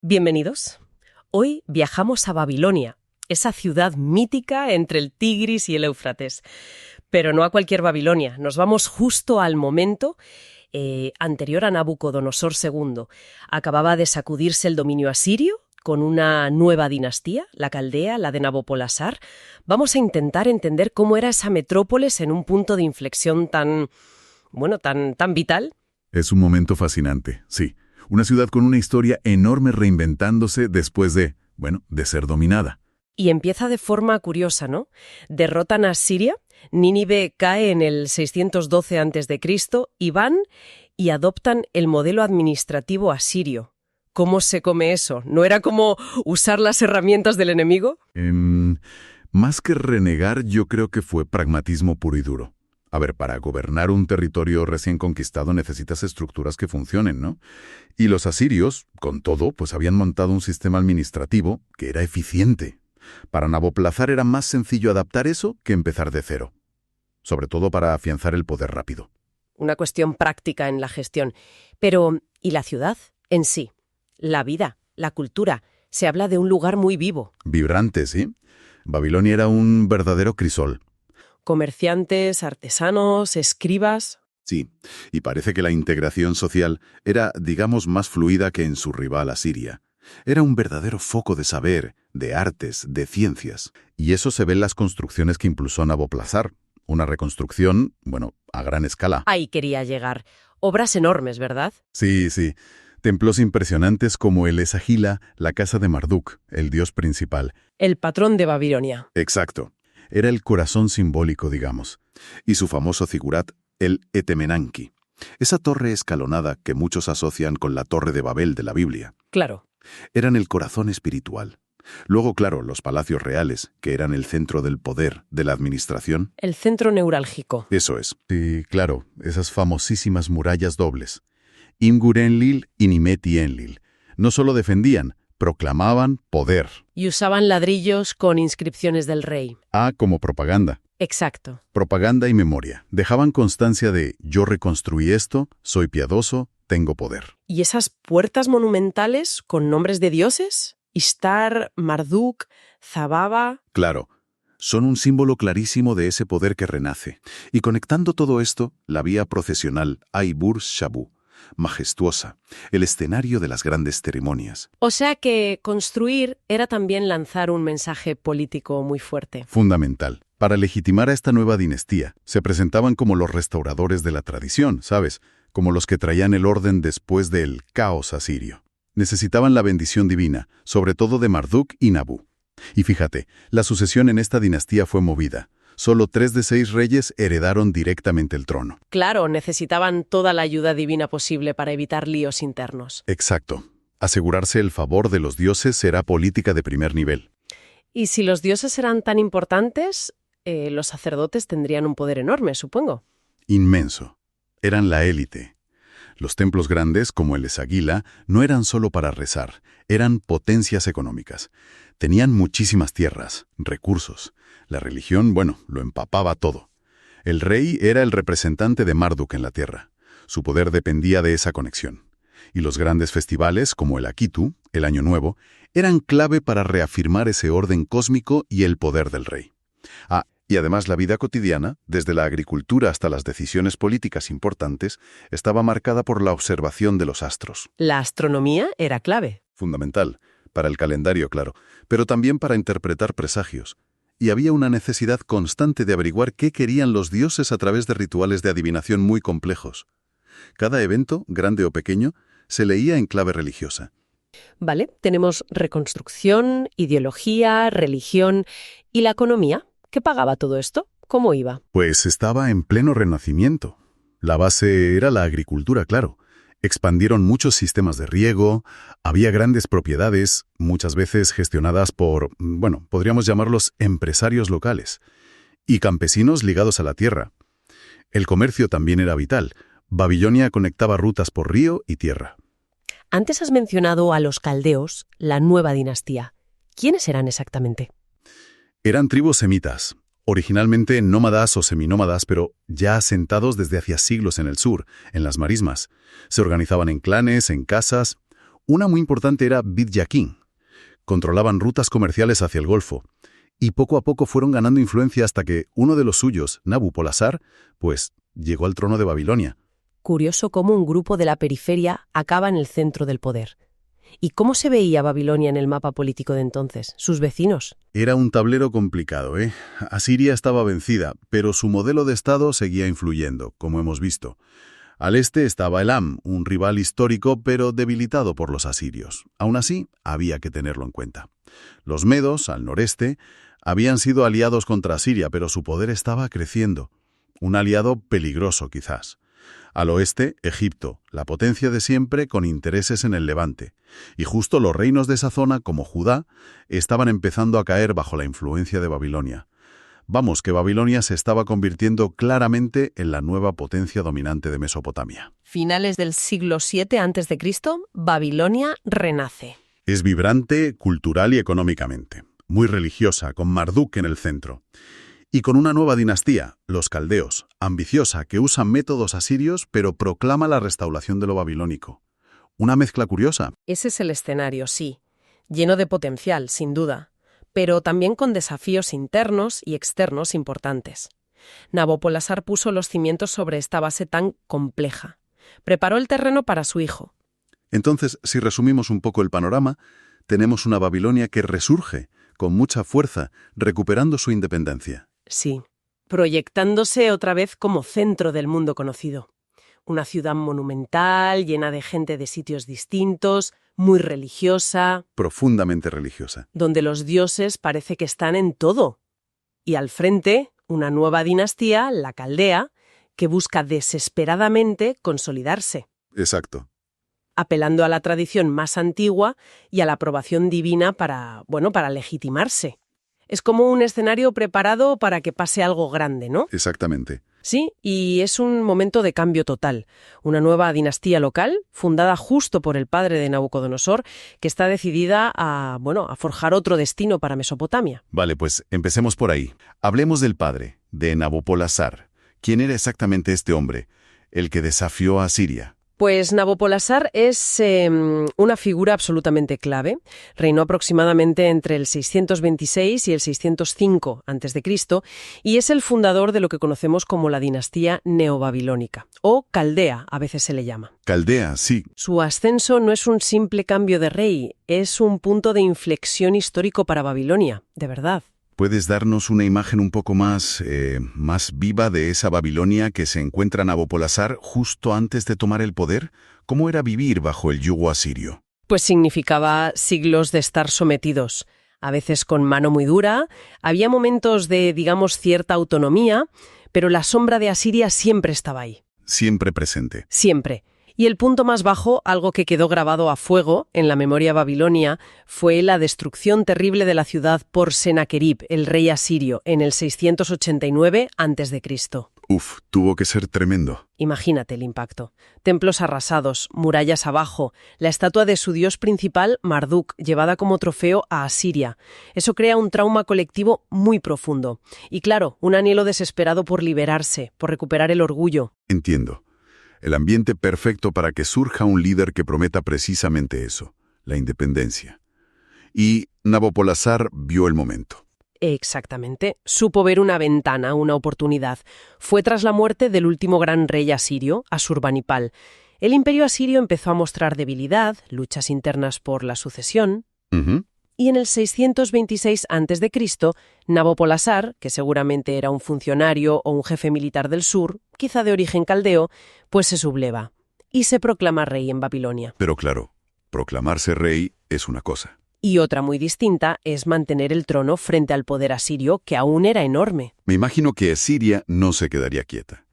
Bienvenidos. Hoy viajamos a Babilonia, esa ciudad mítica entre el Tigris y el Éufrates. Pero no a cualquier Babilonia, nos vamos justo al momento anterior a Nabucodonosor II. Acababa de sacudirse el dominio asirio con una nueva dinastía, la caldea, la de Nabopolassar. Vamos a intentar entender cómo era esa metrópolis en un punto de inflexión tan vital. Es un momento fascinante, sí. Una ciudad con una historia enorme reinventándose después de ser dominada. Y empieza de forma curiosa, ¿no? Derrotan a Siria, Nínive cae en el 612 a.C. y van y adoptan el modelo administrativo asirio. ¿Cómo se come eso? ¿No era como usar las herramientas del enemigo? Más que renegar, yo creo que fue pragmatismo puro y duro. A ver, para gobernar un territorio recién conquistado necesitas estructuras que funcionen, ¿no? Y los asirios, con todo, pues habían montado un sistema administrativo que era eficiente. Para Nabopolassar era más sencillo adaptar eso que empezar de cero. Sobre todo para afianzar el poder rápido. Una cuestión práctica en la gestión. Pero, ¿y la ciudad en sí? La vida, la cultura. Se habla de un lugar muy vivo. Vibrante, ¿sí? Babilonia era un verdadero crisol. Comerciantes, artesanos, escribas. Sí, y parece que la integración social era, digamos, más fluida que en su rival Asiria. Era un verdadero foco de saber, de artes, de ciencias. Y eso se ve en las construcciones que impulsó Nabopolassar. Una reconstrucción, a gran escala. Ahí quería llegar. Obras enormes, ¿verdad? Sí. Templos impresionantes como el Esagila, la casa de Marduk, el dios principal. El patrón de Babilonia. Exacto. Era el corazón simbólico, digamos. Y su famoso zigurat, el Etemenanki. Esa torre escalonada que muchos asocian con la Torre de Babel de la Biblia. Claro. Eran el corazón espiritual. Luego, claro, los palacios reales, que eran el centro del poder, de la administración. El centro neurálgico. Eso es. Sí, claro, esas famosísimas murallas dobles. Imgur-Enlil y Nimeti-Enlil. No solo defendían, proclamaban poder. Y usaban ladrillos con inscripciones del rey. Como propaganda. Exacto. Propaganda y memoria. Dejaban constancia de yo reconstruí esto, soy piadoso, tengo poder. ¿Y esas puertas monumentales con nombres de dioses? Ishtar, Marduk, Zababa. Claro, son un símbolo clarísimo de ese poder que renace. Y conectando todo esto, la vía procesional Ai-Bur-Shabu. Majestuosa, el escenario de las grandes ceremonias. O sea que construir era también lanzar un mensaje político muy fuerte. Fundamental. Para legitimar a esta nueva dinastía, se presentaban como los restauradores de la tradición, ¿sabes? Como los que traían el orden después del caos asirio. Necesitaban la bendición divina, sobre todo de Marduk y Nabu. Y fíjate, la sucesión en esta dinastía fue movida. Solo 3 de 6 reyes heredaron directamente el trono. Claro, necesitaban toda la ayuda divina posible para evitar líos internos. Exacto. Asegurarse el favor de los dioses era política de primer nivel. Y si los dioses eran tan importantes, los sacerdotes tendrían un poder enorme, supongo. Inmenso. Eran la élite. Los templos grandes, como el Esagila, no eran solo para rezar, eran potencias económicas. Tenían muchísimas tierras, recursos. La religión, lo empapaba todo. El rey era el representante de Marduk en la tierra. Su poder dependía de esa conexión. Y los grandes festivales, como el Akitu, el Año Nuevo, eran clave para reafirmar ese orden cósmico y el poder del rey. Y además la vida cotidiana, desde la agricultura hasta las decisiones políticas importantes, estaba marcada por la observación de los astros. La astronomía era clave. Fundamental, para el calendario, claro, pero también para interpretar presagios. Y había una necesidad constante de averiguar qué querían los dioses a través de rituales de adivinación muy complejos. Cada evento, grande o pequeño, se leía en clave religiosa. Vale, tenemos reconstrucción, ideología, religión y la economía. ¿Qué pagaba todo esto? ¿Cómo iba? Pues estaba en pleno renacimiento. La base era la agricultura, claro. Expandieron muchos sistemas de riego, había grandes propiedades, muchas veces gestionadas por, podríamos llamarlos empresarios locales, y campesinos ligados a la tierra. El comercio también era vital. Babilonia conectaba rutas por río y tierra. Antes has mencionado a los caldeos, la nueva dinastía. ¿Quiénes eran exactamente? Eran tribus semitas, originalmente nómadas o seminómadas, pero ya asentados desde hacía siglos en el sur, en las marismas. Se organizaban en clanes, en casas. Una muy importante era Bid Yakin. Controlaban rutas comerciales hacia el Golfo. Y poco a poco fueron ganando influencia hasta que uno de los suyos, Nabopolassar, pues llegó al trono de Babilonia. Curioso cómo un grupo de la periferia acaba en el centro del poder. ¿Y cómo se veía Babilonia en el mapa político de entonces? ¿Sus vecinos? Era un tablero complicado, ¿eh? Asiria estaba vencida, pero su modelo de Estado seguía influyendo, como hemos visto. Al este estaba Elam, un rival histórico pero debilitado por los asirios. Aún así, había que tenerlo en cuenta. Los medos, al noreste, habían sido aliados contra Asiria, pero su poder estaba creciendo. Un aliado peligroso, quizás. Al oeste, Egipto, la potencia de siempre con intereses en el Levante. Y justo los reinos de esa zona, como Judá, estaban empezando a caer bajo la influencia de Babilonia. Vamos, que Babilonia se estaba convirtiendo claramente en la nueva potencia dominante de Mesopotamia. Finales del siglo VII a.C., Babilonia renace. Es vibrante cultural y económicamente, muy religiosa, con Marduk en el centro. Y con una nueva dinastía, los caldeos, ambiciosa, que usa métodos asirios pero proclama la restauración de lo babilónico. Una mezcla curiosa. Ese es el escenario, sí. Lleno de potencial, sin duda, pero también con desafíos internos y externos importantes. Nabopolassar puso los cimientos sobre esta base tan compleja. Preparó el terreno para su hijo. Entonces, si resumimos un poco el panorama, tenemos una Babilonia que resurge, con mucha fuerza, recuperando su independencia. Sí, proyectándose otra vez como centro del mundo conocido. Una ciudad monumental, llena de gente de sitios distintos, muy religiosa. Profundamente religiosa. Donde los dioses parece que están en todo. Y al frente, una nueva dinastía, la Caldea, que busca desesperadamente consolidarse. Exacto. Apelando a la tradición más antigua y a la aprobación divina para legitimarse. Es como un escenario preparado para que pase algo grande, ¿no? Exactamente. Sí, y es un momento de cambio total. Una nueva dinastía local, fundada justo por el padre de Nabucodonosor, que está decidida a forjar otro destino para Mesopotamia. Vale, pues empecemos por ahí. Hablemos del padre, de Nabopolassar. ¿Quién era exactamente este hombre, el que desafió a Asiria? Pues Nabopolassar es una figura absolutamente clave. Reinó aproximadamente entre el 626 y el 605 a.C. y es el fundador de lo que conocemos como la dinastía neobabilónica, o Caldea, a veces se le llama. Caldea, sí. Su ascenso no es un simple cambio de rey, es un punto de inflexión histórico para Babilonia, de verdad. ¿Puedes darnos una imagen un poco más viva de esa Babilonia que se encuentra Nabopolassar justo antes de tomar el poder? ¿Cómo era vivir bajo el yugo asirio? Pues significaba siglos de estar sometidos, a veces con mano muy dura. Había momentos de, cierta autonomía, pero la sombra de Asiria siempre estaba ahí. Siempre presente. Siempre. Y el punto más bajo, algo que quedó grabado a fuego en la memoria babilonia, fue la destrucción terrible de la ciudad por Senaquerib, el rey asirio, en el 689 a.C. Uf, tuvo que ser tremendo. Imagínate el impacto. Templos arrasados, murallas abajo, la estatua de su dios principal, Marduk, llevada como trofeo a Asiria. Eso crea un trauma colectivo muy profundo. Y claro, un anhelo desesperado por liberarse, por recuperar el orgullo. Entiendo. El ambiente perfecto para que surja un líder que prometa precisamente eso, la independencia. Y Nabopolassar vio el momento. Exactamente. Supo ver una ventana, una oportunidad. Fue tras la muerte del último gran rey asirio, Asurbanipal. El imperio asirio empezó a mostrar debilidad, luchas internas por la sucesión. Y en el 626 a.C., Nabopolassar, que seguramente era un funcionario o un jefe militar del sur, quizá de origen caldeo, pues se subleva y se proclama rey en Babilonia. Pero claro, proclamarse rey es una cosa. Y otra muy distinta es mantener el trono frente al poder asirio, que aún era enorme. Me imagino que Asiria no se quedaría quieta.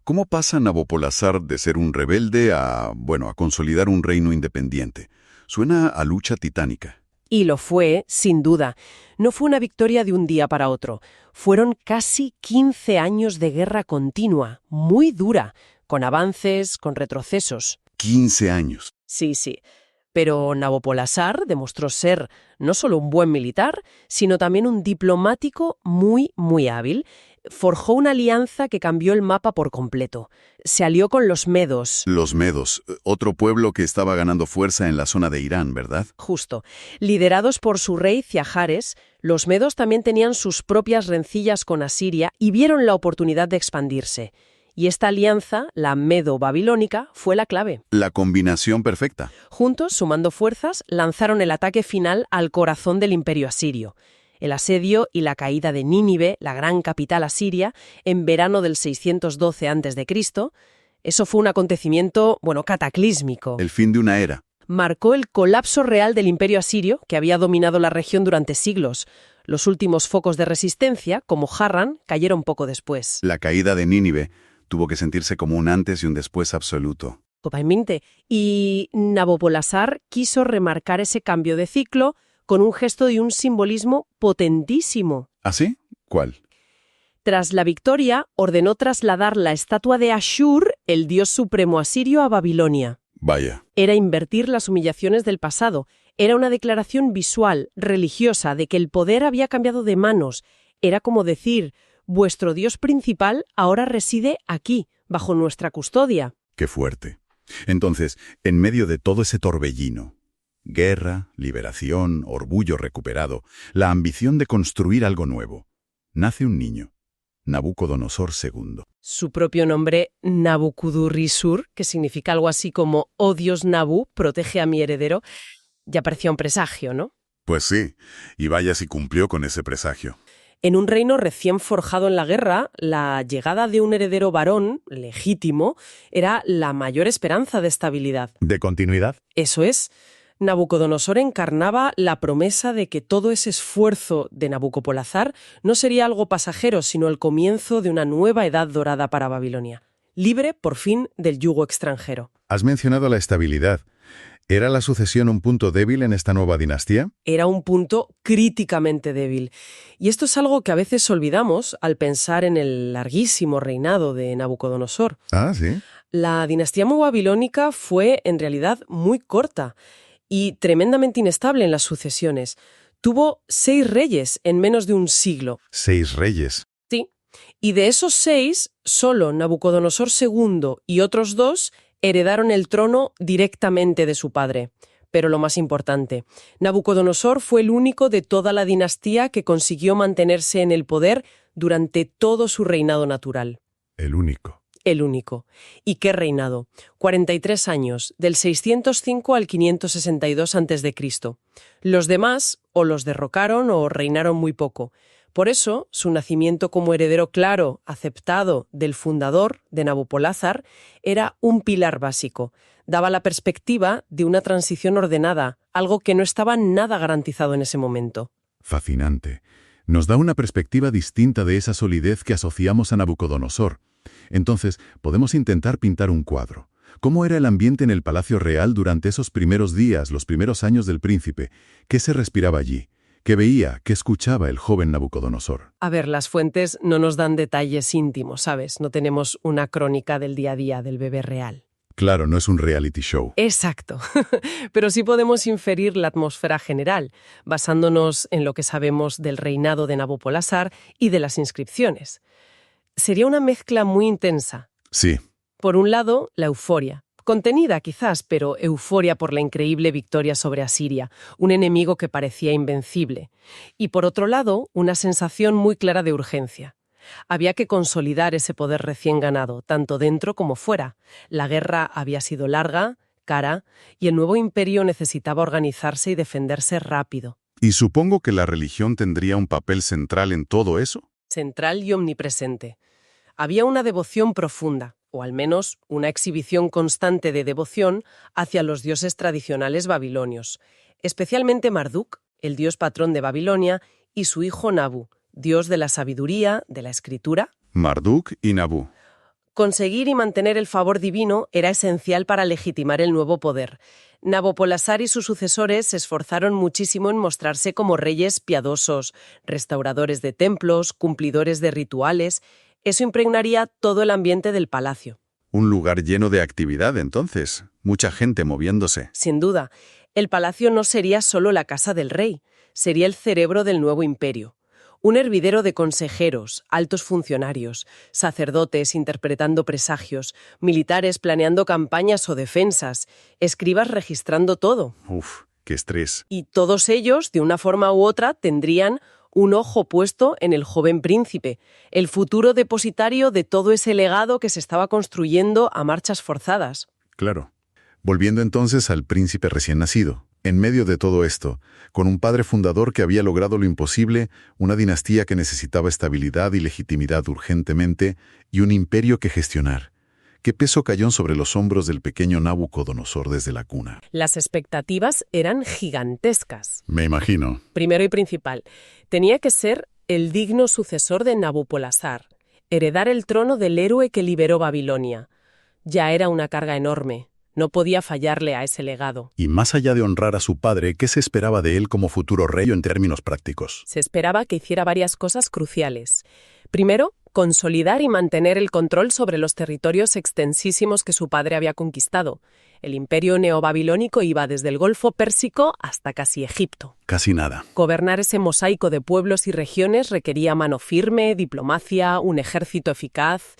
¿Cómo pasa Nabopolassar de ser un rebelde a consolidar un reino independiente? Suena a lucha titánica. Y lo fue, sin duda. No fue una victoria de un día para otro. Fueron casi 15 años de guerra continua, muy dura, con avances, con retrocesos. 15 años. Sí. Pero Nabopolassar demostró ser no solo un buen militar, sino también un diplomático muy, muy hábil. forjó una alianza que cambió el mapa por completo. Se alió con los medos. Los medos, otro pueblo que estaba ganando fuerza en la zona de Irán, ¿verdad? Justo. Liderados por su rey Ciajares, los medos también tenían sus propias rencillas con Asiria y vieron la oportunidad de expandirse. Y esta alianza, la medo-babilónica, fue la clave. La combinación perfecta. Juntos, sumando fuerzas, lanzaron el ataque final al corazón del imperio asirio. El asedio y la caída de Nínive, la gran capital asiria, en verano del 612 a.C., eso fue un acontecimiento, cataclísmico. El fin de una era. Marcó el colapso real del imperio asirio, que había dominado la región durante siglos. Los últimos focos de resistencia, como Harran, cayeron poco después. La caída de Nínive tuvo que sentirse como un antes y un después absoluto. Totalmente. Y Nabopolassar quiso remarcar ese cambio de ciclo con un gesto y un simbolismo potentísimo. ¿Ah, sí? ¿Cuál? Tras la victoria, ordenó trasladar la estatua de Ashur, el dios supremo asirio, a Babilonia. Vaya. Era invertir las humillaciones del pasado. Era una declaración visual, religiosa, de que el poder había cambiado de manos. Era como decir, vuestro dios principal ahora reside aquí, bajo nuestra custodia. Qué fuerte. Entonces, en medio de todo ese torbellino, guerra, liberación, orgullo recuperado, la ambición de construir algo nuevo, nace un niño, Nabucodonosor II. Su propio nombre, Nabucudurrisur, que significa algo así como «Oh Dios Nabu, protege a mi heredero», ya parecía un presagio, ¿no? Pues sí, y vaya si cumplió con ese presagio. En un reino recién forjado en la guerra, la llegada de un heredero varón, legítimo, era la mayor esperanza de estabilidad. ¿De continuidad? Eso es. Nabucodonosor encarnaba la promesa de que todo ese esfuerzo de Nabopolassar no sería algo pasajero, sino el comienzo de una nueva edad dorada para Babilonia, libre, por fin, del yugo extranjero. Has mencionado la estabilidad. ¿Era la sucesión un punto débil en esta nueva dinastía? Era un punto críticamente débil. Y esto es algo que a veces olvidamos al pensar en el larguísimo reinado de Nabucodonosor. Ah, sí. La dinastía babilónica fue, en realidad, muy corta y tremendamente inestable en las sucesiones. Tuvo 6 reyes en menos de un siglo. 6 reyes. Sí. Y de esos 6, solo Nabucodonosor II y otros 2 heredaron el trono directamente de su padre. Pero lo más importante, Nabucodonosor fue el único de toda la dinastía que consiguió mantenerse en el poder durante todo su reinado natural. El único. El único. ¿Y qué reinado? 43 años, del 605 al 562 a.C. Los demás o los derrocaron o reinaron muy poco. Por eso, su nacimiento como heredero claro, aceptado, del fundador, de Nabopolassar, era un pilar básico. Daba la perspectiva de una transición ordenada, algo que no estaba nada garantizado en ese momento. Fascinante. Nos da una perspectiva distinta de esa solidez que asociamos a Nabucodonosor. Entonces, podemos intentar pintar un cuadro. ¿Cómo era el ambiente en el Palacio Real durante esos primeros días, los primeros años del príncipe? ¿Qué se respiraba allí? ¿Qué veía, qué escuchaba el joven Nabucodonosor? A ver, las fuentes no nos dan detalles íntimos, ¿sabes? No tenemos una crónica del día a día del bebé real. Claro, no es un reality show. Exacto. Pero sí podemos inferir la atmósfera general, basándonos en lo que sabemos del reinado de Nabopolassar y de las inscripciones. Sería una mezcla muy intensa. Sí. Por un lado, la euforia. Contenida quizás, pero euforia por la increíble victoria sobre Asiria, un enemigo que parecía invencible. Y por otro lado, una sensación muy clara de urgencia. Había que consolidar ese poder recién ganado, tanto dentro como fuera. La guerra había sido larga, cara, y el nuevo imperio necesitaba organizarse y defenderse rápido. ¿Y supongo que la religión tendría un papel central en todo eso? Central y omnipresente. Había una devoción profunda, o al menos una exhibición constante de devoción hacia los dioses tradicionales babilonios, especialmente Marduk, el dios patrón de Babilonia, y su hijo Nabu, dios de la sabiduría, de la escritura. Marduk y Nabu. Conseguir y mantener el favor divino era esencial para legitimar el nuevo poder. Nabopolassar y sus sucesores se esforzaron muchísimo en mostrarse como reyes piadosos, restauradores de templos, cumplidores de rituales. Eso impregnaría todo el ambiente del palacio. Un lugar lleno de actividad, entonces. Mucha gente moviéndose. Sin duda, el palacio no sería solo la casa del rey, sería el cerebro del nuevo imperio. Un hervidero de consejeros, altos funcionarios, sacerdotes interpretando presagios, militares planeando campañas o defensas, escribas registrando todo. Uf, qué estrés. Y todos ellos, de una forma u otra, tendrían un ojo puesto en el joven príncipe, el futuro depositario de todo ese legado que se estaba construyendo a marchas forzadas. Claro. Volviendo entonces al príncipe recién nacido. En medio de todo esto, con un padre fundador que había logrado lo imposible, una dinastía que necesitaba estabilidad y legitimidad urgentemente, y un imperio que gestionar. ¿Qué peso cayó sobre los hombros del pequeño Nabucodonosor desde la cuna? Las expectativas eran gigantescas. Me imagino. Primero y principal, tenía que ser el digno sucesor de Nabopolassar, heredar el trono del héroe que liberó Babilonia. Ya era una carga enorme. No podía fallarle a ese legado. Y más allá de honrar a su padre, ¿qué se esperaba de él como futuro rey en términos prácticos? Se esperaba que hiciera varias cosas cruciales. Primero, consolidar y mantener el control sobre los territorios extensísimos que su padre había conquistado. El imperio neobabilónico iba desde el Golfo Pérsico hasta casi Egipto. Casi nada. Gobernar ese mosaico de pueblos y regiones requería mano firme, diplomacia, un ejército eficaz.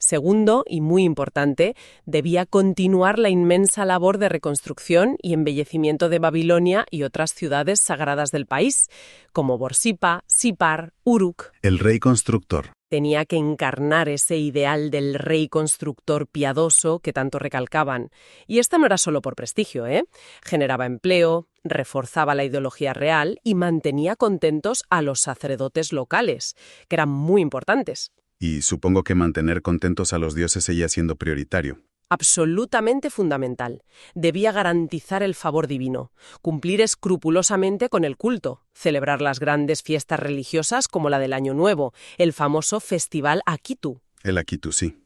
Segundo, y muy importante, debía continuar la inmensa labor de reconstrucción y embellecimiento de Babilonia y otras ciudades sagradas del país, como Borsippa, Sippar, Uruk. El rey constructor. Tenía que encarnar ese ideal del rey constructor piadoso que tanto recalcaban. Y esto no era solo por prestigio, ¿eh? Generaba empleo, reforzaba la ideología real y mantenía contentos a los sacerdotes locales, que eran muy importantes. Y supongo que mantener contentos a los dioses seguía siendo prioritario. Absolutamente fundamental. Debía garantizar el favor divino, cumplir escrupulosamente con el culto, celebrar las grandes fiestas religiosas como la del Año Nuevo, el famoso Festival Akitu. El Akitu, sí.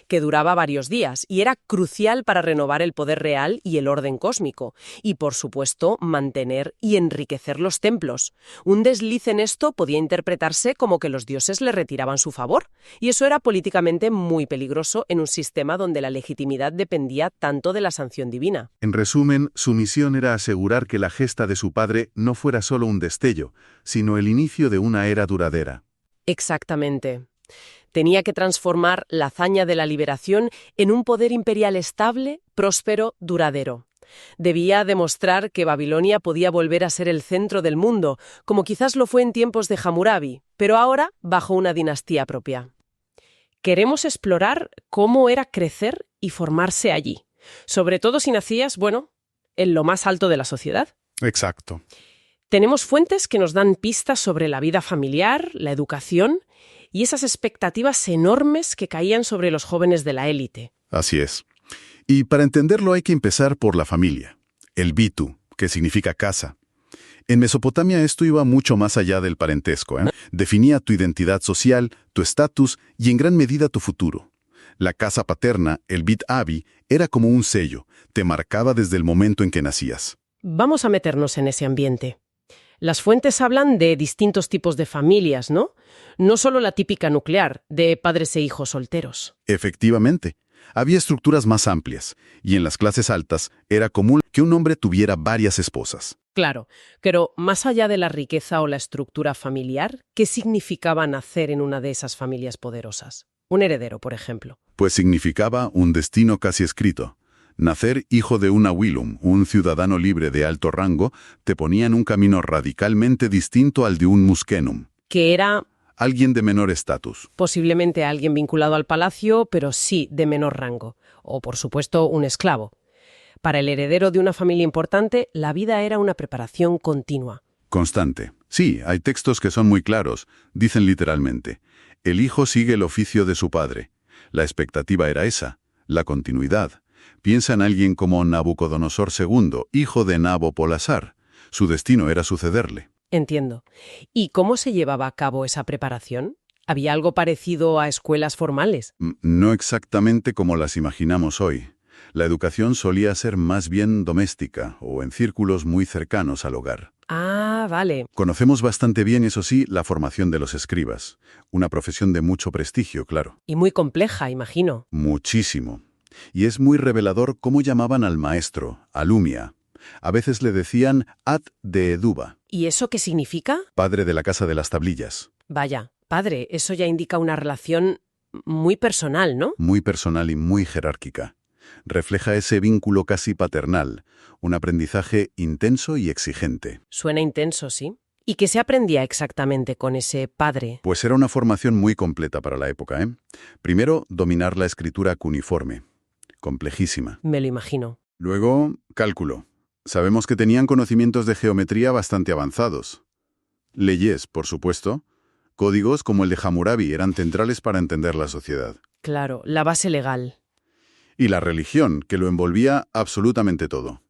Que duraba varios días y era crucial para renovar el poder real y el orden cósmico, y por supuesto mantener y enriquecer los templos. Un desliz en esto podía interpretarse como que los dioses le retiraban su favor, y eso era políticamente muy peligroso en un sistema donde la legitimidad dependía tanto de la sanción divina. En resumen, su misión era asegurar que la gesta de su padre no fuera solo un destello, sino el inicio de una era duradera. Exactamente. Tenía que transformar la hazaña de la liberación en un poder imperial estable, próspero, duradero. Debía demostrar que Babilonia podía volver a ser el centro del mundo, como quizás lo fue en tiempos de Hammurabi, pero ahora bajo una dinastía propia. Queremos explorar cómo era crecer y formarse allí, sobre todo si nacías, en lo más alto de la sociedad. Exacto. Tenemos fuentes que nos dan pistas sobre la vida familiar, la educación y esas expectativas enormes que caían sobre los jóvenes de la élite. Así es. Y para entenderlo hay que empezar por la familia. El Bitu, que significa casa. En Mesopotamia esto iba mucho más allá del parentesco, ¿eh? Definía tu identidad social, tu estatus y en gran medida tu futuro. La casa paterna, el Bit Abi, era como un sello, te marcaba desde el momento en que nacías. Vamos a meternos en ese ambiente. Las fuentes hablan de distintos tipos de familias, ¿no? No solo la típica nuclear, de padres e hijos solteros. Efectivamente, había estructuras más amplias, y en las clases altas era común que un hombre tuviera varias esposas. Claro, pero más allá de la riqueza o la estructura familiar, ¿qué significaba nacer en una de esas familias poderosas? Un heredero, por ejemplo. Pues significaba un destino casi escrito. Nacer hijo de un Awilum, un ciudadano libre de alto rango, te ponía en un camino radicalmente distinto al de un Muskenum. Que era Alguien de menor estatus. posiblemente alguien vinculado al palacio, pero sí de menor rango. O, por supuesto, un esclavo. Para el heredero de una familia importante, la vida era una preparación continua. Constante. Sí, hay textos que son muy claros. Dicen literalmente, el hijo sigue el oficio de su padre. La expectativa era esa, la continuidad. Piensa en alguien como Nabucodonosor II, hijo de Nabopolassar. Su destino era sucederle. Entiendo. ¿Y cómo se llevaba a cabo esa preparación? ¿Había algo parecido a escuelas formales? No exactamente como las imaginamos hoy. La educación solía ser más bien doméstica o en círculos muy cercanos al hogar. Ah, vale. Conocemos bastante bien, eso sí, la formación de los escribas. Una profesión de mucho prestigio, claro. Y muy compleja, imagino. Muchísimo. Y es muy revelador cómo llamaban al maestro, Alumia. A veces le decían Ad de Eduba. ¿Y eso qué significa? Padre de la Casa de las Tablillas. Vaya, padre, eso ya indica una relación muy personal, ¿no? Muy personal y muy jerárquica. Refleja ese vínculo casi paternal, un aprendizaje intenso y exigente. Suena intenso, sí. ¿Y qué se aprendía exactamente con ese padre? Pues era una formación muy completa para la época, ¿eh? Primero, dominar la escritura cuneiforme. Complejísima. Me lo imagino. Luego, cálculo. Sabemos que tenían conocimientos de geometría bastante avanzados. Leyes, por supuesto. Códigos como el de Hammurabi eran centrales para entender la sociedad. Claro, la base legal. Y la religión, que lo envolvía absolutamente todo.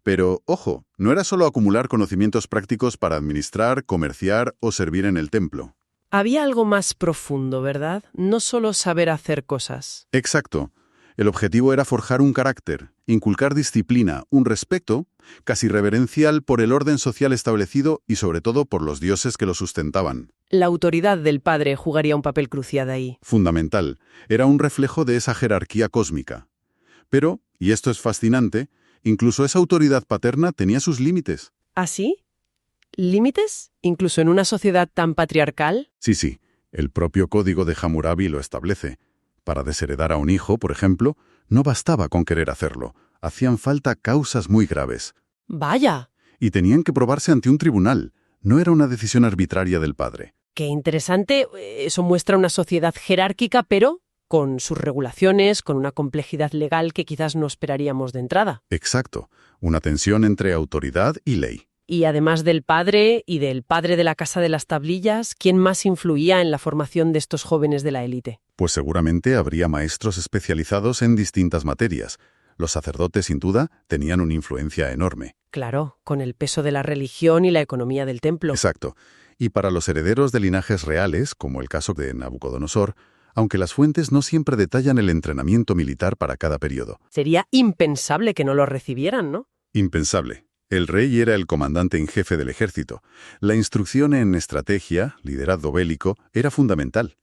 Pero, ojo, no era solo acumular conocimientos prácticos para administrar, comerciar o servir en el templo. Había algo más profundo, ¿verdad? No solo saber hacer cosas. Exacto. El objetivo era forjar un carácter, inculcar disciplina, un respeto, casi reverencial por el orden social establecido y sobre todo por los dioses que lo sustentaban. La autoridad del padre jugaría un papel crucial ahí. Fundamental. Era un reflejo de esa jerarquía cósmica. Pero, y esto es fascinante, incluso esa autoridad paterna tenía sus límites. ¿Ah, sí? ¿Límites? ¿Incluso en una sociedad tan patriarcal? Sí, el propio código de Hammurabi lo establece. Para desheredar a un hijo, por ejemplo, no bastaba con querer hacerlo. Hacían falta causas muy graves. ¡Vaya! Y tenían que probarse ante un tribunal. No era una decisión arbitraria del padre. Qué interesante. Eso muestra una sociedad jerárquica, pero con sus regulaciones, con una complejidad legal que quizás no esperaríamos de entrada. Exacto. Una tensión entre autoridad y ley. Y además del padre y del padre de la Casa de las Tablillas, ¿quién más influía en la formación de estos jóvenes de la élite? Pues seguramente habría maestros especializados en distintas materias. Los sacerdotes, sin duda, tenían una influencia enorme. Claro, con el peso de la religión y la economía del templo. Exacto. Y para los herederos de linajes reales, como el caso de Nabucodonosor, aunque las fuentes no siempre detallan el entrenamiento militar para cada periodo. Sería impensable que no lo recibieran, ¿no? Impensable. El rey era el comandante en jefe del ejército. La instrucción en estrategia, liderazgo bélico, era fundamental.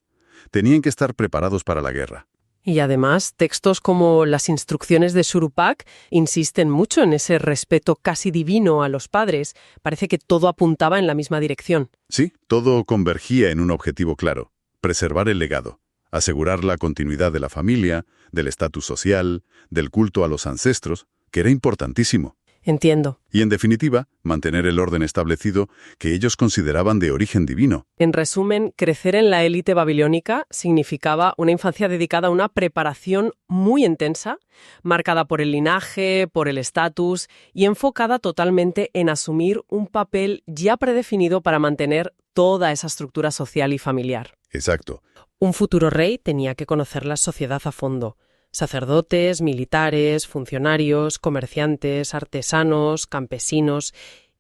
Tenían que estar preparados para la guerra. Y además, textos como las instrucciones de Surupak insisten mucho en ese respeto casi divino a los padres. Parece que todo apuntaba en la misma dirección. Sí, todo convergía en un objetivo claro: preservar el legado, asegurar la continuidad de la familia, del estatus social, del culto a los ancestros, que era importantísimo. Entiendo. Y, en definitiva, mantener el orden establecido que ellos consideraban de origen divino. En resumen, crecer en la élite babilónica significaba una infancia dedicada a una preparación muy intensa, marcada por el linaje, por el estatus y enfocada totalmente en asumir un papel ya predefinido para mantener toda esa estructura social y familiar. Exacto. Un futuro rey tenía que conocer la sociedad a fondo. Sacerdotes, militares, funcionarios, comerciantes, artesanos, campesinos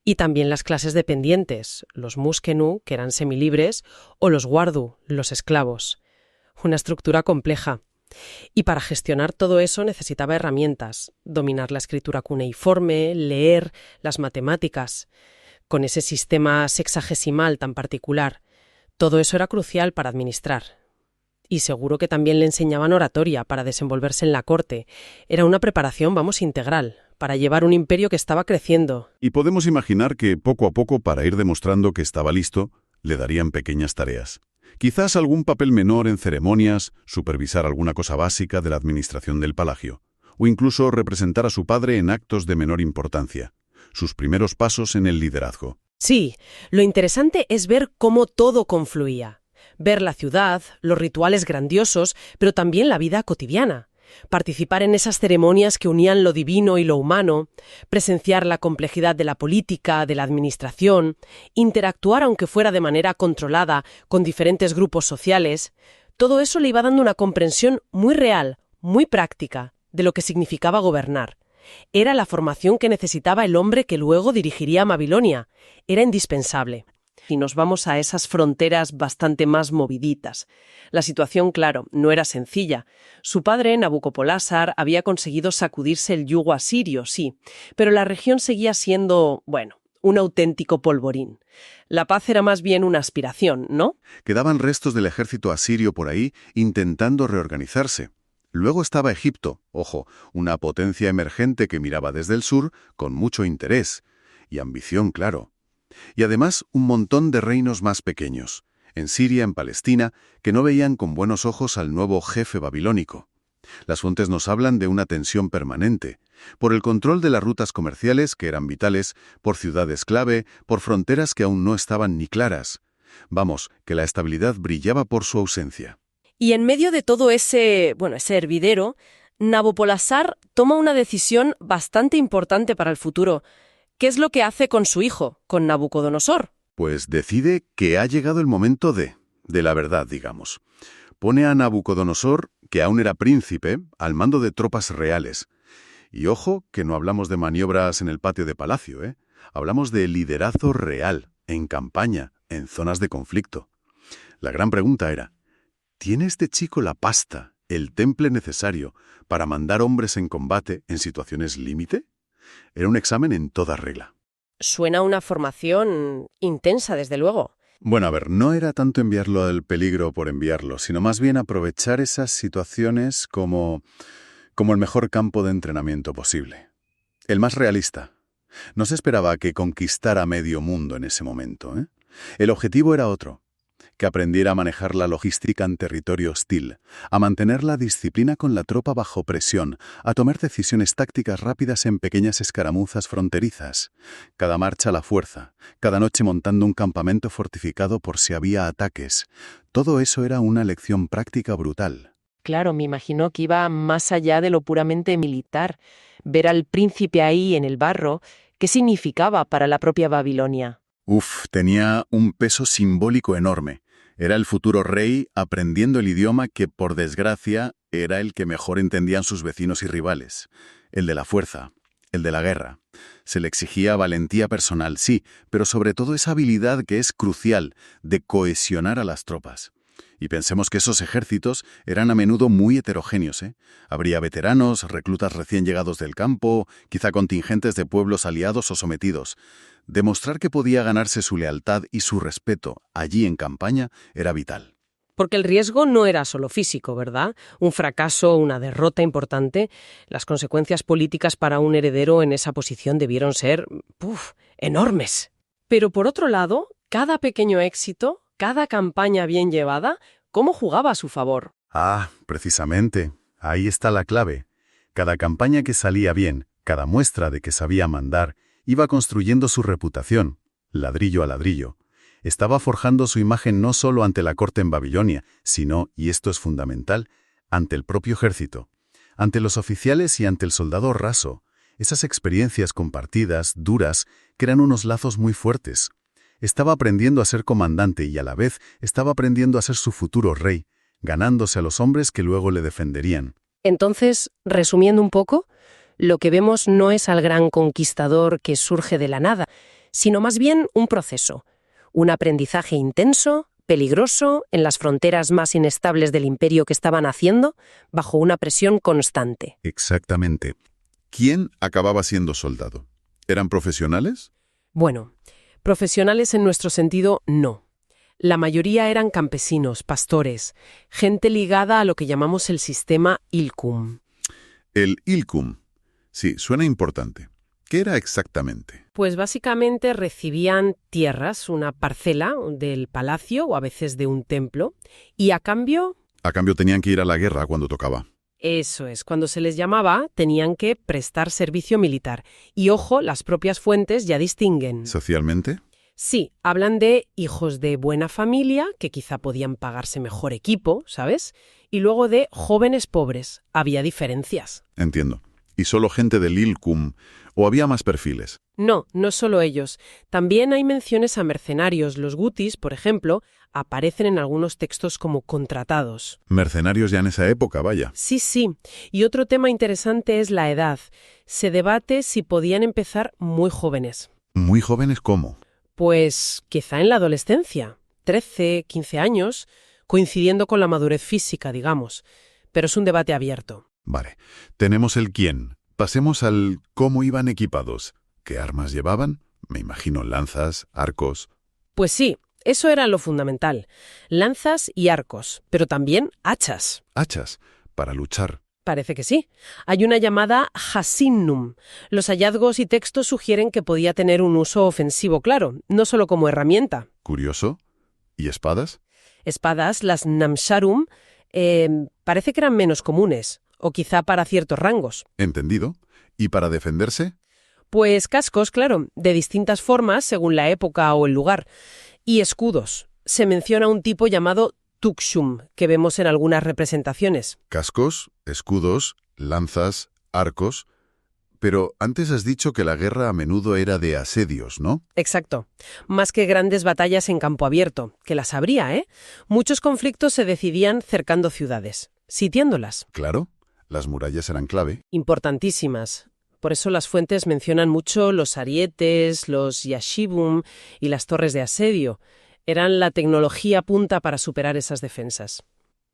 y también las clases dependientes, los muskenu, que eran semilibres, o los guardu, los esclavos. Una estructura compleja. Y para gestionar todo eso necesitaba herramientas, dominar la escritura cuneiforme, leer, las matemáticas. Con ese sistema sexagesimal tan particular, todo eso era crucial para administrar. Y seguro que también le enseñaban oratoria para desenvolverse en la corte. Era una preparación, integral, para llevar un imperio que estaba creciendo. Y podemos imaginar que poco a poco, para ir demostrando que estaba listo, le darían pequeñas tareas. Quizás algún papel menor en ceremonias, supervisar alguna cosa básica de la administración del palacio, o incluso representar a su padre en actos de menor importancia. Sus primeros pasos en el liderazgo. Sí, lo interesante es ver cómo todo confluía. Ver la ciudad, los rituales grandiosos, pero también la vida cotidiana. Participar en esas ceremonias que unían lo divino y lo humano, presenciar la complejidad de la política, de la administración, interactuar aunque fuera de manera controlada con diferentes grupos sociales, todo eso le iba dando una comprensión muy real, muy práctica, de lo que significaba gobernar. Era la formación que necesitaba el hombre que luego dirigiría a Babilonia. Era indispensable. Y nos vamos a esas fronteras bastante más moviditas. La situación, claro, no era sencilla. Su padre, Nabopolásar, había conseguido sacudirse el yugo asirio, sí, pero la región seguía siendo, un auténtico polvorín. La paz era más bien una aspiración, ¿no? Quedaban restos del ejército asirio por ahí intentando reorganizarse. Luego estaba Egipto, ojo, una potencia emergente que miraba desde el sur con mucho interés y ambición, claro. Y además un montón de reinos más pequeños, en Siria, en Palestina, que no veían con buenos ojos al nuevo jefe babilónico. Las fuentes nos hablan de una tensión permanente, por el control de las rutas comerciales que eran vitales, por ciudades clave, por fronteras que aún no estaban ni claras. Vamos, que la estabilidad brillaba por su ausencia. Y en medio de todo ese hervidero, Nabopolassar toma una decisión bastante importante para el futuro. ¿Qué es lo que hace con su hijo, con Nabucodonosor? Pues decide que ha llegado el momento de la verdad, digamos. Pone a Nabucodonosor, que aún era príncipe, al mando de tropas reales. Y ojo, que no hablamos de maniobras en el patio de palacio, ¿eh? Hablamos de liderazgo real, en campaña, en zonas de conflicto. La gran pregunta era, ¿tiene este chico la pasta, el temple necesario para mandar hombres en combate en situaciones límite? Era un examen en toda regla. Suena una formación intensa, desde luego. Bueno, a ver, no era tanto enviarlo al peligro por enviarlo, sino más bien aprovechar esas situaciones como el mejor campo de entrenamiento posible. El más realista. No se esperaba que conquistara medio mundo en ese momento, ¿eh? El objetivo era otro, que aprendiera a manejar la logística en territorio hostil, a mantener la disciplina con la tropa bajo presión, a tomar decisiones tácticas rápidas en pequeñas escaramuzas fronterizas, cada marcha a la fuerza, cada noche montando un campamento fortificado por si había ataques. Todo eso era una lección práctica brutal. Claro, me imagino que iba más allá de lo puramente militar. Ver al príncipe ahí en el barro, ¿qué significaba para la propia Babilonia? Tenía un peso simbólico enorme. Era el futuro rey aprendiendo el idioma que, por desgracia, era el que mejor entendían sus vecinos y rivales. El de la fuerza, el de la guerra. Se le exigía valentía personal, sí, pero sobre todo esa habilidad que es crucial de cohesionar a las tropas. Y pensemos que esos ejércitos eran a menudo muy heterogéneos, ¿eh? Habría veteranos, reclutas recién llegados del campo, quizá contingentes de pueblos aliados o sometidos. Demostrar que podía ganarse su lealtad y su respeto allí en campaña era vital. Porque el riesgo no era solo físico, ¿verdad? Un fracaso, una derrota importante. Las consecuencias políticas para un heredero en esa posición debieron ser enormes. Pero por otro lado, cada pequeño éxito, cada campaña bien llevada, ¿cómo jugaba a su favor? Precisamente. Ahí está la clave. Cada campaña que salía bien, cada muestra de que sabía mandar, iba construyendo su reputación, ladrillo a ladrillo. Estaba forjando su imagen no solo ante la corte en Babilonia, sino, y esto es fundamental, ante el propio ejército, ante los oficiales y ante el soldado raso. Esas experiencias compartidas, duras, crean unos lazos muy fuertes. Estaba aprendiendo a ser comandante y a la vez estaba aprendiendo a ser su futuro rey, ganándose a los hombres que luego le defenderían. Entonces, resumiendo un poco, lo que vemos no es al gran conquistador que surge de la nada, sino más bien un proceso, un aprendizaje intenso, peligroso, en las fronteras más inestables del imperio que estaban haciendo, bajo una presión constante. Exactamente. ¿Quién acababa siendo soldado? ¿Eran profesionales? Bueno, profesionales en nuestro sentido, no. La mayoría eran campesinos, pastores, gente ligada a lo que llamamos el sistema Ilkum. El Ilkum. Sí, suena importante. ¿Qué era exactamente? Pues básicamente recibían tierras, una parcela del palacio o a veces de un templo, y a cambio... A cambio tenían que ir a la guerra cuando tocaba. Eso es, cuando se les llamaba tenían que prestar servicio militar. Y ojo, las propias fuentes ya distinguen. ¿Socialmente? Sí, hablan de hijos de buena familia, que quizá podían pagarse mejor equipo, ¿sabes? Y luego de jóvenes pobres. Había diferencias. Entiendo. ¿Y solo gente del Ilkum o había más perfiles? No, no solo ellos. También hay menciones a mercenarios. Los gutis, por ejemplo, aparecen en algunos textos como contratados. Mercenarios ya en esa época, vaya. Sí, sí. Y otro tema interesante es la edad. Se debate si podían empezar muy jóvenes. ¿Muy jóvenes cómo? Pues quizá en la adolescencia, 13, 15 años, coincidiendo con la madurez física, digamos. Pero es un debate abierto. Vale, tenemos el quién. Pasemos al cómo iban equipados. ¿Qué armas llevaban? Me imagino lanzas, arcos. Pues sí, eso era lo fundamental. Lanzas y arcos, pero también hachas. Hachas, para luchar. Parece que sí. Hay una llamada Hasinnum. Los hallazgos y textos sugieren que podía tener un uso ofensivo, claro, no solo como herramienta. Curioso. ¿Y espadas? Espadas, las Namsharum, parece que eran menos comunes, o quizá para ciertos rangos. Entendido. ¿Y para defenderse? Pues cascos, claro, de distintas formas según la época o el lugar. Y escudos. Se menciona un tipo llamado Tukshum, que vemos en algunas representaciones. Cascos, escudos, lanzas, arcos. Pero antes has dicho que la guerra a menudo era de asedios, ¿no? Exacto. Más que grandes batallas en campo abierto, que las habría, ¿eh? Muchos conflictos se decidían cercando ciudades, sitiándolas. Claro, las murallas eran clave. Importantísimas. Por eso las fuentes mencionan mucho los arietes, los yashibum y las torres de asedio. Eran la tecnología punta para superar esas defensas.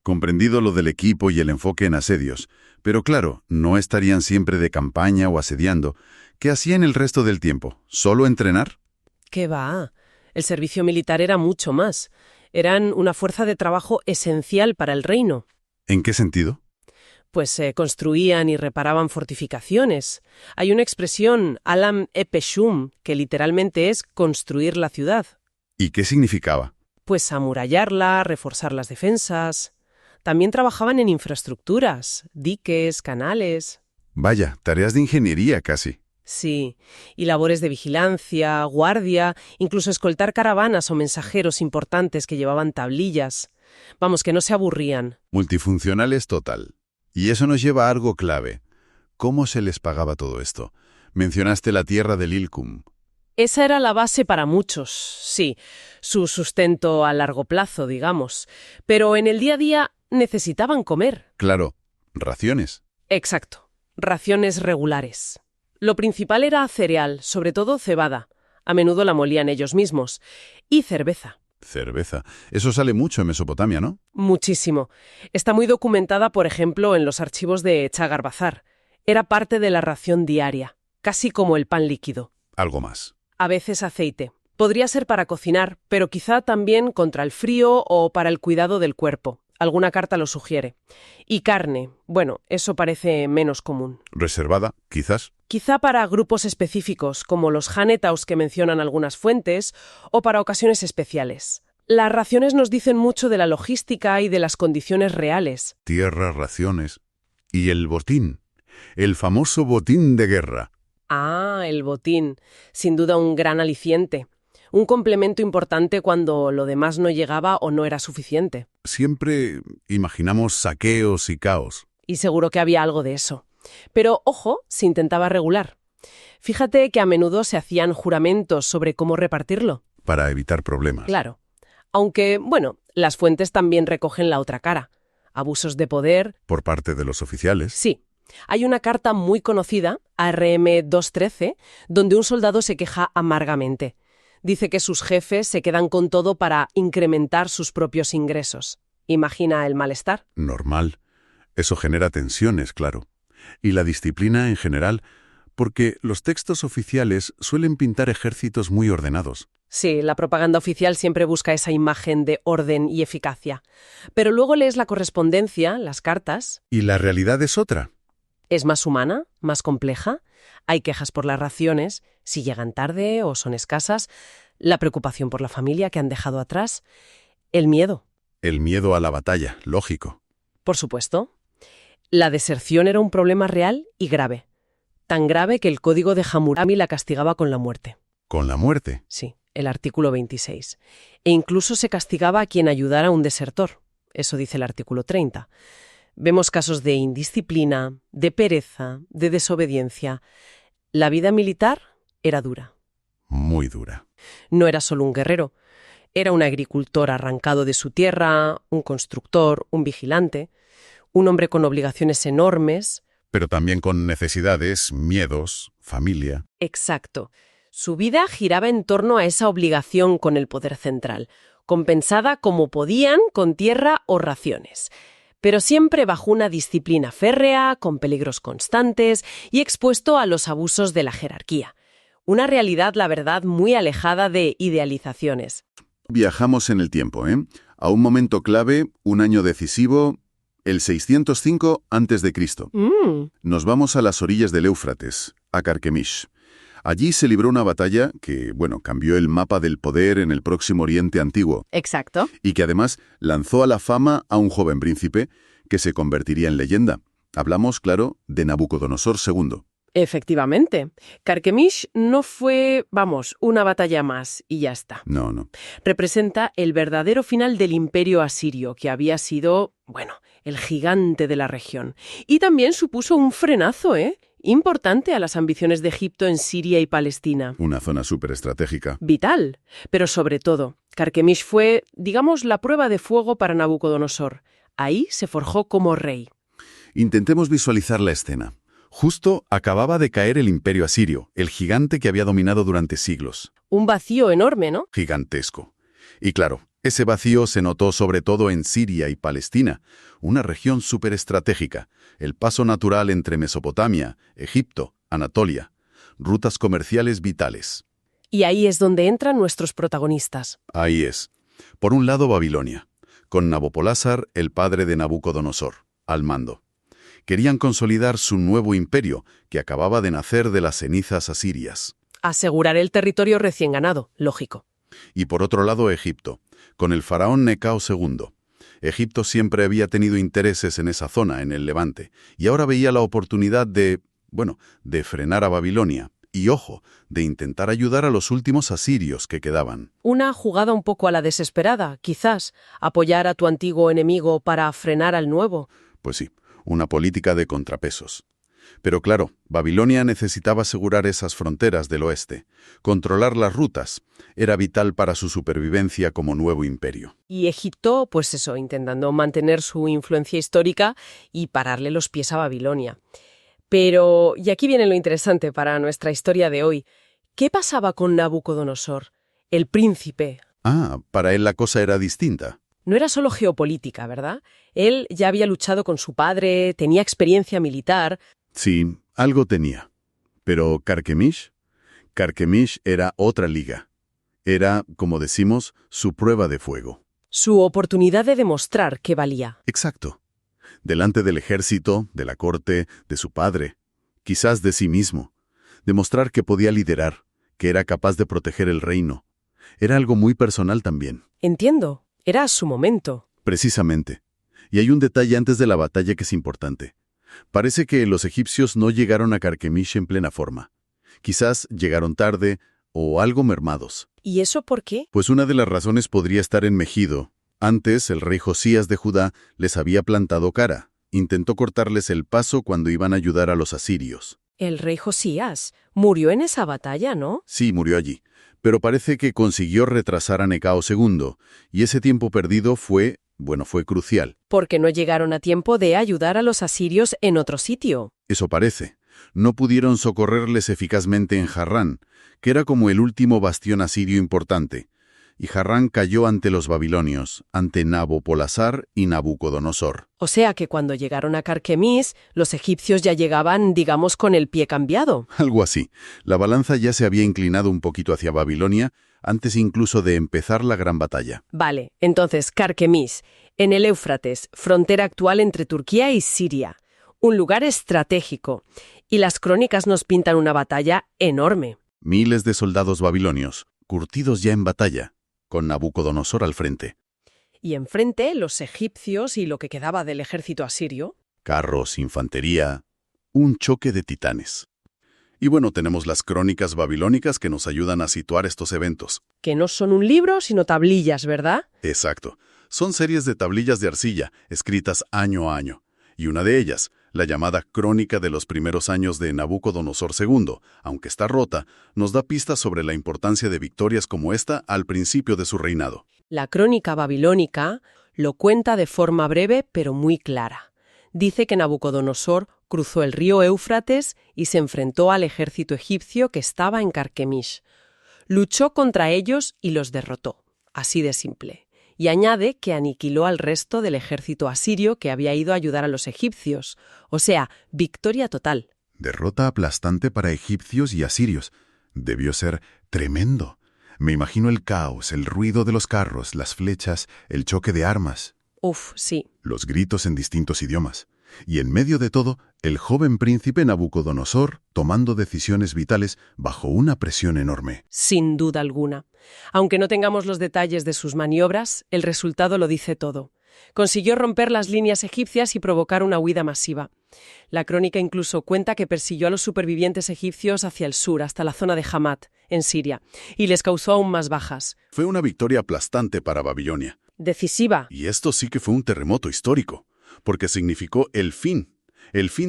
Comprendido lo del equipo y el enfoque en asedios. Pero claro, no estarían siempre de campaña o asediando. ¿Qué hacían el resto del tiempo? ¿Solo entrenar? ¿Qué va? El servicio militar era mucho más. Eran una fuerza de trabajo esencial para el reino. ¿En qué sentido? Pues construían y reparaban fortificaciones. Hay una expresión, alam epeshum, que literalmente es construir la ciudad. ¿Y qué significaba? Pues amurallarla, reforzar las defensas. También trabajaban en infraestructuras, diques, canales. Vaya, tareas de ingeniería casi. Sí, y labores de vigilancia, guardia, incluso escoltar caravanas o mensajeros importantes que llevaban tablillas. Vamos, que no se aburrían. Multifuncionales total. Y eso nos lleva a algo clave. ¿Cómo se les pagaba todo esto? Mencionaste la tierra del Ilkum. Esa era la base para muchos, sí, su sustento a largo plazo, digamos. Pero en el día a día necesitaban comer. Claro, raciones. Exacto, raciones regulares. Lo principal era cereal, sobre todo cebada. A menudo la molían ellos mismos. Y cerveza. Cerveza. Eso sale mucho en Mesopotamia, ¿no? Muchísimo. Está muy documentada, por ejemplo, en los archivos de Chagar Bazar. Era parte de la ración diaria, casi como el pan líquido. Algo más. A veces aceite. Podría ser para cocinar, pero quizá también contra el frío o para el cuidado del cuerpo. Alguna carta lo sugiere. Y carne. Bueno, eso parece menos común. Reservada, quizás. Quizá para grupos específicos, como los Hanetaus que mencionan algunas fuentes, o para ocasiones especiales. Las raciones nos dicen mucho de la logística y de las condiciones reales. Tierra, raciones. Y el botín. El famoso botín de guerra. Ah, el botín. Sin duda un gran aliciente. Un complemento importante cuando lo demás no llegaba o no era suficiente. Siempre imaginamos saqueos y caos. Y seguro que había algo de eso. Pero, ojo, se intentaba regular. Fíjate que a menudo se hacían juramentos sobre cómo repartirlo. Para evitar problemas. Claro. Aunque, bueno, las fuentes también recogen la otra cara. Abusos de poder. Por parte de los oficiales. Sí. Hay una carta muy conocida, ARM 213, donde un soldado se queja amargamente. Dice que sus jefes se quedan con todo para incrementar sus propios ingresos. ¿Imagina el malestar? Normal. Eso genera tensiones, claro. Y la disciplina en general, porque los textos oficiales suelen pintar ejércitos muy ordenados. Sí, la propaganda oficial siempre busca esa imagen de orden y eficacia. Pero luego lees la correspondencia, las cartas. Y la realidad es otra. Es más humana, más compleja. Hay quejas por las raciones, si llegan tarde o son escasas, la preocupación por la familia que han dejado atrás, el miedo. El miedo a la batalla, lógico. Por supuesto. La deserción era un problema real y grave. Tan grave que el código de Hammurabi la castigaba con la muerte. ¿Con la muerte? Sí, el artículo 26. E incluso se castigaba a quien ayudara a un desertor. Eso dice el artículo 30. Vemos casos de indisciplina, de pereza, de desobediencia. La vida militar era dura. Muy dura. No era solo un guerrero. Era un agricultor arrancado de su tierra, un constructor, un vigilante, un hombre con obligaciones enormes. Pero también con necesidades, miedos, familia. Exacto. Su vida giraba en torno a esa obligación con el poder central, compensada como podían con tierra o raciones. Pero siempre bajo una disciplina férrea, con peligros constantes y expuesto a los abusos de la jerarquía. Una realidad, la verdad, muy alejada de idealizaciones. Viajamos en el tiempo, ¿eh? A un momento clave, un año decisivo, el 605 a.C. Mm, Nos vamos a las orillas del Éufrates, a Carquemish. Allí se libró una batalla que, cambió el mapa del poder en el Próximo Oriente Antiguo exacto. y que además lanzó a la fama a un joven príncipe que se convertiría en leyenda. Hablamos, claro, de Nabucodonosor II. Efectivamente. Carquemish no fue, una batalla más y ya está. No. Representa el verdadero final del imperio asirio, que había sido, el gigante de la región. Y también supuso un frenazo, importante a las ambiciones de Egipto en Siria y Palestina. Una zona súper estratégica. Vital. Pero sobre todo, Carquemish fue, digamos, la prueba de fuego para Nabucodonosor. Ahí se forjó como rey. Intentemos visualizar la escena. Justo acababa de caer el imperio asirio, el gigante que había dominado durante siglos. Un vacío enorme, ¿no? Gigantesco. Y claro, ese vacío se notó sobre todo en Siria y Palestina, una región superestratégica, el paso natural entre Mesopotamia, Egipto, Anatolia, rutas comerciales vitales. Y ahí es donde entran nuestros protagonistas. Ahí es. Por un lado Babilonia, con Nabopolásar, el padre de Nabucodonosor, al mando. Querían consolidar su nuevo imperio, que acababa de nacer de las cenizas asirias. Asegurar el territorio recién ganado, lógico. Y por otro lado Egipto, con el faraón Necao II. Egipto siempre había tenido intereses en esa zona, en el Levante, y ahora veía la oportunidad de frenar a Babilonia. Y ojo, de intentar ayudar a los últimos asirios que quedaban. Una jugada un poco a la desesperada, quizás, apoyar a tu antiguo enemigo para frenar al nuevo. Pues sí, una política de contrapesos. Pero claro, Babilonia necesitaba asegurar esas fronteras del oeste. Controlar las rutas era vital para su supervivencia como nuevo imperio. Y Egipto, intentando mantener su influencia histórica y pararle los pies a Babilonia. Pero, y aquí viene lo interesante para nuestra historia de hoy, ¿qué pasaba con Nabucodonosor, el príncipe? Para él la cosa era distinta. No era solo geopolítica, ¿verdad? Él ya había luchado con su padre, tenía experiencia militar. Sí, algo tenía. Pero Carquemish era otra liga. Era, como decimos, su prueba de fuego. Su oportunidad de demostrar que valía. Exacto. Delante del ejército, de la corte, de su padre, quizás de sí mismo. Demostrar que podía liderar, que era capaz de proteger el reino. Era algo muy personal también. Entiendo. Era su momento. Precisamente. Y hay un detalle antes de la batalla que es importante. Parece que los egipcios no llegaron a Carquemish en plena forma. Quizás llegaron tarde o algo mermados. ¿Y eso por qué? Pues una de las razones podría estar en Megido. Antes, el rey Josías de Judá les había plantado cara. Intentó cortarles el paso cuando iban a ayudar a los asirios. El rey Josías murió en esa batalla, ¿no? Sí, murió allí. Pero parece que consiguió retrasar a Necao II, y ese tiempo perdido fue crucial. Porque no llegaron a tiempo de ayudar a los asirios en otro sitio. Eso parece. No pudieron socorrerles eficazmente en Harrán, que era como el último bastión asirio importante. Y Harrán cayó ante los babilonios, ante Nabopolásar y Nabucodonosor. O sea que cuando llegaron a Carquemish, los egipcios ya llegaban, digamos, con el pie cambiado. Algo así. La balanza ya se había inclinado un poquito hacia Babilonia, antes incluso de empezar la gran batalla. Vale, entonces Carquemish, en el Éufrates, frontera actual entre Turquía y Siria. Un lugar estratégico. Y las crónicas nos pintan una batalla enorme. Miles de soldados babilonios, curtidos ya en batalla, con Nabucodonosor al frente. Y enfrente, los egipcios y lo que quedaba del ejército asirio. Carros, infantería, un choque de titanes. Y tenemos las crónicas babilónicas que nos ayudan a situar estos eventos. Que no son un libro, sino tablillas, ¿verdad? Exacto. Son series de tablillas de arcilla, escritas año a año. Y una de ellas, la llamada Crónica de los primeros años de Nabucodonosor II, aunque está rota, nos da pistas sobre la importancia de victorias como esta al principio de su reinado. La crónica babilónica lo cuenta de forma breve pero muy clara. Dice que Nabucodonosor cruzó el río Éufrates y se enfrentó al ejército egipcio que estaba en Carquemish. Luchó contra ellos y los derrotó. Así de simple. Y añade que aniquiló al resto del ejército asirio que había ido a ayudar a los egipcios. O sea, victoria total. Derrota aplastante para egipcios y asirios. Debió ser tremendo. Me imagino el caos, el ruido de los carros, las flechas, el choque de armas. Uf, sí. Los gritos en distintos idiomas. Y en medio de todo, el joven príncipe Nabucodonosor tomando decisiones vitales bajo una presión enorme. Sin duda alguna. Aunque no tengamos los detalles de sus maniobras, el resultado lo dice todo. Consiguió romper las líneas egipcias y provocar una huida masiva. La crónica incluso cuenta que persiguió a los supervivientes egipcios hacia el sur, hasta la zona de Hamat, en Siria, y les causó aún más bajas. Fue una victoria aplastante para Babilonia. Decisiva. Y esto sí que fue un terremoto histórico, porque significó el fin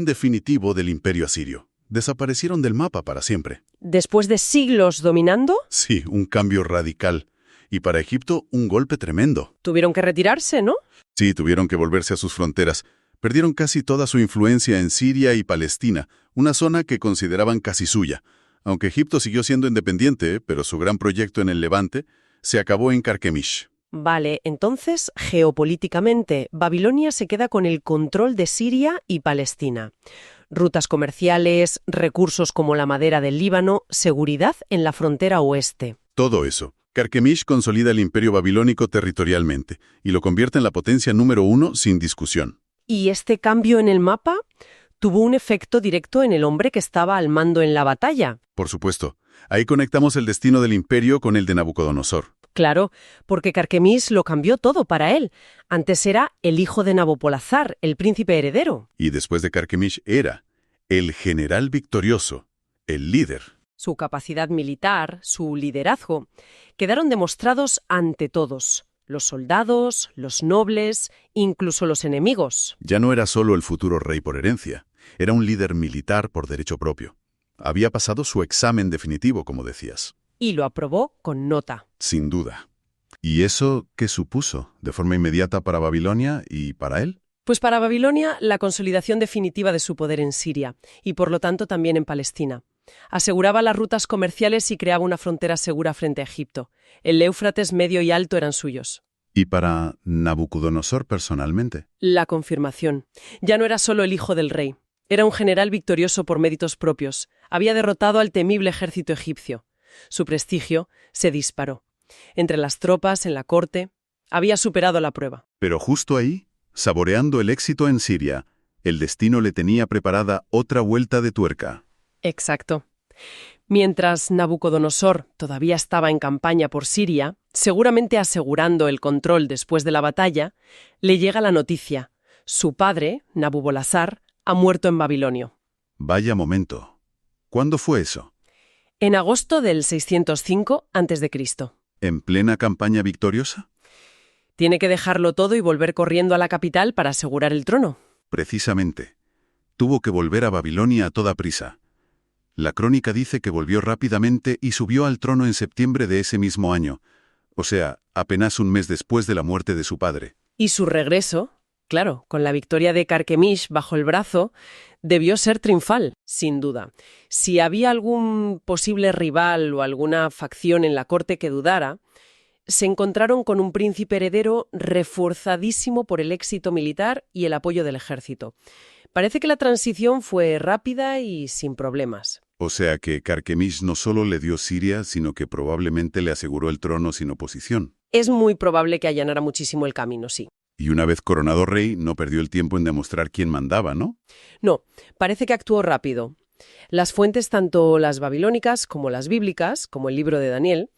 definitivo del imperio asirio. Desaparecieron del mapa para siempre. ¿Después de siglos dominando? Sí, un cambio radical. Y para Egipto, un golpe tremendo. Tuvieron que retirarse, ¿no? Sí, tuvieron que volverse a sus fronteras. Perdieron casi toda su influencia en Siria y Palestina, una zona que consideraban casi suya. Aunque Egipto siguió siendo independiente, pero su gran proyecto en el Levante se acabó en Carquemish. Vale, entonces, geopolíticamente, Babilonia se queda con el control de Siria y Palestina. Rutas comerciales, recursos como la madera del Líbano, seguridad en la frontera oeste. Todo eso. Carquemish consolida el imperio babilónico territorialmente y lo convierte en la potencia número 1 sin discusión. ¿Y este cambio en el mapa tuvo un efecto directo en el hombre que estaba al mando en la batalla? Por supuesto. Ahí conectamos el destino del imperio con el de Nabucodonosor. Claro, porque Carquemish lo cambió todo para él. Antes era el hijo de Nabopolazar, el príncipe heredero. Y después de Carquemish era el general victorioso, el líder. Su capacidad militar, su liderazgo, quedaron demostrados ante todos. Los soldados, los nobles, incluso los enemigos. Ya no era solo el futuro rey por herencia, era un líder militar por derecho propio. Había pasado su examen definitivo, como decías. Y lo aprobó con nota. Sin duda. ¿Y eso qué supuso de forma inmediata para Babilonia y para él? Pues para Babilonia, la consolidación definitiva de su poder en Siria, y por lo tanto también en Palestina. Aseguraba las rutas comerciales y creaba una frontera segura frente a Egipto. El Éufrates medio y alto eran suyos. ¿Y para Nabucodonosor personalmente? La confirmación. Ya no era solo el hijo del rey. Era un general victorioso por méritos propios. Había derrotado al temible ejército egipcio. Su prestigio se disparó. Entre las tropas, en la corte, había superado la prueba. Pero justo ahí, saboreando el éxito en Siria, el destino le tenía preparada otra vuelta de tuerca. Exacto. Mientras Nabucodonosor todavía estaba en campaña por Siria, seguramente asegurando el control después de la batalla, le llega la noticia. Su padre, Nabopolazar, ha muerto en Babilonia. Vaya momento. ¿Cuándo fue eso? En agosto del 605 a.C. ¿En plena campaña victoriosa? Tiene que dejarlo todo y volver corriendo a la capital para asegurar el trono. Precisamente. Tuvo que volver a Babilonia a toda prisa. La crónica dice que volvió rápidamente y subió al trono en septiembre de ese mismo año, o sea, apenas un mes después de la muerte de su padre. Y su regreso, claro, con la victoria de Carquemish bajo el brazo, debió ser triunfal, sin duda. Si había algún posible rival o alguna facción en la corte que dudara, se encontraron con un príncipe heredero reforzadísimo por el éxito militar y el apoyo del ejército. Parece que la transición fue rápida y sin problemas. O sea que Carquemish no solo le dio Siria, sino que probablemente le aseguró el trono sin oposición. Es muy probable que allanara muchísimo el camino, sí. Y una vez coronado rey, no perdió el tiempo en demostrar quién mandaba, ¿no? No, parece que actuó rápido. Las fuentes, tanto las babilónicas como las bíblicas, como el libro de Daniel,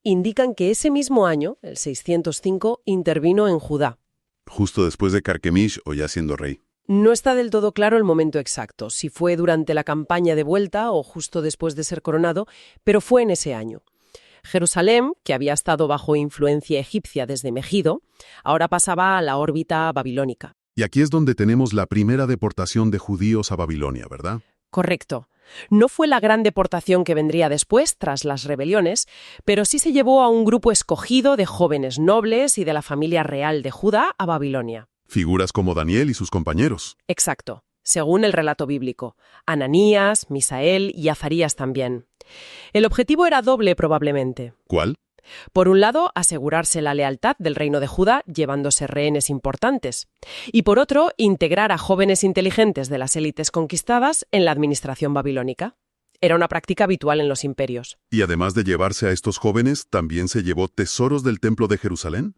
indican que ese mismo año, el 605, intervino en Judá. Justo después de Carquemish o ya siendo rey. No está del todo claro el momento exacto, si fue durante la campaña de vuelta o justo después de ser coronado, pero fue en ese año. Jerusalén, que había estado bajo influencia egipcia desde Megido, ahora pasaba a la órbita babilónica. Y aquí es donde tenemos la primera deportación de judíos a Babilonia, ¿verdad? Correcto. No fue la gran deportación que vendría después, tras las rebeliones, pero sí se llevó a un grupo escogido de jóvenes nobles y de la familia real de Judá a Babilonia. Figuras como Daniel y sus compañeros. Exacto, según el relato bíblico. Ananías, Misael y Azarías también. El objetivo era doble probablemente. ¿Cuál? Por un lado, asegurarse la lealtad del reino de Judá, llevándose rehenes importantes. Y por otro, integrar a jóvenes inteligentes de las élites conquistadas en la administración babilónica. Era una práctica habitual en los imperios. Y además de llevarse a estos jóvenes, ¿también se llevó tesoros del Templo de Jerusalén?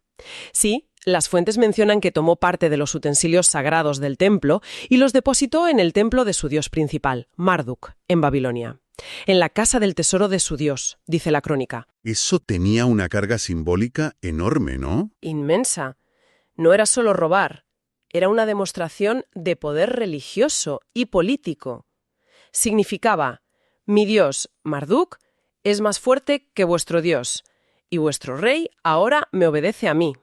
Sí, las fuentes mencionan que tomó parte de los utensilios sagrados del templo y los depositó en el templo de su dios principal, Marduk, en Babilonia. En la casa del tesoro de su dios, dice la crónica. Eso tenía una carga simbólica enorme, ¿no? Inmensa. No era solo robar, era una demostración de poder religioso y político. Significaba: mi dios, Marduk, es más fuerte que vuestro dios, y vuestro rey ahora me obedece a mí.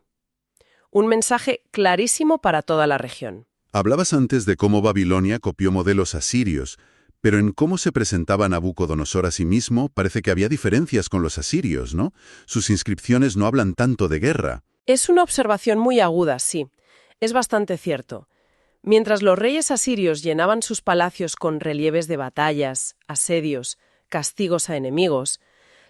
Un mensaje clarísimo para toda la región. Hablabas antes de cómo Babilonia copió modelos asirios, pero en cómo se presentaba Nabucodonosor a sí mismo parece que había diferencias con los asirios, ¿no? Sus inscripciones no hablan tanto de guerra. Es una observación muy aguda, sí. Es bastante cierto. Mientras los reyes asirios llenaban sus palacios con relieves de batallas, asedios, castigos a enemigos,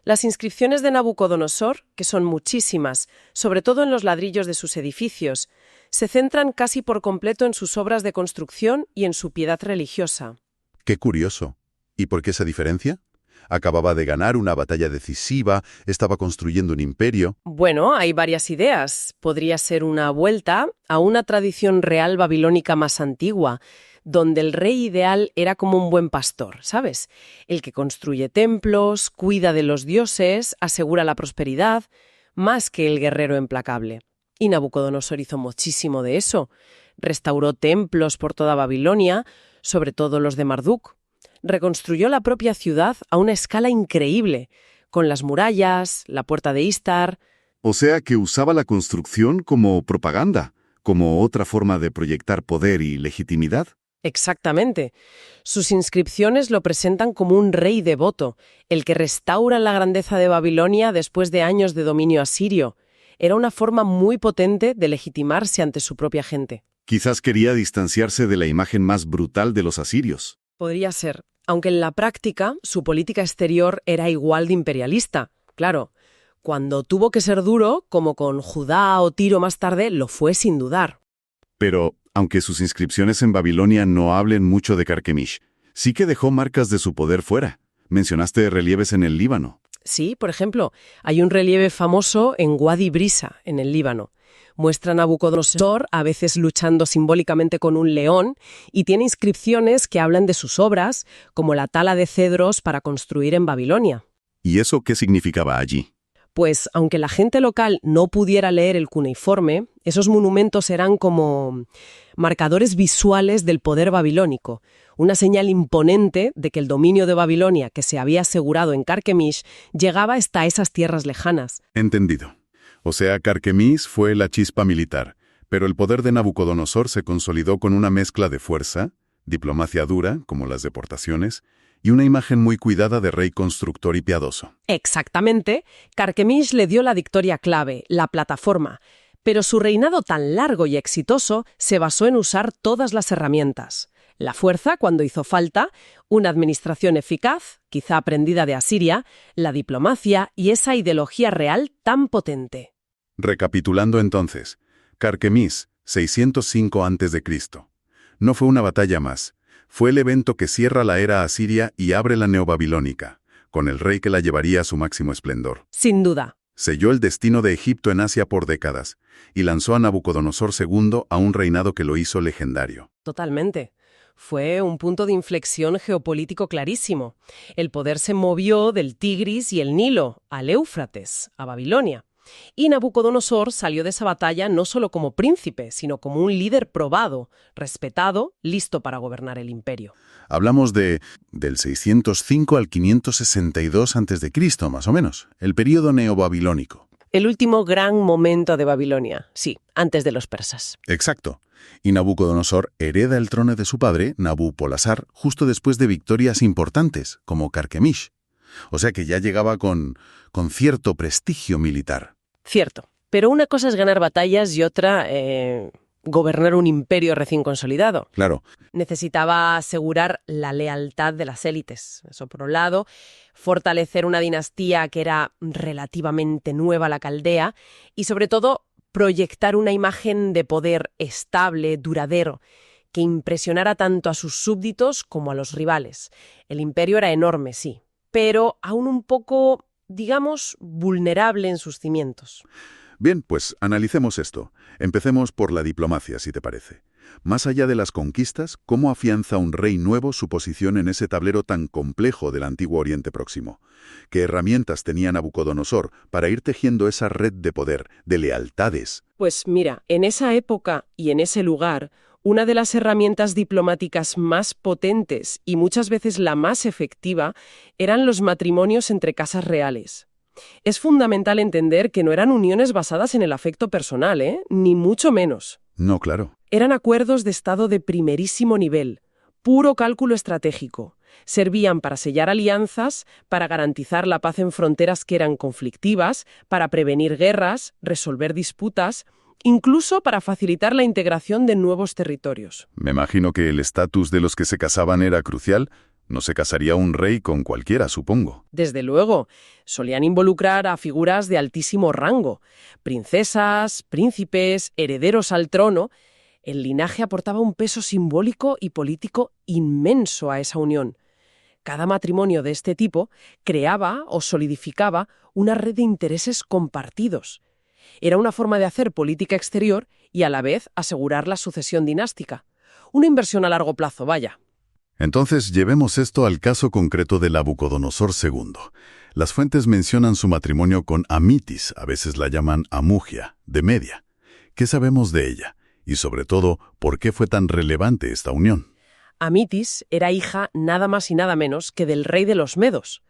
las inscripciones de Nabucodonosor, que son muchísimas, sobre todo en los ladrillos de sus edificios, se centran casi por completo en sus obras de construcción y en su piedad religiosa. Qué curioso. ¿Y por qué esa diferencia? Acababa de ganar una batalla decisiva, estaba construyendo un imperio. Bueno, hay varias ideas. Podría ser una vuelta a una tradición real babilónica más antigua, donde el rey ideal era como un buen pastor, ¿sabes? El que construye templos, cuida de los dioses, asegura la prosperidad, más que el guerrero implacable. Y Nabucodonosor hizo muchísimo de eso. Restauró templos por toda Babilonia, sobre todo los de Marduk. Reconstruyó la propia ciudad a una escala increíble, con las murallas, la puerta de Istar. O sea que usaba la construcción como propaganda, como otra forma de proyectar poder y legitimidad. Exactamente. Sus inscripciones lo presentan como un rey devoto, el que restaura la grandeza de Babilonia después de años de dominio asirio. Era una forma muy potente de legitimarse ante su propia gente. Quizás quería distanciarse de la imagen más brutal de los asirios. Podría ser, aunque en la práctica su política exterior era igual de imperialista. Claro, cuando tuvo que ser duro, como con Judá o Tiro más tarde, lo fue sin dudar. Pero, aunque sus inscripciones en Babilonia no hablen mucho de Carquemish, sí que dejó marcas de su poder fuera. Mencionaste relieves en el Líbano. Sí, por ejemplo, hay un relieve famoso en Wadi Brisa, en el Líbano. Muestra a Nabucodonosor a veces luchando simbólicamente con un león y tiene inscripciones que hablan de sus obras, como la tala de cedros para construir en Babilonia. ¿Y eso qué significaba allí? Pues, aunque la gente local no pudiera leer el cuneiforme, esos monumentos eran como marcadores visuales del poder babilónico, una señal imponente de que el dominio de Babilonia que se había asegurado en Carquemish llegaba hasta esas tierras lejanas. Entendido. O sea, Carquemis fue la chispa militar, pero el poder de Nabucodonosor se consolidó con una mezcla de fuerza, diplomacia dura, como las deportaciones, y una imagen muy cuidada de rey constructor y piadoso. Exactamente, Carquemish le dio la victoria clave, la plataforma, pero su reinado tan largo y exitoso se basó en usar todas las herramientas. La fuerza cuando hizo falta, una administración eficaz, quizá aprendida de Asiria, la diplomacia y esa ideología real tan potente. Recapitulando entonces, Carquemis, 605 a.C. No fue una batalla más. Fue el evento que cierra la era asiria y abre la neobabilónica, con el rey que la llevaría a su máximo esplendor. Sin duda. Selló el destino de Egipto en Asia por décadas y lanzó a Nabucodonosor II a un reinado que lo hizo legendario. Totalmente. Fue un punto de inflexión geopolítico clarísimo. El poder se movió del Tigris y el Nilo al Éufrates, a Babilonia. Y Nabucodonosor salió de esa batalla no solo como príncipe, sino como un líder probado, respetado, listo para gobernar el imperio. Hablamos del 605 al 562 a.C., más o menos, el período neobabilónico. El último gran momento de Babilonia, sí, antes de los persas. Exacto. Y Nabucodonosor hereda el trono de su padre, Nabú-Polasar, justo después de victorias importantes, como Carquemish. O sea que ya llegaba con cierto prestigio militar. Cierto. Pero una cosa es ganar batallas y otra, gobernar un imperio recién consolidado. Claro. Necesitaba asegurar la lealtad de las élites. Eso por un lado, fortalecer una dinastía que era relativamente nueva, la caldea, y sobre todo proyectar una imagen de poder estable, duradero, que impresionara tanto a sus súbditos como a los rivales. El imperio era enorme, sí, pero aún un poco, digamos, vulnerable en sus cimientos. Bien, pues analicemos esto. Empecemos por la diplomacia, si te parece. Más allá de las conquistas, ¿cómo afianza un rey nuevo su posición en ese tablero tan complejo del antiguo Oriente Próximo? ¿Qué herramientas tenía Nabucodonosor para ir tejiendo esa red de poder, de lealtades? Pues mira, en esa época y en ese lugar, una de las herramientas diplomáticas más potentes y muchas veces la más efectiva eran los matrimonios entre casas reales. Es fundamental entender que no eran uniones basadas en el afecto personal, ni mucho menos. No, claro. Eran acuerdos de Estado de primerísimo nivel, puro cálculo estratégico. Servían para sellar alianzas, para garantizar la paz en fronteras que eran conflictivas, para prevenir guerras, resolver disputas, incluso para facilitar la integración de nuevos territorios. Me imagino que el estatus de los que se casaban era crucial. No se casaría un rey con cualquiera, supongo. Desde luego, solían involucrar a figuras de altísimo rango, princesas, príncipes, herederos al trono. El linaje aportaba un peso simbólico y político inmenso a esa unión. Cada matrimonio de este tipo creaba o solidificaba una red de intereses compartidos. Era una forma de hacer política exterior y a la vez asegurar la sucesión dinástica. Una inversión a largo plazo, vaya. Entonces, llevemos esto al caso concreto de Nabucodonosor II. Las fuentes mencionan su matrimonio con Amitis, a veces la llaman Amugia, de Media. ¿Qué sabemos de ella? Y sobre todo, ¿por qué fue tan relevante esta unión? Amitis era hija nada más y nada menos que del rey de los Medos,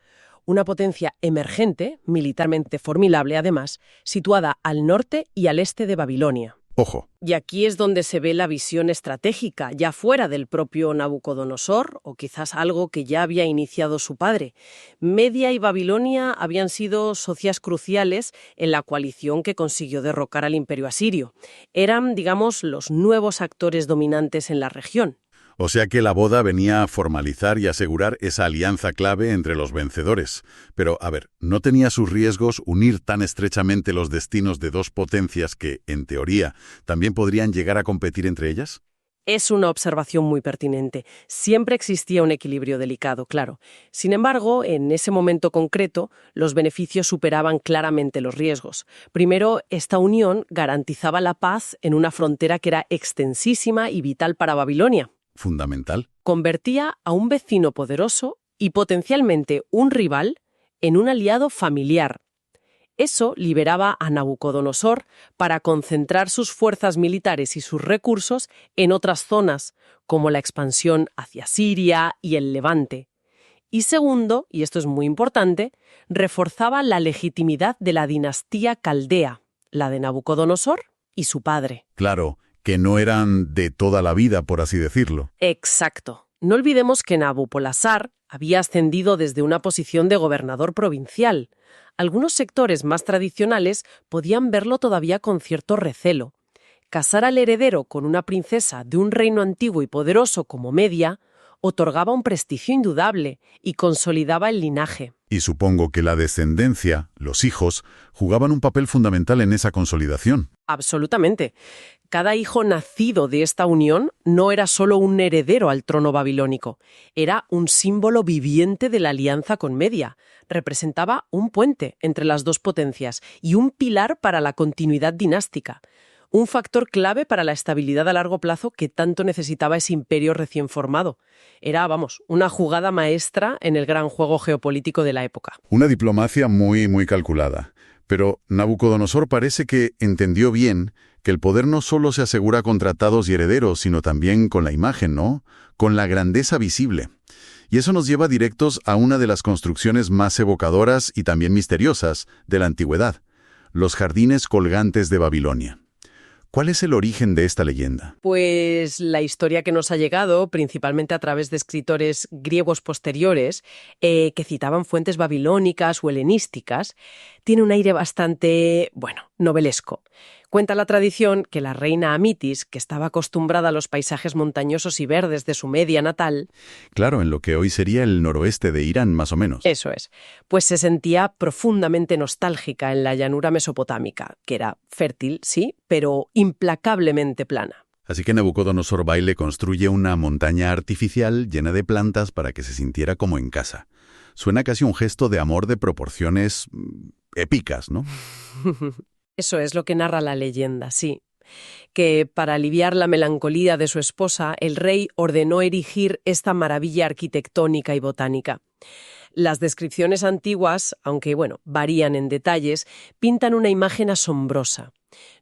una potencia emergente, militarmente formidable además, situada al norte y al este de Babilonia. Ojo. Y aquí es donde se ve la visión estratégica, ya fuera del propio Nabucodonosor, o quizás algo que ya había iniciado su padre. Media y Babilonia habían sido socias cruciales en la coalición que consiguió derrocar al imperio asirio. Eran, digamos, los nuevos actores dominantes en la región. O sea que la boda venía a formalizar y asegurar esa alianza clave entre los vencedores. Pero, a ver, ¿no tenía sus riesgos unir tan estrechamente los destinos de dos potencias que, en teoría, también podrían llegar a competir entre ellas? Es una observación muy pertinente. Siempre existía un equilibrio delicado, claro. Sin embargo, en ese momento concreto, los beneficios superaban claramente los riesgos. Primero, esta unión garantizaba la paz en una frontera que era extensísima y vital para Babilonia. Fundamental. Convertía a un vecino poderoso y potencialmente un rival en un aliado familiar. Eso liberaba a Nabucodonosor para concentrar sus fuerzas militares y sus recursos en otras zonas, como la expansión hacia Siria y el Levante. Y segundo, y esto es muy importante, reforzaba la legitimidad de la dinastía caldea, la de Nabucodonosor y su padre. Claro, que no eran de toda la vida, por así decirlo. Exacto. No olvidemos que Nabopolassar había ascendido desde una posición de gobernador provincial. Algunos sectores más tradicionales podían verlo todavía con cierto recelo. Casar al heredero con una princesa de un reino antiguo y poderoso como Media otorgaba un prestigio indudable y consolidaba el linaje. Y supongo que la descendencia, los hijos, jugaban un papel fundamental en esa consolidación. Absolutamente. Cada hijo nacido de esta unión no era solo un heredero al trono babilónico, era un símbolo viviente de la alianza con Media. Representaba un puente entre las dos potencias y un pilar para la continuidad dinástica. Un factor clave para la estabilidad a largo plazo que tanto necesitaba ese imperio recién formado. Era, una jugada maestra en el gran juego geopolítico de la época. Una diplomacia muy calculada. Pero Nabucodonosor parece que entendió bien que el poder no solo se asegura con tratados y herederos, sino también con la imagen, ¿no? Con la grandeza visible. Y eso nos lleva directos a una de las construcciones más evocadoras y también misteriosas de la antigüedad, los jardines colgantes de Babilonia. ¿Cuál es el origen de esta leyenda? Pues la historia que nos ha llegado, principalmente a través de escritores griegos posteriores, que citaban fuentes babilónicas o helenísticas, tiene un aire bastante, novelesco. Cuenta la tradición que la reina Amitis, que estaba acostumbrada a los paisajes montañosos y verdes de su Media natal... Claro, en lo que hoy sería el noroeste de Irán, más o menos. Eso es. Pues se sentía profundamente nostálgica en la llanura mesopotámica, que era fértil, sí, pero implacablemente plana. Así que Nabucodonosor Baile construye una montaña artificial llena de plantas para que se sintiera como en casa. Suena casi un gesto de amor de proporciones épicas, ¿no? Eso es lo que narra la leyenda, sí. Que para aliviar la melancolía de su esposa, el rey ordenó erigir esta maravilla arquitectónica y botánica. Las descripciones antiguas, aunque varían en detalles, pintan una imagen asombrosa.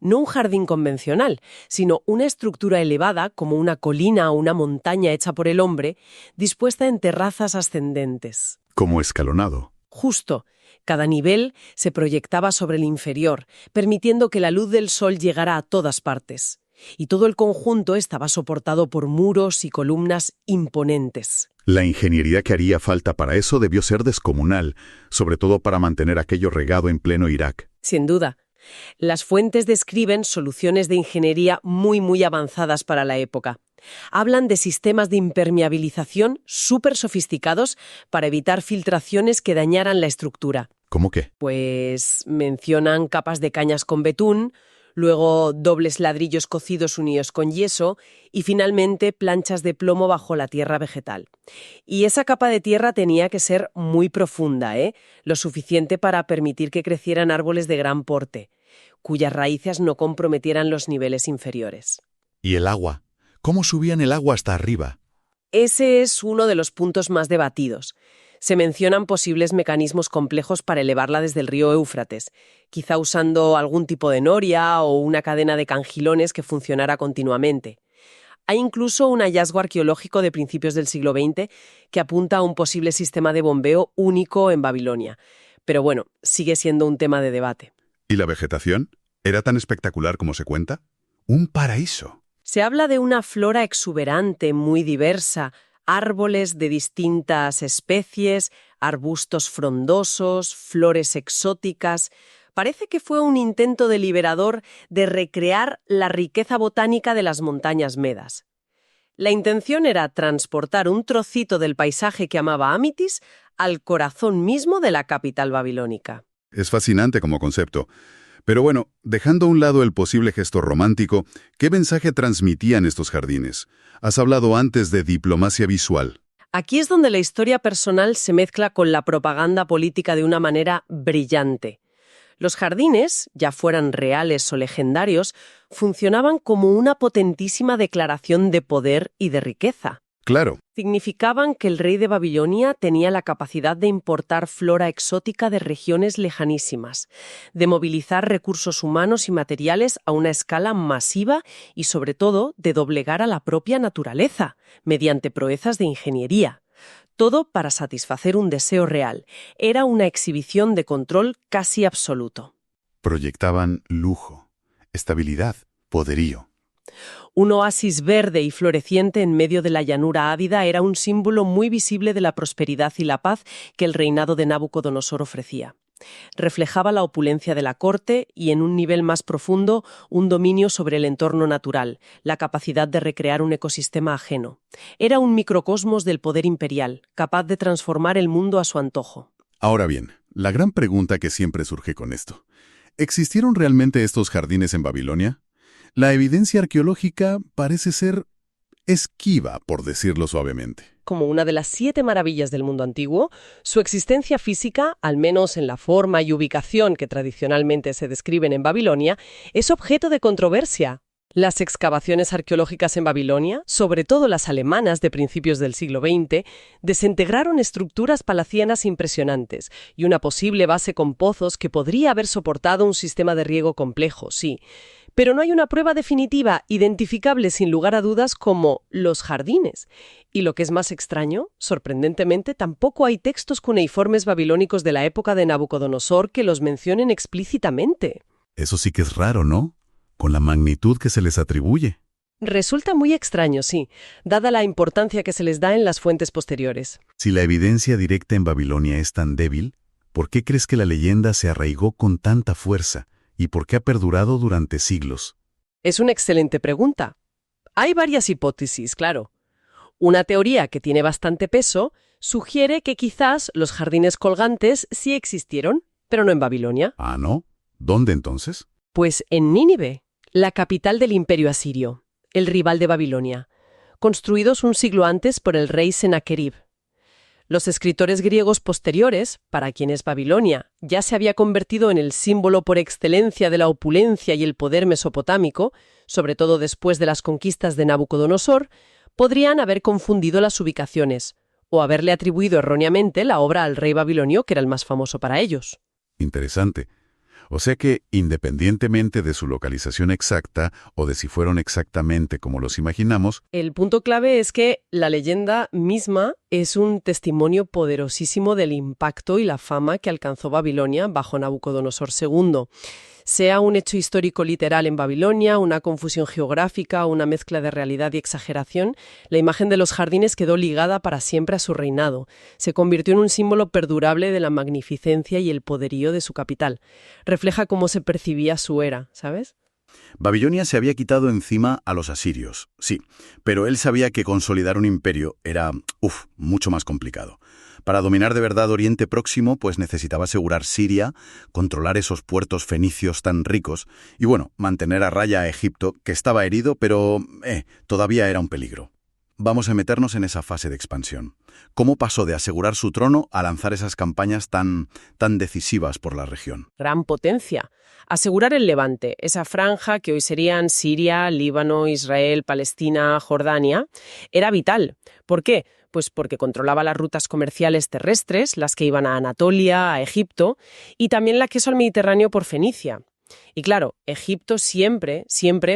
No un jardín convencional, sino una estructura elevada como una colina o una montaña hecha por el hombre, dispuesta en terrazas ascendentes. Como escalonado. Justo. Cada nivel se proyectaba sobre el inferior, permitiendo que la luz del sol llegara a todas partes. Y todo el conjunto estaba soportado por muros y columnas imponentes. La ingeniería que haría falta para eso debió ser descomunal, sobre todo para mantener aquello regado en pleno Irak. Sin duda. Las fuentes describen soluciones de ingeniería muy avanzadas para la época. Hablan de sistemas de impermeabilización súper sofisticados para evitar filtraciones que dañaran la estructura. ¿Cómo qué? Pues mencionan capas de cañas con betún, luego dobles ladrillos cocidos unidos con yeso y finalmente planchas de plomo bajo la tierra vegetal. Y esa capa de tierra tenía que ser muy profunda, lo suficiente para permitir que crecieran árboles de gran porte, cuyas raíces no comprometieran los niveles inferiores. ¿Y el agua? ¿Cómo subían el agua hasta arriba? Ese es uno de los puntos más debatidos. Se mencionan posibles mecanismos complejos para elevarla desde el río Éufrates, quizá usando algún tipo de noria o una cadena de cangilones que funcionara continuamente. Hay incluso un hallazgo arqueológico de principios del siglo XX que apunta a un posible sistema de bombeo único en Babilonia. Pero sigue siendo un tema de debate. ¿Y la vegetación? ¿Era tan espectacular como se cuenta? ¡Un paraíso! Se habla de una flora exuberante, muy diversa, árboles de distintas especies, arbustos frondosos, flores exóticas. Parece que fue un intento deliberador de recrear la riqueza botánica de las montañas medas. La intención era transportar un trocito del paisaje que amaba Amitis al corazón mismo de la capital babilónica. Es fascinante como concepto. Pero dejando a un lado el posible gesto romántico, ¿qué mensaje transmitían estos jardines? Has hablado antes de diplomacia visual. Aquí es donde la historia personal se mezcla con la propaganda política de una manera brillante. Los jardines, ya fueran reales o legendarios, funcionaban como una potentísima declaración de poder y de riqueza. Claro. Significaban que el rey de Babilonia tenía la capacidad de importar flora exótica de regiones lejanísimas, de movilizar recursos humanos y materiales a una escala masiva y, sobre todo, de doblegar a la propia naturaleza, mediante proezas de ingeniería. Todo para satisfacer un deseo real. Era una exhibición de control casi absoluto. Proyectaban lujo, estabilidad, poderío. Un oasis verde y floreciente en medio de la llanura ávida era un símbolo muy visible de la prosperidad y la paz que el reinado de Nabucodonosor ofrecía. Reflejaba la opulencia de la corte y, en un nivel más profundo, un dominio sobre el entorno natural, la capacidad de recrear un ecosistema ajeno. Era un microcosmos del poder imperial, capaz de transformar el mundo a su antojo. Ahora bien, la gran pregunta que siempre surge con esto. ¿Existieron realmente estos jardines en Babilonia? La evidencia arqueológica parece ser esquiva, por decirlo suavemente. Como una de las 7 maravillas del mundo antiguo, su existencia física, al menos en la forma y ubicación que tradicionalmente se describen en Babilonia, es objeto de controversia. Las excavaciones arqueológicas en Babilonia, sobre todo las alemanas de principios del siglo XX, desintegraron estructuras palacianas impresionantes y una posible base con pozos que podría haber soportado un sistema de riego complejo, sí. Pero no hay una prueba definitiva, identificable sin lugar a dudas como los jardines. Y lo que es más extraño, sorprendentemente, tampoco hay textos cuneiformes babilónicos de la época de Nabucodonosor que los mencionen explícitamente. Eso sí que es raro, ¿no? Con la magnitud que se les atribuye. Resulta muy extraño, sí, dada la importancia que se les da en las fuentes posteriores. Si la evidencia directa en Babilonia es tan débil, ¿por qué crees que la leyenda se arraigó con tanta fuerza? ¿Y por qué ha perdurado durante siglos? Es una excelente pregunta. Hay varias hipótesis, claro. Una teoría que tiene bastante peso sugiere que quizás los jardines colgantes sí existieron, pero no en Babilonia. ¿Ah, no? ¿Dónde entonces? Pues en Nínive, la capital del imperio asirio. el rival de Babilonia, construidos un siglo antes por el rey Senaquerib. Los escritores griegos posteriores, para quienes Babilonia ya se había convertido en el símbolo por excelencia de la opulencia y el poder mesopotámico, sobre todo después de las conquistas de Nabucodonosor, podrían haber confundido las ubicaciones o haberle atribuido erróneamente la obra al rey babilonio, que era el más famoso para ellos. Interesante. O sea que, independientemente de su localización exacta o de si fueron exactamente como los imaginamos, El punto clave es que la leyenda misma es un testimonio poderosísimo del impacto y la fama que alcanzó Babilonia bajo Nabucodonosor II. Sea un hecho histórico literal en Babilonia, una confusión geográfica, una mezcla de realidad y exageración, la imagen de los jardines quedó ligada para siempre a su reinado. Se convirtió en un símbolo perdurable de la magnificencia y el poderío de su capital. Refleja cómo se percibía su era, ¿sabes? Babilonia se había quitado encima a los asirios, sí, pero él sabía que consolidar un imperio era, mucho más complicado. Para dominar de verdad Oriente Próximo, pues necesitaba asegurar Siria, controlar esos puertos fenicios tan ricos y, mantener a raya a Egipto, que estaba herido, pero todavía era un peligro. Vamos a meternos en esa fase de expansión. ¿Cómo pasó de asegurar su trono a lanzar esas campañas tan decisivas por la región? Gran potencia. Asegurar el Levante, esa franja que hoy serían Siria, Líbano, Israel, Palestina, Jordania, era vital. ¿Por qué? Pues porque controlaba las rutas comerciales terrestres, las que iban a Anatolia, a Egipto, y también el acceso al Mediterráneo por Fenicia. Y claro, Egipto siempre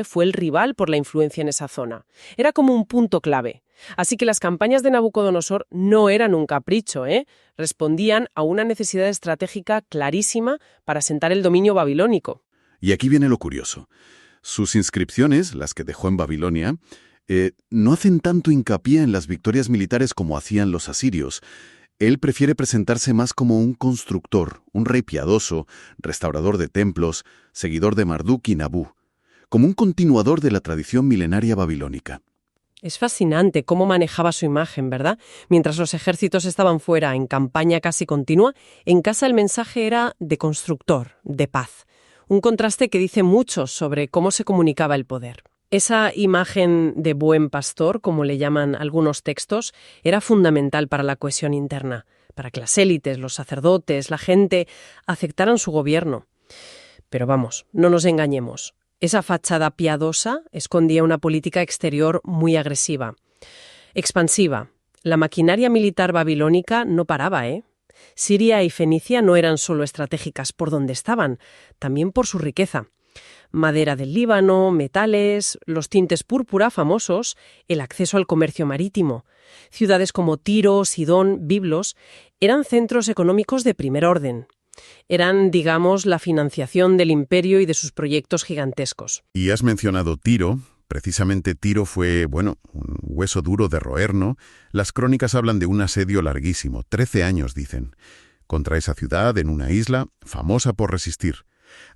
fue el rival por la influencia en esa zona. Era como un punto clave. Así que las campañas de Nabucodonosor no eran un capricho, respondían a una necesidad estratégica clarísima para asentar el dominio babilónico. Y aquí viene lo curioso. Sus inscripciones, las que dejó en Babilonia, no hacen tanto hincapié en las victorias militares como hacían los asirios. Él prefiere presentarse más como un constructor, un rey piadoso, restaurador de templos, seguidor de Marduk y Nabú, como un continuador de la tradición milenaria babilónica. Es fascinante cómo manejaba su imagen, ¿verdad? Mientras los ejércitos estaban fuera en campaña casi continua, en casa el mensaje era de constructor, de paz. Un contraste que dice mucho sobre cómo se comunicaba el poder. Esa imagen de buen pastor, como le llaman algunos textos, era fundamental para la cohesión interna, para que las élites, los sacerdotes, la gente aceptaran su gobierno. Pero vamos, no nos engañemos. Esa fachada piadosa escondía una política exterior muy agresiva, expansiva. La maquinaria militar babilónica no paraba, Siria y Fenicia no eran solo estratégicas por donde estaban, también por su riqueza. Madera del Líbano, metales, los tintes púrpura famosos, el acceso al comercio marítimo. Ciudades como Tiro, Sidón, Biblos eran centros económicos de primer orden. Eran, digamos, la financiación del imperio y de sus proyectos gigantescos. Y has mencionado Tiro. Precisamente Tiro fue, un hueso duro de roer, ¿no? Las crónicas hablan de un asedio larguísimo, 13 años dicen, contra esa ciudad en una isla famosa por resistir.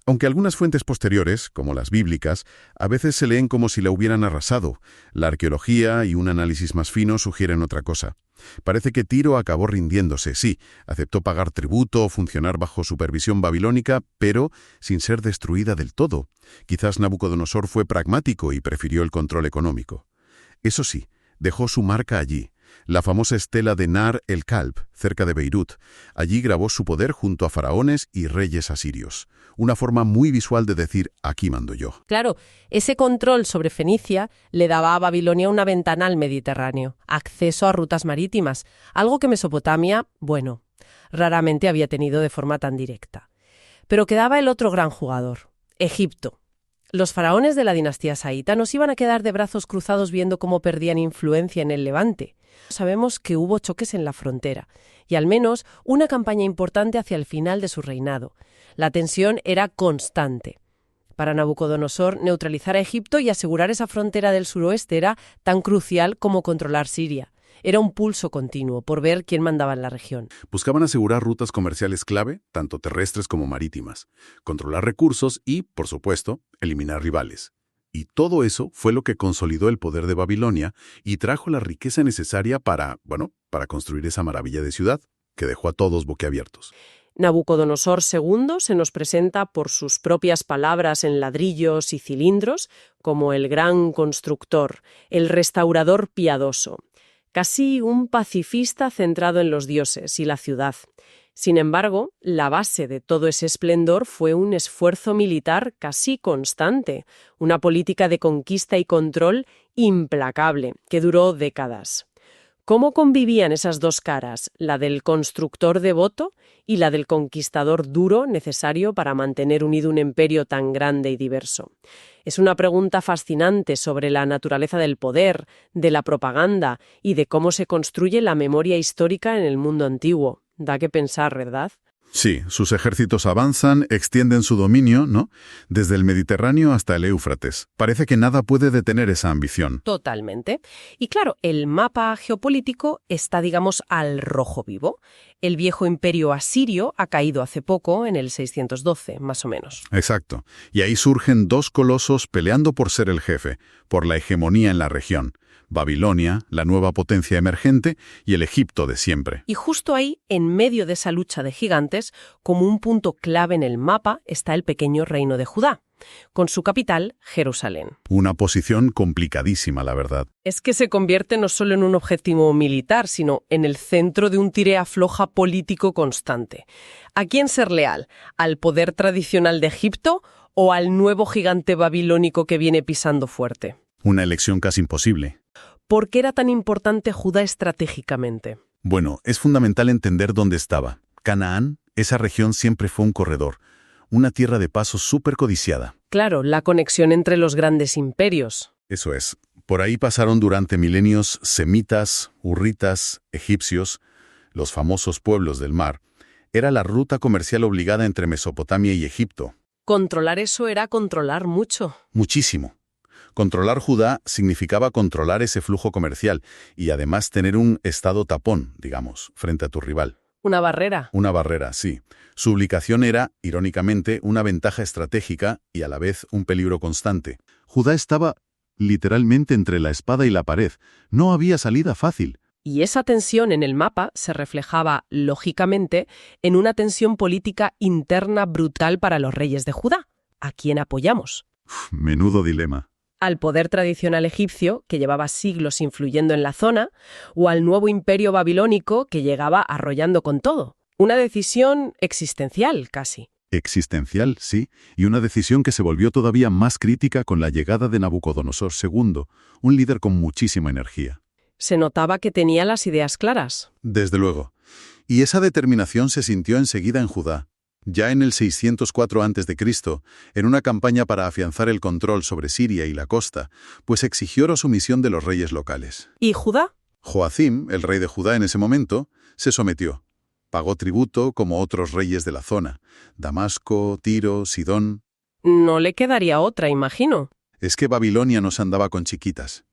Aunque algunas fuentes posteriores, como las bíblicas, a veces se leen como si la hubieran arrasado, la arqueología y un análisis más fino sugieren otra cosa. Parece que Tiro acabó rindiéndose, sí, aceptó pagar tributo o funcionar bajo supervisión babilónica, pero sin ser destruida del todo. Quizás Nabucodonosor fue pragmático y prefirió el control económico. Eso sí, dejó su marca allí. La famosa estela de Nar el-Kalb, cerca de Beirut. Allí grabó su poder junto a faraones y reyes asirios. Una forma muy visual de decir, aquí mando yo. Claro, ese control sobre Fenicia le daba a Babilonia una ventana al Mediterráneo, acceso a rutas marítimas, algo que Mesopotamia, raramente había tenido de forma tan directa. Pero quedaba el otro gran jugador, Egipto. Los faraones de la dinastía saíta nos iban a quedar de brazos cruzados viendo cómo perdían influencia en el Levante. Sabemos que hubo choques en la frontera y al menos una campaña importante hacia el final de su reinado. La tensión era constante. Para Nabucodonosor, neutralizar a Egipto y asegurar esa frontera del suroeste era tan crucial como controlar Siria. Era un pulso continuo por ver quién mandaba en la región. Buscaban asegurar rutas comerciales clave, tanto terrestres como marítimas, controlar recursos y, por supuesto, eliminar rivales. Y todo eso fue lo que consolidó el poder de Babilonia y trajo la riqueza necesaria para construir esa maravilla de ciudad, que dejó a todos boquiabiertos. Nabucodonosor II se nos presenta por sus propias palabras en ladrillos y cilindros como el gran constructor, el restaurador piadoso, casi un pacifista centrado en los dioses y la ciudad. Sin embargo, la base de todo ese esplendor fue un esfuerzo militar casi constante, una política de conquista y control implacable que duró décadas. ¿Cómo convivían esas dos caras, la del constructor devoto y la del conquistador duro necesario para mantener unido un imperio tan grande y diverso? Es una pregunta fascinante sobre la naturaleza del poder, de la propaganda y de cómo se construye la memoria histórica en el mundo antiguo. Da que pensar, ¿verdad? Sí, sus ejércitos avanzan, extienden su dominio, ¿no? Desde el Mediterráneo hasta el Éufrates. Parece que nada puede detener esa ambición. Totalmente. Y claro, el mapa geopolítico está, digamos, al rojo vivo. El viejo imperio asirio ha caído hace poco, en el 612, más o menos. Exacto. Y ahí surgen dos colosos peleando por ser el jefe, por la hegemonía en la región. Babilonia, la nueva potencia emergente, y el Egipto de siempre. Y justo ahí, en medio de esa lucha de gigantes, como un punto clave en el mapa, está el pequeño reino de Judá, con su capital, Jerusalén. Una posición complicadísima, la verdad. Es que se convierte no solo en un objetivo militar, sino en el centro de un tire-afloja político constante. ¿A quién ser leal? ¿Al poder tradicional de Egipto o al nuevo gigante babilónico que viene pisando fuerte? Una elección casi imposible. ¿Por qué era tan importante Judá estratégicamente? Bueno, es fundamental entender dónde estaba. Canaán, esa región siempre fue un corredor, una tierra de paso súper codiciada. Claro, la conexión entre los grandes imperios. Eso es. Por ahí pasaron durante milenios semitas, hurritas, egipcios, los famosos pueblos del mar. Era la ruta comercial obligada entre Mesopotamia y Egipto. Controlar eso era controlar mucho. Muchísimo. Controlar Judá significaba controlar ese flujo comercial y además tener un estado tapón, digamos, frente a tu rival. Una barrera. Una barrera, sí. Su ubicación era, irónicamente, una ventaja estratégica y a la vez un peligro constante. Judá estaba literalmente entre la espada y la pared. No había salida fácil. Y esa tensión en el mapa se reflejaba, lógicamente, en una tensión política interna brutal para los reyes de Judá. ¿A quién apoyamos? Menudo dilema. ¿Al poder tradicional egipcio, que llevaba siglos influyendo en la zona, o al nuevo imperio babilónico que llegaba arrollando con todo? Una decisión existencial, casi. Existencial, sí, y una decisión que se volvió todavía más crítica con la llegada de Nabucodonosor II, un líder con muchísima energía. Se notaba que tenía las ideas claras. Desde luego. Y esa determinación se sintió enseguida en Judá. Ya en el 604 a.C., en una campaña para afianzar el control sobre Siria y la costa, pues exigió la sumisión de los reyes locales. ¿Y Judá? Joacim, el rey de Judá en ese momento, se sometió. Pagó tributo como otros reyes de la zona, Damasco, Tiro, Sidón. No le quedaría otra, imagino. Es que Babilonia no se andaba con chiquitas.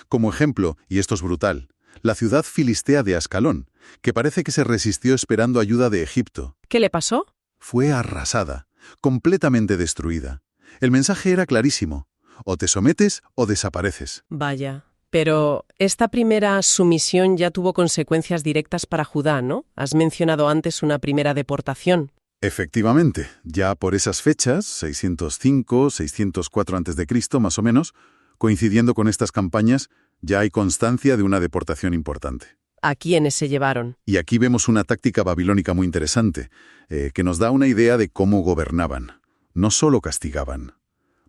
Como ejemplo, y esto es brutal, la ciudad filistea de Ascalón, que parece que se resistió esperando ayuda de Egipto. ¿Qué le pasó? Fue arrasada, completamente destruida. El mensaje era clarísimo. O te sometes o desapareces. Vaya. Pero esta primera sumisión ya tuvo consecuencias directas para Judá, ¿no? Has mencionado antes una primera deportación. Efectivamente, ya por esas fechas, 605, 604 a.C., más o menos, coincidiendo con estas campañas, ya hay constancia de una deportación importante. ¿A quiénes se llevaron? Y aquí vemos una táctica babilónica muy interesante, que nos da una idea de cómo gobernaban. No solo castigaban,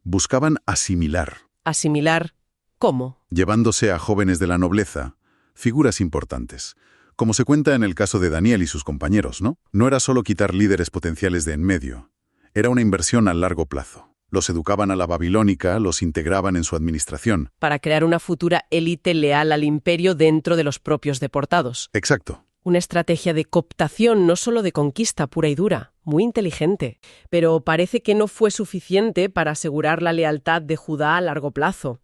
buscaban asimilar. ¿Asimilar cómo? Llevándose a jóvenes de la nobleza, figuras importantes. Como se cuenta en el caso de Daniel y sus compañeros, ¿no? No era solo quitar líderes potenciales de en medio. Era una inversión a largo plazo. Los educaban a la babilónica, los integraban en su administración. Para crear una futura élite leal al imperio dentro de los propios deportados. Exacto. Una estrategia de cooptación, no solo de conquista pura y dura. Muy inteligente. Pero parece que no fue suficiente para asegurar la lealtad de Judá a largo plazo.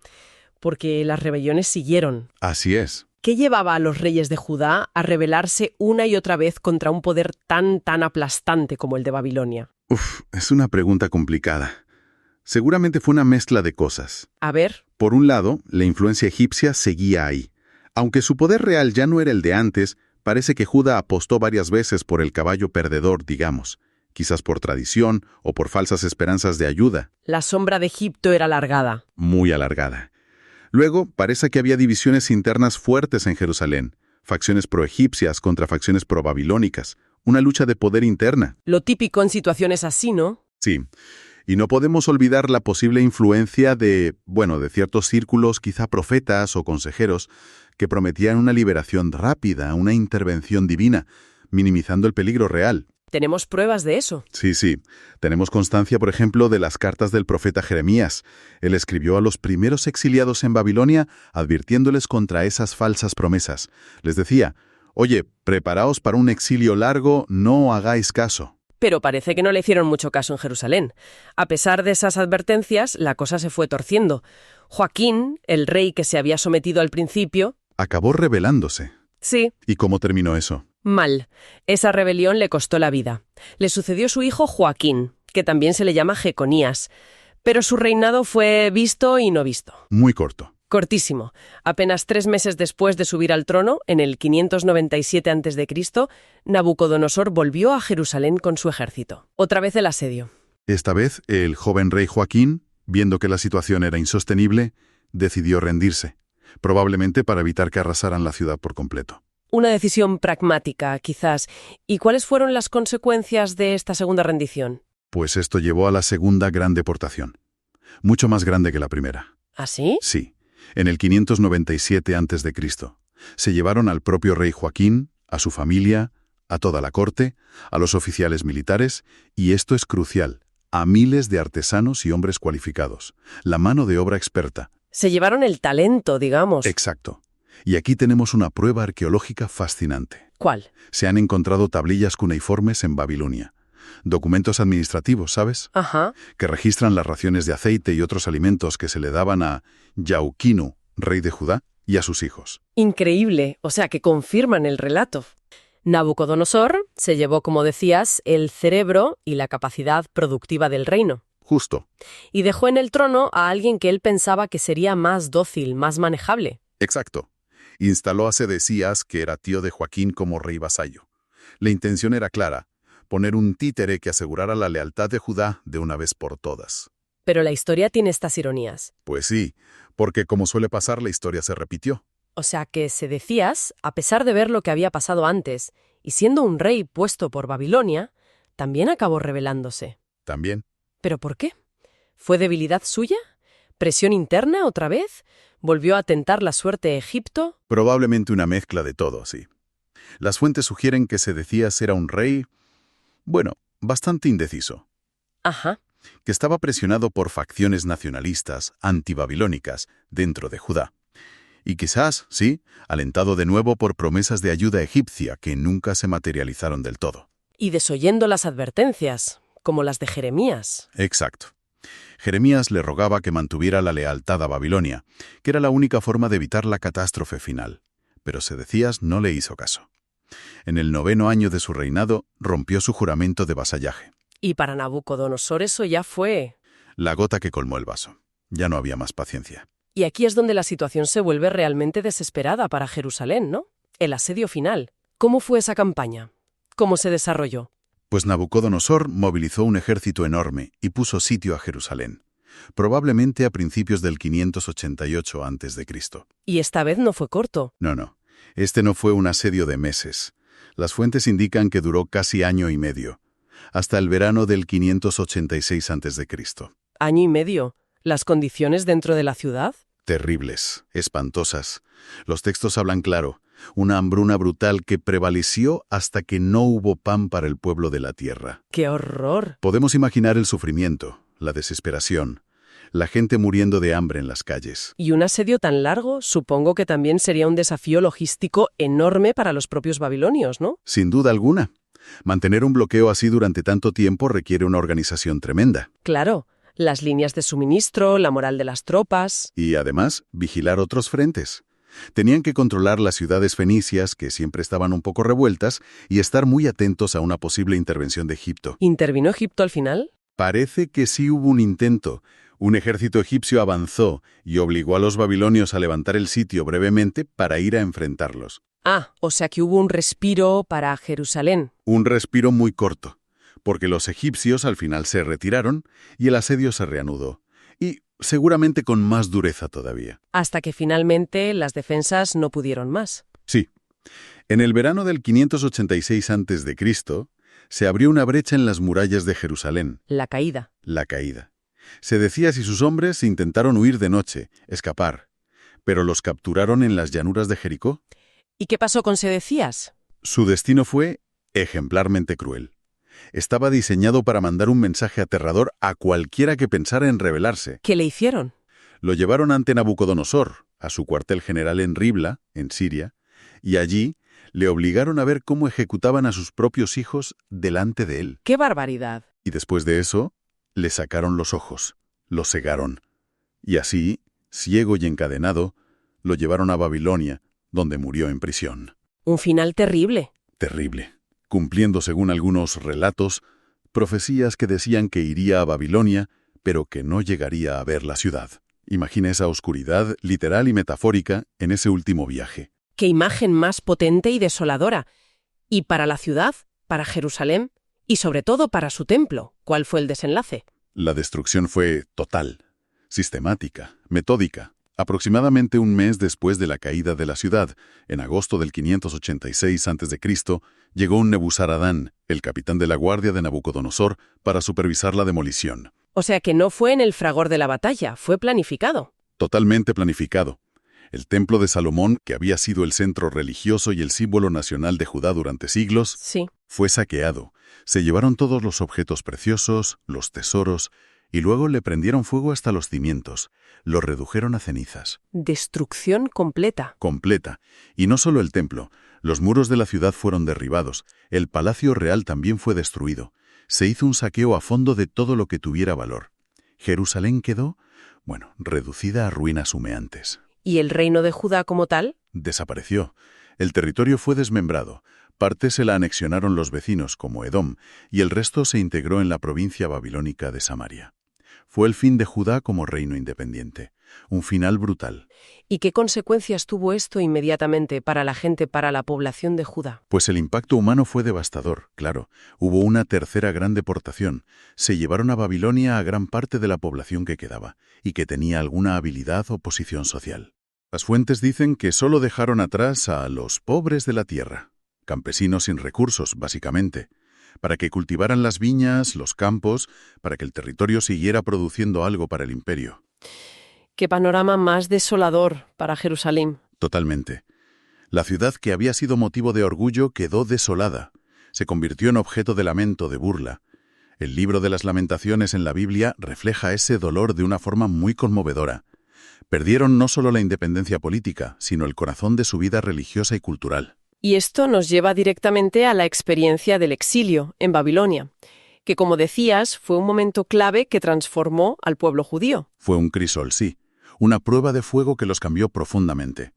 Porque las rebeliones siguieron. Así es. ¿Qué llevaba a los reyes de Judá a rebelarse una y otra vez contra un poder tan aplastante como el de Babilonia? Es una pregunta complicada. Seguramente fue una mezcla de cosas. A ver. Por un lado, la influencia egipcia seguía ahí. Aunque su poder real ya no era el de antes, Parece que Judá apostó varias veces por el caballo perdedor, digamos, quizás por tradición o por falsas esperanzas de ayuda. La sombra de Egipto era alargada. Muy alargada. Luego, parece que había divisiones internas fuertes en Jerusalén, facciones proegipcias contra facciones probabilónicas, una lucha de poder interna. Lo típico en situaciones así, ¿no? Sí, y no podemos olvidar la posible influencia de ciertos círculos, quizá profetas o consejeros, que prometían una liberación rápida, una intervención divina, minimizando el peligro real. ¿Tenemos pruebas de eso? Sí. Tenemos constancia, por ejemplo, de las cartas del profeta Jeremías. Él escribió a los primeros exiliados en Babilonia advirtiéndoles contra esas falsas promesas. Les decía, oye, preparaos para un exilio largo, no hagáis caso. Pero parece que no le hicieron mucho caso en Jerusalén. A pesar de esas advertencias, la cosa se fue torciendo. Joaquín, el rey que se había sometido al principio... Acabó rebelándose. Sí. ¿Y cómo terminó eso? Mal. Esa rebelión le costó la vida. Le sucedió su hijo Joaquín, que también se le llama Jeconías. Pero su reinado fue visto y no visto. Muy corto. Cortísimo. Apenas 3 meses después de subir al trono, en el 597 a.C., Nabucodonosor volvió a Jerusalén con su ejército. Otra vez el asedio. Esta vez, el joven rey Joaquín, viendo que la situación era insostenible, decidió rendirse, probablemente para evitar que arrasaran la ciudad por completo. Una decisión pragmática, quizás. ¿Y cuáles fueron las consecuencias de esta segunda rendición? Pues esto llevó a la segunda gran deportación. Mucho más grande que la primera. ¿Ah, sí? Sí. En el 597 a.C., se llevaron al propio rey Joaquín, a su familia, a toda la corte, a los oficiales militares, y esto es crucial, a miles de artesanos y hombres cualificados, la mano de obra experta. Se llevaron el talento, digamos. Exacto. Y aquí tenemos una prueba arqueológica fascinante. ¿Cuál? Se han encontrado tablillas cuneiformes en Babilonia. Documentos administrativos, ¿sabes? Ajá. Que registran las raciones de aceite y otros alimentos que se le daban a Yaukinu, rey de Judá, y a sus hijos. Increíble. O sea, que confirman el relato. Nabucodonosor se llevó, como decías, el cerebro y la capacidad productiva del reino. Justo. Y dejó en el trono a alguien que él pensaba que sería más dócil, más manejable. Exacto. Instaló a Sedecías, que era tío de Joaquín, como rey vasallo. La intención era clara, poner un títere que asegurara la lealtad de Judá de una vez por todas. Pero la historia tiene estas ironías. Pues sí, porque como suele pasar, la historia se repitió. O sea que Sedecías, a pesar de ver lo que había pasado antes, y siendo un rey puesto por Babilonia, también acabó rebelándose. También. ¿Pero por qué? ¿Fue debilidad suya? ¿Presión interna otra vez? ¿Volvió a tentar la suerte de Egipto? Probablemente una mezcla de todo, sí. Las fuentes sugieren que Sedecías era un rey, bastante indeciso. Ajá. Que estaba presionado por facciones nacionalistas, antibabilónicas, dentro de Judá. Y quizás, sí, alentado de nuevo por promesas de ayuda egipcia que nunca se materializaron del todo. Y desoyendo las advertencias, como las de Jeremías. Exacto. Jeremías le rogaba que mantuviera la lealtad a Babilonia, que era la única forma de evitar la catástrofe final. Pero Sedecías no le hizo caso. En el 9º año de su reinado, rompió su juramento de vasallaje. Y para Nabucodonosor eso ya fue... La gota que colmó el vaso. Ya no había más paciencia. Y aquí es donde la situación se vuelve realmente desesperada para Jerusalén, ¿no? El asedio final. ¿Cómo fue esa campaña? ¿Cómo se desarrolló? Pues Nabucodonosor movilizó un ejército enorme y puso sitio a Jerusalén, probablemente a principios del 588 a.C. Y esta vez no fue corto. No. Este no fue un asedio de meses. Las fuentes indican que duró casi año y medio, hasta el verano del 586 a.C. ¿Año y medio? ¿Las condiciones dentro de la ciudad? Terribles, espantosas. Los textos hablan claro. Una hambruna brutal que prevaleció hasta que no hubo pan para el pueblo de la tierra. ¡Qué horror! Podemos imaginar el sufrimiento, la desesperación, la gente muriendo de hambre en las calles. Y un asedio tan largo, supongo que también sería un desafío logístico enorme para los propios babilonios, ¿no? Sin duda alguna. Mantener un bloqueo así durante tanto tiempo requiere una organización tremenda. Claro, las líneas de suministro, la moral de las tropas... Y además, vigilar otros frentes. Tenían que controlar las ciudades fenicias, que siempre estaban un poco revueltas, y estar muy atentos a una posible intervención de Egipto. ¿Intervino Egipto al final? Parece que sí hubo un intento. Un ejército egipcio avanzó y obligó a los babilonios a levantar el sitio brevemente para ir a enfrentarlos. Ah, o sea que hubo un respiro para Jerusalén. Un respiro muy corto, porque los egipcios al final se retiraron y el asedio se reanudó, y seguramente con más dureza todavía. Hasta que finalmente las defensas no pudieron más. Sí, en el verano del 586 a.C., se abrió una brecha en las murallas de Jerusalén, La caída. la caída. Se decía si sus hombres intentaron huir de noche, escapar, pero los capturaron en las llanuras de Jericó. ¿Y qué pasó con Sedecías? Su destino fue ejemplarmente cruel. Estaba diseñado para mandar un mensaje aterrador a cualquiera que pensara en rebelarse. ¿Qué le hicieron? Lo llevaron ante Nabucodonosor, a su cuartel general en Ribla, en Siria, y allí le obligaron a ver cómo ejecutaban a sus propios hijos delante de él. ¡Qué barbaridad! Y después de eso, le sacaron los ojos, lo cegaron. Y así, ciego y encadenado, lo llevaron a Babilonia, donde murió en prisión. Un final terrible. Terrible, cumpliendo según algunos relatos, profecías que decían que iría a Babilonia, pero que no llegaría a ver la ciudad. Imagina esa oscuridad literal y metafórica en ese último viaje. ¡Qué imagen más potente y desoladora! Y para la ciudad, para Jerusalén, y sobre todo para su templo, ¿cuál fue el desenlace? La destrucción fue total, sistemática, metódica. Aproximadamente un mes después de la caída de la ciudad, en agosto del 586 a.C., llegó un Nebuzaradán, el capitán de la guardia de Nabucodonosor, para supervisar la demolición. O sea que no fue en el fragor de la batalla, fue planificado. Totalmente planificado. El templo de Salomón, que había sido el centro religioso y el símbolo nacional de Judá durante siglos, Sí. fue saqueado. Se llevaron todos los objetos preciosos, los tesoros, y luego le prendieron fuego hasta los cimientos. Lo redujeron a cenizas. Destrucción completa. Completa. Y no solo el templo. Los muros de la ciudad fueron derribados. El palacio real también fue destruido. Se hizo un saqueo a fondo de todo lo que tuviera valor. Jerusalén quedó, reducida a ruinas humeantes. ¿Y el reino de Judá como tal? Desapareció. El territorio fue desmembrado. Parte se la anexionaron los vecinos, como Edom, y el resto se integró en la provincia babilónica de Samaria. Fue el fin de Judá como reino independiente. Un final brutal. ¿Y qué consecuencias tuvo esto inmediatamente para la gente, para la población de Judá? Pues el impacto humano fue devastador, claro. Hubo una tercera gran deportación. Se llevaron a Babilonia a gran parte de la población que quedaba, y que tenía alguna habilidad o posición social. Las fuentes dicen que solo dejaron atrás a los pobres de la tierra, campesinos sin recursos, básicamente, para que cultivaran las viñas, los campos, para que el territorio siguiera produciendo algo para el imperio. ¡Qué panorama más desolador para Jerusalén! Totalmente. La ciudad que había sido motivo de orgullo quedó desolada. Se convirtió en objeto de lamento, de burla. El libro de las Lamentaciones en la Biblia refleja ese dolor de una forma muy conmovedora. Perdieron no solo la independencia política, sino el corazón de su vida religiosa y cultural. Y esto nos lleva directamente a la experiencia del exilio en Babilonia, que, como decías, fue un momento clave que transformó al pueblo judío. Fue un crisol, sí. Una prueba de fuego que los cambió profundamente.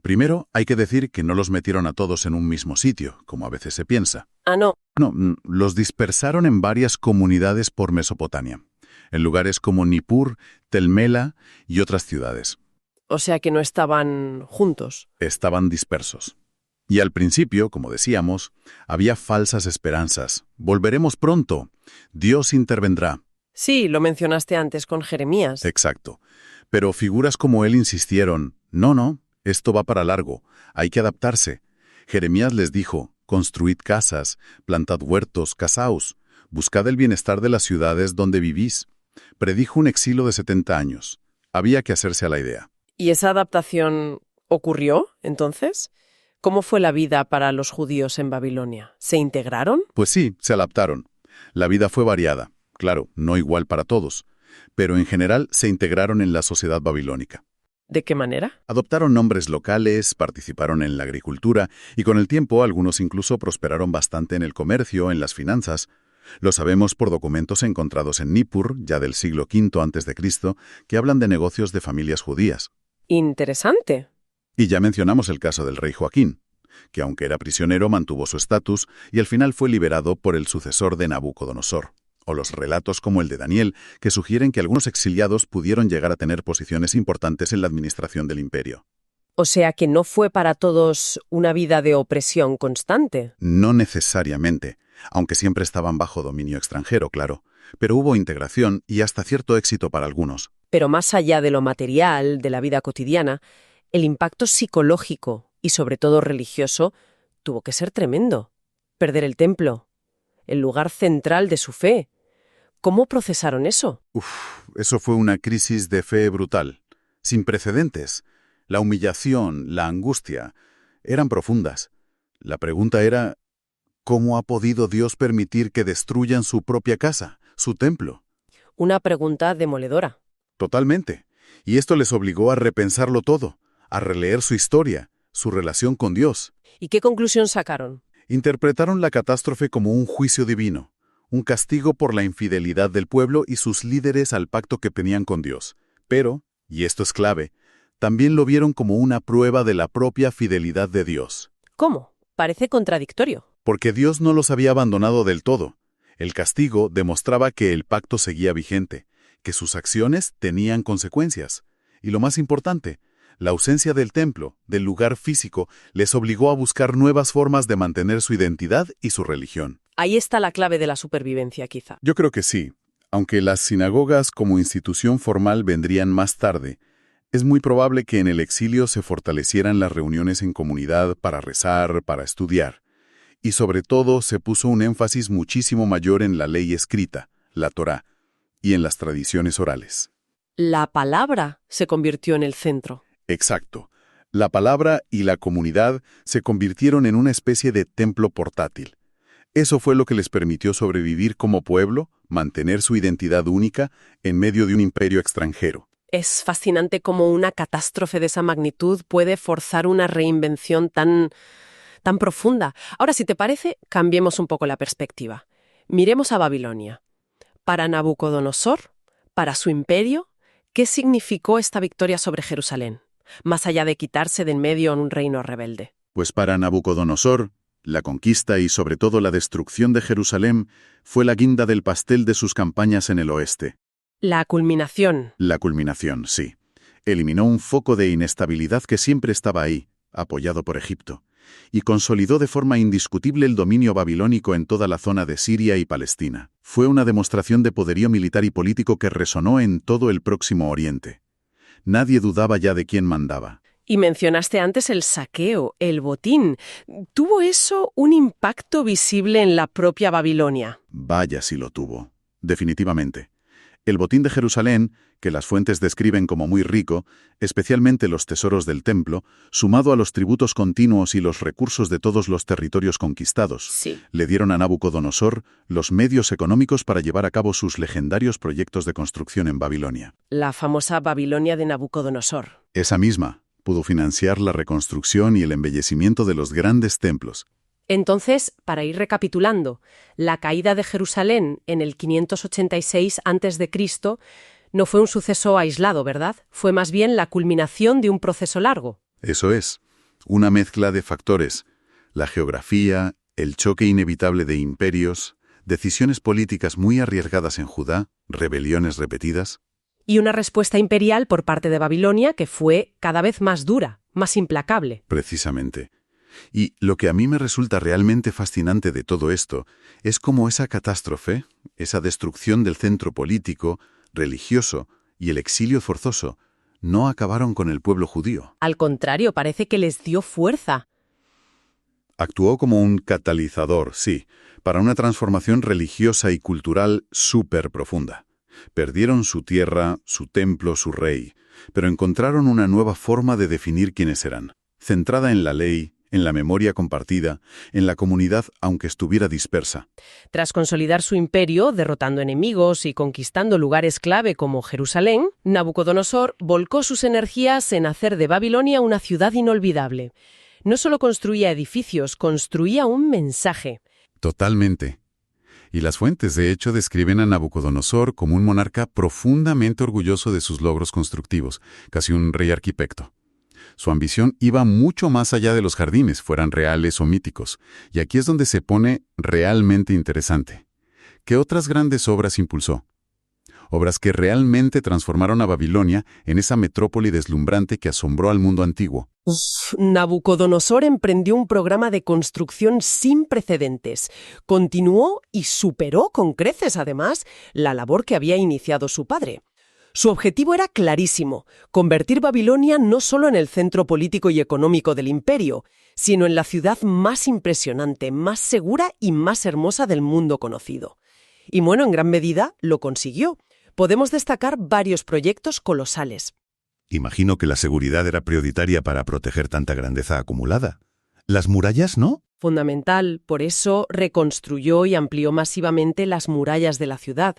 Primero, hay que decir que no los metieron a todos en un mismo sitio, como a veces se piensa. Ah, no. No, los dispersaron en varias comunidades por Mesopotamia, en lugares como Nippur, Tel Mela y otras ciudades. O sea que no estaban juntos. Estaban dispersos. Y al principio, como decíamos, había falsas esperanzas. Volveremos pronto. Dios intervendrá. Sí, lo mencionaste antes con Jeremías. Exacto. Pero figuras como él insistieron, no, esto va para largo, hay que adaptarse. Jeremías les dijo, construid casas, plantad huertos, casaos, buscad el bienestar de las ciudades donde vivís. Predijo un exilio de 70 años. Había que hacerse a la idea. ¿Y esa adaptación ocurrió, entonces? ¿Cómo fue la vida para los judíos en Babilonia? ¿Se integraron? Pues sí, se adaptaron. La vida fue variada, claro, no igual para todos, pero en general se integraron en la sociedad babilónica. ¿De qué manera? Adoptaron nombres locales, participaron en la agricultura y con el tiempo algunos incluso prosperaron bastante en el comercio, en las finanzas. Lo sabemos por documentos encontrados en Nippur, ya del siglo V a.C., que hablan de negocios de familias judías. Interesante. Y ya mencionamos el caso del rey Joaquín, que aunque era prisionero mantuvo su estatus y al final fue liberado por el sucesor de Nabucodonosor. O los relatos como el de Daniel, que sugieren que algunos exiliados pudieron llegar a tener posiciones importantes en la administración del imperio. O sea que no fue para todos una vida de opresión constante. No necesariamente, aunque siempre estaban bajo dominio extranjero, claro. Pero hubo integración y hasta cierto éxito para algunos. Pero más allá de lo material, de la vida cotidiana, el impacto psicológico y sobre todo religioso tuvo que ser tremendo. Perder el templo, el lugar central de su fe. ¿Cómo procesaron eso? Eso fue una crisis de fe brutal, sin precedentes. La humillación, la angustia, eran profundas. La pregunta era, ¿cómo ha podido Dios permitir que destruyan su propia casa, su templo? Una pregunta demoledora. Totalmente. Y esto les obligó a repensarlo todo, a releer su historia, su relación con Dios. ¿Y qué conclusión sacaron? Interpretaron la catástrofe como un juicio divino, un castigo por la infidelidad del pueblo y sus líderes al pacto que tenían con Dios. Pero, y esto es clave, también lo vieron como una prueba de la propia fidelidad de Dios. ¿Cómo? Parece contradictorio. Porque Dios no los había abandonado del todo. El castigo demostraba que el pacto seguía vigente, que sus acciones tenían consecuencias. Y lo más importante, la ausencia del templo, del lugar físico, les obligó a buscar nuevas formas de mantener su identidad y su religión. Ahí está la clave de la supervivencia, quizá. Yo creo que sí. Aunque las sinagogas como institución formal vendrían más tarde, es muy probable que en el exilio se fortalecieran las reuniones en comunidad para rezar, para estudiar. Y sobre todo se puso un énfasis muchísimo mayor en la ley escrita, la Torá, y en las tradiciones orales. La palabra se convirtió en el centro. Exacto. La palabra y la comunidad se convirtieron en una especie de templo portátil. Eso fue lo que les permitió sobrevivir como pueblo, mantener su identidad única en medio de un imperio extranjero. Es fascinante cómo una catástrofe de esa magnitud puede forzar una reinvención tan profunda. Ahora, si te parece, cambiemos un poco la perspectiva. Miremos a Babilonia. Para Nabucodonosor, para su imperio, ¿qué significó esta victoria sobre Jerusalén? Más allá de quitarse de en medio en un reino rebelde. Pues para Nabucodonosor, la conquista y sobre todo la destrucción de Jerusalén fue la guinda del pastel de sus campañas en el oeste. La culminación. La culminación, sí. Eliminó un foco de inestabilidad que siempre estaba ahí, apoyado por Egipto, y consolidó de forma indiscutible el dominio babilónico en toda la zona de Siria y Palestina. Fue una demostración de poderío militar y político que resonó en todo el Próximo Oriente. Nadie dudaba ya de quién mandaba. Y mencionaste antes el saqueo, el botín. ¿Tuvo eso un impacto visible en la propia Babilonia? Vaya si lo tuvo. Definitivamente. El botín de Jerusalén, que las fuentes describen como muy rico, especialmente los tesoros del templo, sumado a los tributos continuos y los recursos de todos los territorios conquistados, Sí. le dieron a Nabucodonosor los medios económicos para llevar a cabo sus legendarios proyectos de construcción en Babilonia. La famosa Babilonia de Nabucodonosor. Esa misma pudo financiar la reconstrucción y el embellecimiento de los grandes templos. Entonces, para ir recapitulando, la caída de Jerusalén en el 586 a.C. no fue un suceso aislado, ¿verdad? Fue más bien la culminación de un proceso largo. Eso es, una mezcla de factores: la geografía, el choque inevitable de imperios, decisiones políticas muy arriesgadas en Judá, rebeliones repetidas. Y una respuesta imperial por parte de Babilonia que fue cada vez más dura, más implacable. Precisamente. Y lo que a mí me resulta realmente fascinante de todo esto es cómo esa catástrofe, esa destrucción del centro político, religioso y el exilio forzoso no acabaron con el pueblo judío. Al contrario, parece que les dio fuerza. Actuó como un catalizador, sí, para una transformación religiosa y cultural súper profunda. Perdieron su tierra, su templo, su rey, pero encontraron una nueva forma de definir quiénes eran, centrada en la ley, en la memoria compartida, en la comunidad aunque estuviera dispersa. Tras consolidar su imperio, derrotando enemigos y conquistando lugares clave como Jerusalén, Nabucodonosor volcó sus energías en hacer de Babilonia una ciudad inolvidable. No solo construía edificios, construía un mensaje. Totalmente. Y las fuentes, de hecho, describen a Nabucodonosor como un monarca profundamente orgulloso de sus logros constructivos, casi un rey arquitecto. Su ambición iba mucho más allá de los jardines, fueran reales o míticos, y aquí es donde se pone realmente interesante. ¿Qué otras grandes obras impulsó? obras que realmente transformaron a Babilonia en esa metrópoli deslumbrante que asombró al mundo antiguo. Nabucodonosor emprendió un programa de construcción sin precedentes. Continuó y superó con creces, además, la labor que había iniciado su padre. Su objetivo era clarísimo: convertir Babilonia no solo en el centro político y económico del imperio, sino en la ciudad más impresionante, más segura y más hermosa del mundo conocido. Y bueno, en gran medida lo consiguió. Podemos destacar varios proyectos colosales. Imagino que la seguridad era prioritaria para proteger tanta grandeza acumulada. Las murallas, ¿no? Fundamental, por eso reconstruyó y amplió masivamente las murallas de la ciudad.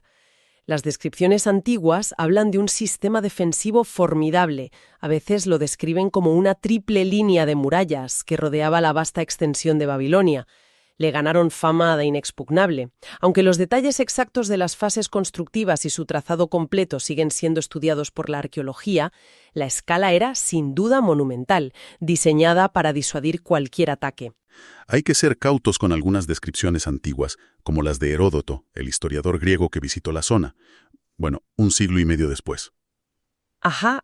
Las descripciones antiguas hablan de un sistema defensivo formidable. A veces lo describen como una triple línea de murallas que rodeaba la vasta extensión de Babilonia. Le ganaron fama de inexpugnable. Aunque los detalles exactos de las fases constructivas y su trazado completo siguen siendo estudiados por la arqueología, la escala era sin duda monumental, diseñada para disuadir cualquier ataque. Hay que ser cautos con algunas descripciones antiguas, como las de Heródoto, el historiador griego que visitó la zona. Bueno, un siglo y medio después. Ajá.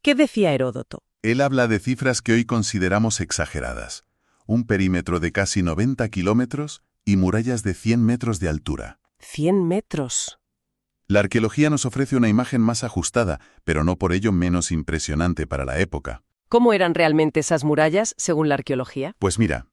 ¿Qué decía Heródoto? Él habla de cifras que hoy consideramos exageradas. Un perímetro de casi 90 kilómetros y murallas de 100 metros de altura. 100 metros. La arqueología nos ofrece una imagen más ajustada, pero no por ello menos impresionante para la época. ¿Cómo eran realmente esas murallas, según la arqueología? Pues mira,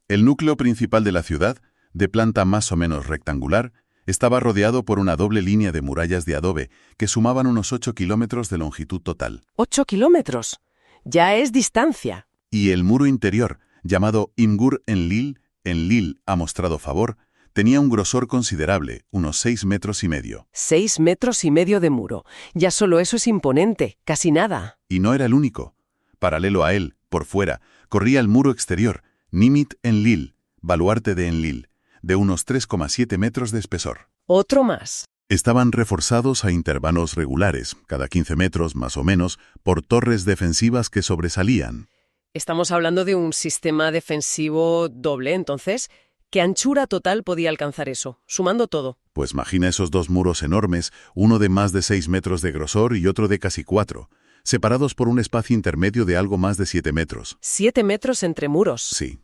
el núcleo principal de la ciudad, de planta más o menos rectangular, estaba rodeado por una doble línea de murallas de adobe que sumaban unos 8 kilómetros de longitud total. ¡8 kilómetros! Ya es distancia. Y el muro interior, llamado Imgur Enlil ha mostrado favor, tenía un grosor considerable, unos 6 metros y medio. 6 metros y medio de muro. Ya solo eso es imponente, casi nada. Y no era el único. Paralelo a él, por fuera, corría el muro exterior, Nimit Enlil, baluarte de Enlil, de unos 3,7 metros de espesor. Otro más. Estaban reforzados a intervalos regulares, cada 15 metros más o menos, por torres defensivas que sobresalían. Estamos hablando de un sistema defensivo doble, entonces. ¿Qué anchura total podía alcanzar eso, sumando todo? Pues imagina esos dos muros enormes, uno de más de 6 metros de grosor y otro de casi 4, separados por un espacio intermedio de algo más de 7 metros. 7 metros entre muros. Sí.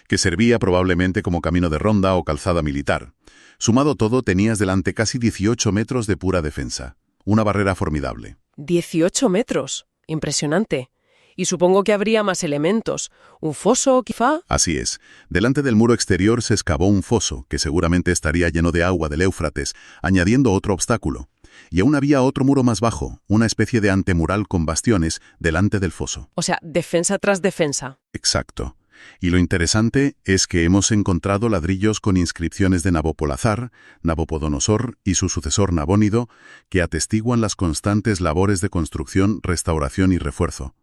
Que servía probablemente como camino de ronda o calzada militar. Sumado todo, tenías delante casi 18 metros de pura defensa. Una barrera formidable. 18 metros. Impresionante. Y supongo que habría más elementos. ¿Un foso, quizá? Así es. Delante del muro exterior se excavó un foso, que seguramente estaría lleno de agua del Éufrates, añadiendo otro obstáculo. Y aún había otro muro más bajo, una especie de antemural con bastiones, delante del foso. O sea, defensa tras defensa. Exacto. Y lo interesante es que hemos encontrado ladrillos con inscripciones de Nabopolazar, Nabucodonosor y su sucesor Nabónido, que atestiguan las constantes labores de construcción, restauración y refuerzo.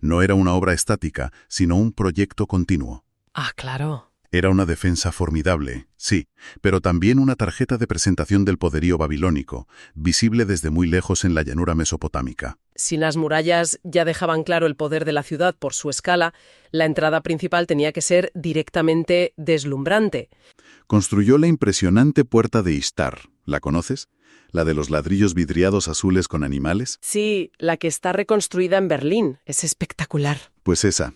No era una obra estática, sino un proyecto continuo. Ah, claro. Era una defensa formidable, sí, pero también una tarjeta de presentación del poderío babilónico, visible desde muy lejos en la llanura mesopotámica. Si las murallas ya dejaban claro el poder de la ciudad por su escala, la entrada principal tenía que ser directamente deslumbrante. Construyó la impresionante puerta de Ishtar. ¿La conoces? ¿La de los ladrillos vidriados azules con animales? Sí, la que está reconstruida en Berlín. Es espectacular. Pues esa.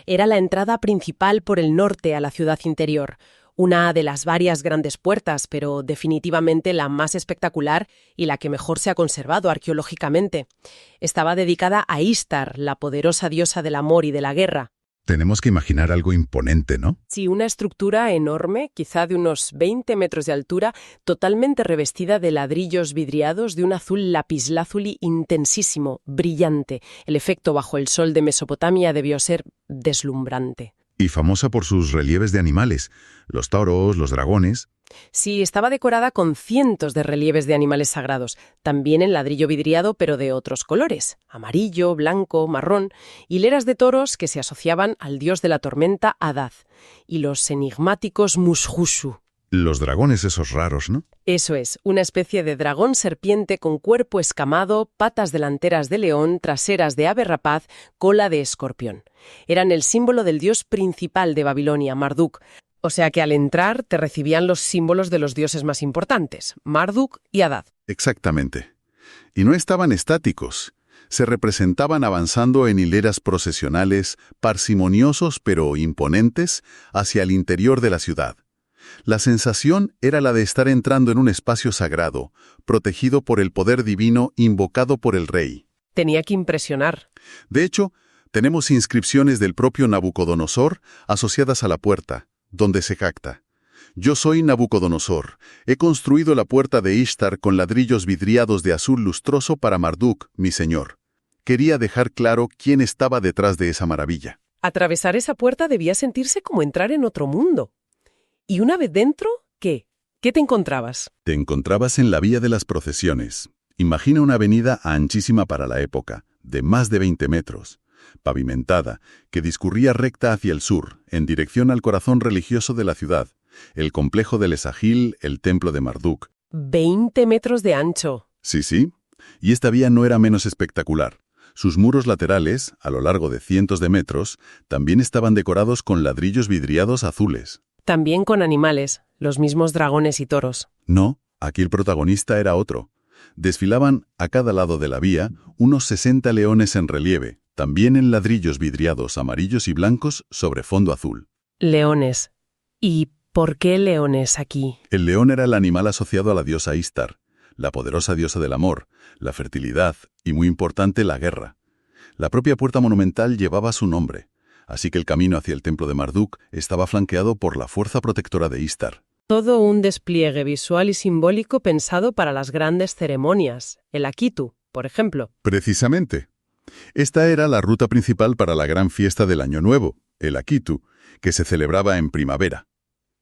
Era la entrada principal por el norte a la ciudad interior, una de las varias grandes puertas, pero definitivamente la más espectacular y la que mejor se ha conservado arqueológicamente. Estaba dedicada a Ishtar, la poderosa diosa del amor y de la guerra. Tenemos que imaginar algo imponente, ¿no? Sí, una estructura enorme, quizá de unos 20 metros de altura, totalmente revestida de ladrillos vidriados de un azul lapislázuli intensísimo, brillante. El efecto bajo el sol de Mesopotamia debió ser deslumbrante. Y famosa por sus relieves de animales, los toros, los dragones. Sí, estaba decorada con cientos de relieves de animales sagrados, también en ladrillo vidriado, pero de otros colores, amarillo, blanco, marrón, hileras de toros que se asociaban al dios de la tormenta Hadad, y los enigmáticos Mushushu. Los dragones esos raros, ¿no? Eso es, una especie de dragón serpiente con cuerpo escamado, patas delanteras de león, traseras de ave rapaz, cola de escorpión. Eran el símbolo del dios principal de Babilonia, Marduk. O sea que al entrar te recibían los símbolos de los dioses más importantes, Marduk y Adad. Exactamente. Y no estaban estáticos. Se representaban avanzando en hileras procesionales, parsimoniosos pero imponentes, hacia el interior de la ciudad. La sensación era la de estar entrando en un espacio sagrado, protegido por el poder divino invocado por el rey. Tenía que impresionar. De hecho, tenemos inscripciones del propio Nabucodonosor asociadas a la puerta, donde se jacta: «Yo soy Nabucodonosor. He construido la puerta de Ishtar con ladrillos vidriados de azul lustroso para Marduk, mi señor». Quería dejar claro quién estaba detrás de esa maravilla. Atravesar esa puerta debía sentirse como entrar en otro mundo. Y una vez dentro, ¿qué? ¿Qué te encontrabas? Te encontrabas en la vía de las procesiones. Imagina una avenida anchísima para la época, de más de 20 metros, pavimentada, que discurría recta hacia el sur, en dirección al corazón religioso de la ciudad, el complejo del Esagil, el templo de Marduk. 20 metros de ancho. Sí. Y esta vía no era menos espectacular. Sus muros laterales, a lo largo de cientos de metros, también estaban decorados con ladrillos vidriados azules. También con animales, los mismos dragones y toros. No, aquí el protagonista era otro. Desfilaban a cada lado de la vía unos 60 leones en relieve, también en ladrillos vidriados amarillos y blancos sobre fondo azul. Leones. ¿Y por qué leones aquí? El león era el animal asociado a la diosa Ishtar, la poderosa diosa del amor, la fertilidad y, muy importante, la guerra. La propia puerta monumental llevaba su nombre, así que el camino hacia el templo de Marduk estaba flanqueado por la fuerza protectora de Ishtar. Todo un despliegue visual y simbólico pensado para las grandes ceremonias, el Akitu, por ejemplo. Precisamente. Esta era la ruta principal para la gran fiesta del Año Nuevo, el Akitu, que se celebraba en primavera.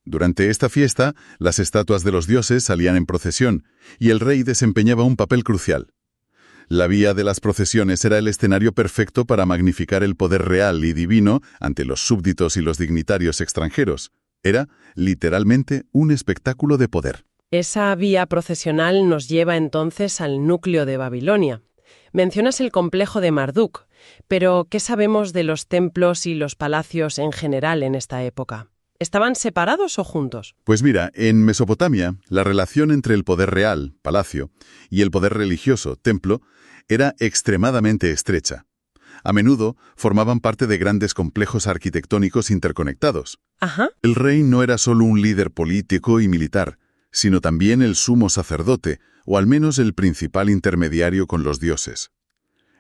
Durante esta fiesta, las estatuas de los dioses salían en procesión y el rey desempeñaba un papel crucial. La vía de las procesiones era el escenario perfecto para magnificar el poder real y divino ante los súbditos y los dignitarios extranjeros. Era, literalmente, un espectáculo de poder. Esa vía procesional nos lleva entonces al núcleo de Babilonia. Mencionas el complejo de Marduk, pero ¿qué sabemos de los templos y los palacios en general en esta época? ¿Estaban separados o juntos? Pues mira, en Mesopotamia, la relación entre el poder real, palacio, y el poder religioso, templo, era extremadamente estrecha. A menudo formaban parte de grandes complejos arquitectónicos interconectados. Ajá. El rey no era solo un líder político y militar, sino también el sumo sacerdote, o al menos el principal intermediario con los dioses.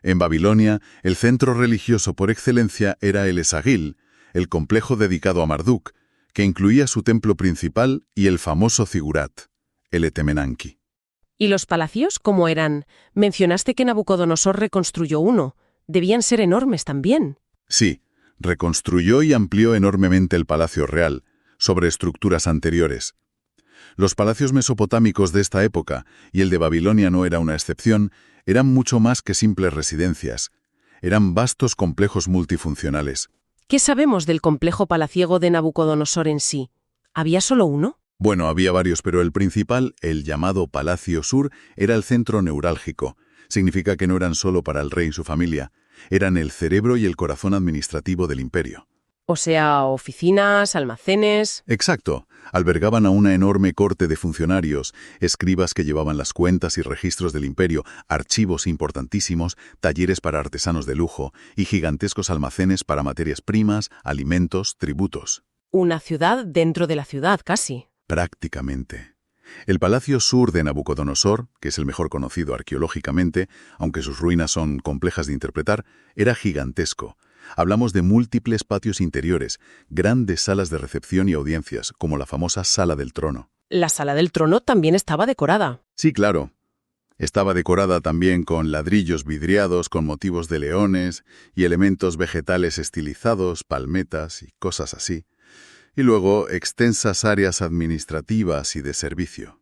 En Babilonia, el centro religioso por excelencia era el Esagil, el complejo dedicado a Marduk, que incluía su templo principal y el famoso zigurat, el Etemenanki. ¿Y los palacios cómo eran? Mencionaste que Nabucodonosor reconstruyó uno. Debían ser enormes también. Sí, reconstruyó y amplió enormemente el palacio real, sobre estructuras anteriores. Los palacios mesopotámicos de esta época, y el de Babilonia no era una excepción, eran mucho más que simples residencias. Eran vastos complejos multifuncionales. ¿Qué sabemos del complejo palaciego de Nabucodonosor en sí? ¿Había solo uno? Bueno, había varios, pero el principal, el llamado Palacio Sur, era el centro neurálgico. Significa que no eran solo para el rey y su familia, eran el cerebro y el corazón administrativo del imperio. O sea, oficinas, almacenes... Exacto. Albergaban a una enorme corte de funcionarios, escribas que llevaban las cuentas y registros del imperio, archivos importantísimos, talleres para artesanos de lujo y gigantescos almacenes para materias primas, alimentos, tributos. Una ciudad dentro de la ciudad, casi. Prácticamente. El Palacio Sur de Nabucodonosor, que es el mejor conocido arqueológicamente, aunque sus ruinas son complejas de interpretar, era gigantesco. Hablamos de múltiples patios interiores, grandes salas de recepción y audiencias, como la famosa Sala del Trono. La Sala del Trono también estaba decorada. Sí, claro. Estaba decorada también con ladrillos vidriados con motivos de leones y elementos vegetales estilizados, palmetas y cosas así. Y luego extensas áreas administrativas y de servicio.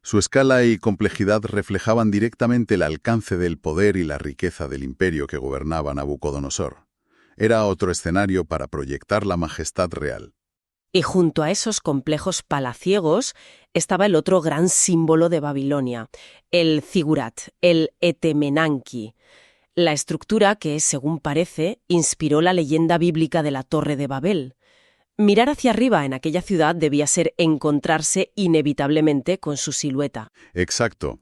Su escala y complejidad reflejaban directamente el alcance del poder y la riqueza del imperio que gobernaba Nabucodonosor. Era otro escenario para proyectar la majestad real. Y junto a esos complejos palaciegos estaba el otro gran símbolo de Babilonia, el zigurat, el Etemenanki, la estructura que, según parece, inspiró la leyenda bíblica de la Torre de Babel. Mirar hacia arriba en aquella ciudad debía ser encontrarse inevitablemente con su silueta. Exacto.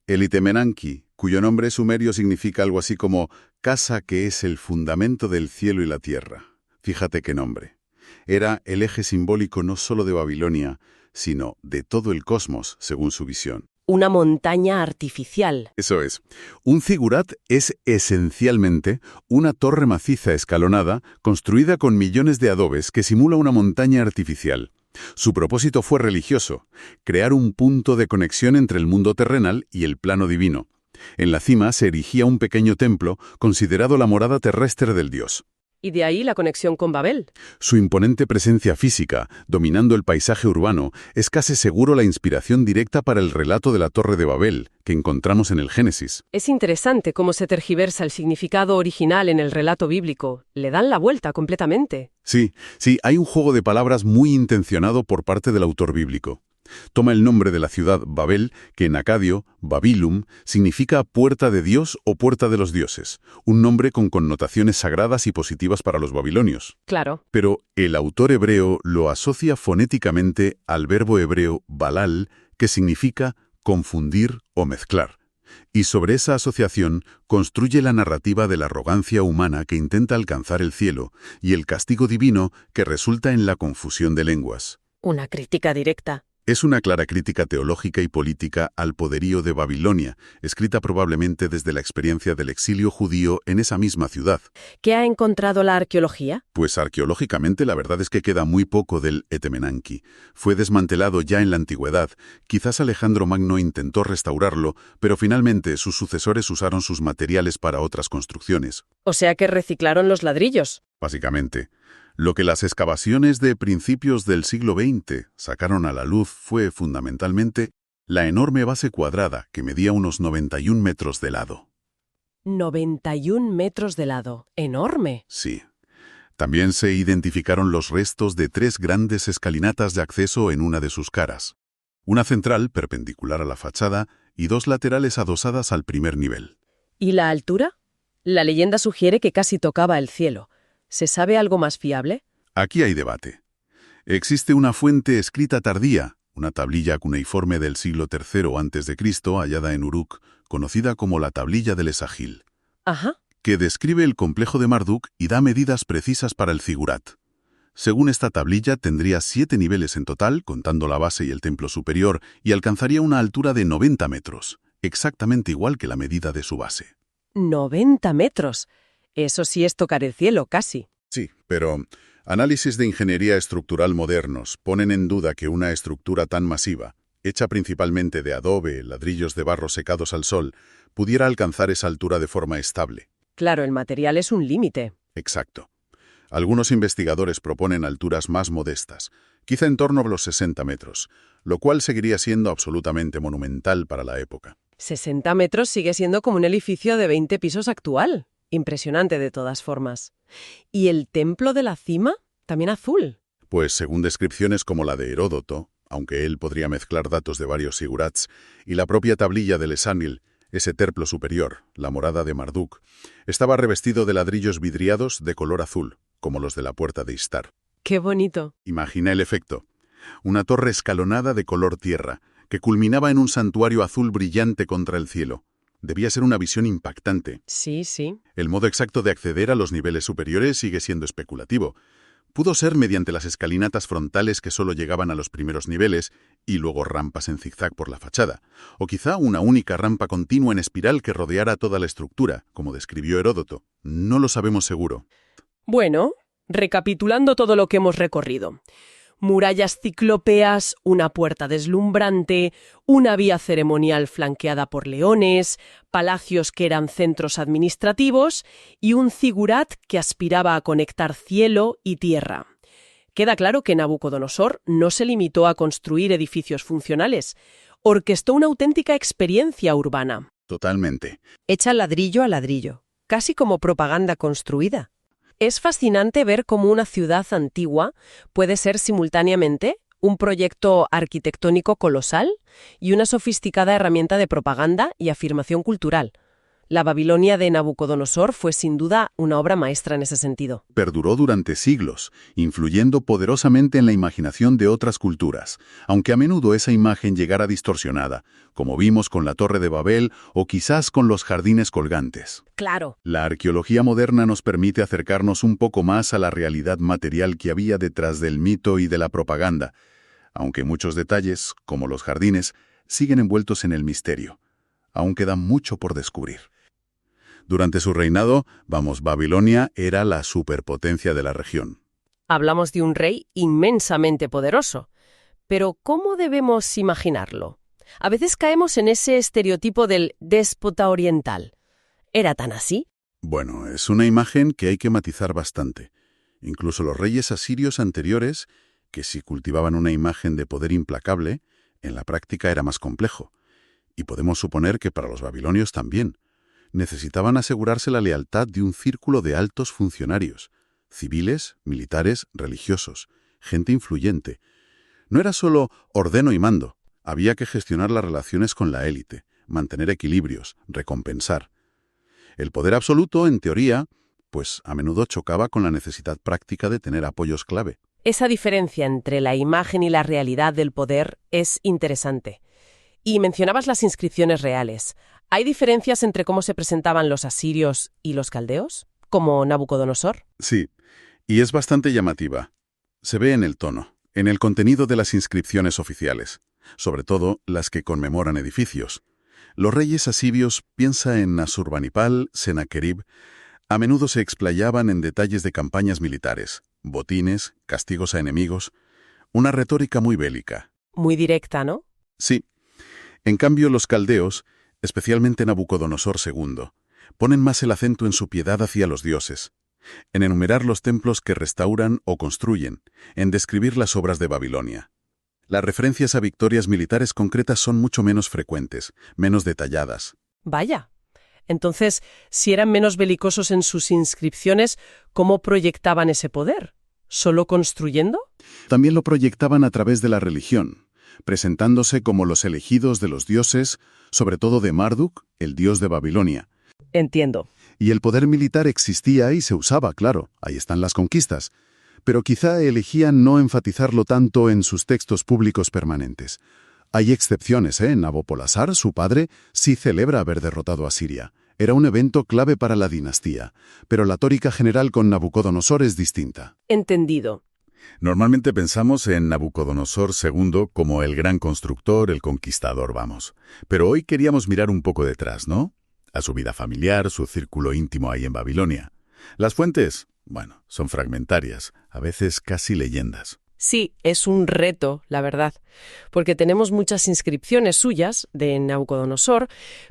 El Itemenanki, cuyo nombre sumerio significa algo así como casa que es el fundamento del cielo y la tierra. Fíjate qué nombre. Era el eje simbólico no solo de Babilonia, sino de todo el cosmos, según su visión. Una montaña artificial. Eso es. Un zigurat es esencialmente una torre maciza escalonada construida con millones de adobes que simula una montaña artificial. Su propósito fue religioso, crear un punto de conexión entre el mundo terrenal y el plano divino. En la cima se erigía un pequeño templo considerado la morada terrestre del dios. Y de ahí la conexión con Babel. Su imponente presencia física, dominando el paisaje urbano, es casi seguro la inspiración directa para el relato de la Torre de Babel, que encontramos en el Génesis. Es interesante cómo se tergiversa el significado original en el relato bíblico. Le dan la vuelta completamente. Sí, hay un juego de palabras muy intencionado por parte del autor bíblico. Toma el nombre de la ciudad Babel, que en acadio, Babilum, significa puerta de Dios o puerta de los dioses, un nombre con connotaciones sagradas y positivas para los babilonios. Claro. Pero el autor hebreo lo asocia fonéticamente al verbo hebreo balal, que significa confundir o mezclar. Y sobre esa asociación construye la narrativa de la arrogancia humana que intenta alcanzar el cielo y el castigo divino que resulta en la confusión de lenguas. Una crítica directa. Es una clara crítica teológica y política al poderío de Babilonia, escrita probablemente desde la experiencia del exilio judío en esa misma ciudad. ¿Qué ha encontrado la arqueología? Pues arqueológicamente la verdad es que queda muy poco del Etemenanki. Fue desmantelado ya en la antigüedad. Quizás Alejandro Magno intentó restaurarlo, pero finalmente sus sucesores usaron sus materiales para otras construcciones. O sea que reciclaron los ladrillos. Básicamente. Lo que las excavaciones de principios del siglo XX sacaron a la luz fue, fundamentalmente, la enorme base cuadrada que medía unos 91 metros de lado. 91 metros de lado. ¡Enorme! Sí. También se identificaron los restos de 3 grandes escalinatas de acceso en una de sus caras. Una central, perpendicular a la fachada, y 2 laterales adosadas al primer nivel. ¿Y la altura? La leyenda sugiere que casi tocaba el cielo. ¿Se sabe algo más fiable? Aquí hay debate. Existe una fuente escrita tardía, una tablilla cuneiforme del siglo III a.C., hallada en Uruk, conocida como la tablilla del Esagil, Ajá. que describe el complejo de Marduk y da medidas precisas para el zigurat. Según esta tablilla, tendría 7 niveles en total, contando la base y el templo superior, y alcanzaría una altura de 90 metros, exactamente igual que la medida de su base. 90 metros. Eso sí es tocar el cielo, casi. Sí, pero análisis de ingeniería estructural modernos ponen en duda que una estructura tan masiva, hecha principalmente de adobe, ladrillos de barro secados al sol, pudiera alcanzar esa altura de forma estable. Claro, el material es un límite. Exacto. Algunos investigadores proponen alturas más modestas, quizá en torno a los 60 metros, lo cual seguiría siendo absolutamente monumental para la época. 60 metros sigue siendo como un edificio de 20 pisos actual. Impresionante de todas formas. ¿Y el templo de la cima? También azul. Pues según descripciones como la de Heródoto, aunque él podría mezclar datos de varios sigurats, y la propia tablilla del Esanil, ese templo superior, la morada de Marduk, estaba revestido de ladrillos vidriados de color azul, como los de la puerta de Istar. ¡Qué bonito! Imagina el efecto. Una torre escalonada de color tierra, que culminaba en un santuario azul brillante contra el cielo. Debía ser una visión impactante. Sí, sí. El modo exacto de acceder a los niveles superiores sigue siendo especulativo. Pudo ser mediante las escalinatas frontales que solo llegaban a los primeros niveles y luego rampas en zigzag por la fachada, o quizá una única rampa continua en espiral que rodeara toda la estructura, como describió Heródoto. No lo sabemos seguro. Bueno, recapitulando todo lo que hemos recorrido. Murallas ciclópeas, una puerta deslumbrante, una vía ceremonial flanqueada por leones, palacios que eran centros administrativos y un zigurat que aspiraba a conectar cielo y tierra. Queda claro que Nabucodonosor no se limitó a construir edificios funcionales, orquestó una auténtica experiencia urbana. Totalmente. Hecha ladrillo a ladrillo, casi como propaganda construida. Es fascinante ver cómo una ciudad antigua puede ser simultáneamente un proyecto arquitectónico colosal y una sofisticada herramienta de propaganda y afirmación cultural. La Babilonia de Nabucodonosor fue sin duda una obra maestra en ese sentido. Perduró durante siglos, influyendo poderosamente en la imaginación de otras culturas, aunque a menudo esa imagen llegara distorsionada, como vimos con la Torre de Babel o quizás con los jardines colgantes. Claro. La arqueología moderna nos permite acercarnos un poco más a la realidad material que había detrás del mito y de la propaganda, aunque muchos detalles, como los jardines, siguen envueltos en el misterio. Aún queda mucho por descubrir. Durante su reinado, Babilonia era la superpotencia de la región. Hablamos de un rey inmensamente poderoso. Pero ¿cómo debemos imaginarlo? A veces caemos en ese estereotipo del déspota oriental. ¿Era tan así? Bueno, es una imagen que hay que matizar bastante. Incluso los reyes asirios anteriores, que sí cultivaban una imagen de poder implacable, en la práctica era más complejo. Y podemos suponer que para los babilonios también. Necesitaban asegurarse la lealtad de un círculo de altos funcionarios, civiles, militares, religiosos, gente influyente. No era solo ordeno y mando, había que gestionar las relaciones con la élite, mantener equilibrios, recompensar. El poder absoluto, en teoría, pues a menudo chocaba con la necesidad práctica de tener apoyos clave. Esa diferencia entre la imagen y la realidad del poder es interesante. Y mencionabas las inscripciones reales. ¿Hay diferencias entre cómo se presentaban los asirios y los caldeos? ¿Como Nabucodonosor? Sí, y es bastante llamativa. Se ve en el tono, en el contenido de las inscripciones oficiales, sobre todo las que conmemoran edificios. Los reyes asirios, piensa en Asurbanipal, Sennacherib, a menudo se explayaban en detalles de campañas militares, botines, castigos a enemigos, una retórica muy bélica. Muy directa, ¿no? Sí. En cambio, los caldeos, especialmente Nabucodonosor II, ponen más el acento en su piedad hacia los dioses, en enumerar los templos que restauran o construyen, en describir las obras de Babilonia. Las referencias a victorias militares concretas son mucho menos frecuentes, menos detalladas. Vaya. Entonces, si eran menos belicosos en sus inscripciones, ¿cómo proyectaban ese poder? ¿Solo construyendo? También lo proyectaban a través de la religión, presentándose como los elegidos de los dioses, sobre todo de Marduk, el dios de Babilonia. Entiendo. Y el poder militar existía y se usaba, claro, ahí están las conquistas. Pero quizá elegían no enfatizarlo tanto en sus textos públicos permanentes. Hay excepciones, ¿eh? Nabopolassar, su padre, sí celebra haber derrotado a Siria. Era un evento clave para la dinastía, pero la tórica general con Nabucodonosor es distinta. Entendido. Normalmente pensamos en Nabucodonosor II como el gran constructor, el conquistador, vamos. Pero hoy queríamos mirar un poco detrás, ¿no? A su vida familiar, su círculo íntimo ahí en Babilonia. Las fuentes, bueno, son fragmentarias, a veces casi leyendas. Sí, es un reto, la verdad, porque tenemos muchas inscripciones suyas de Nabucodonosor,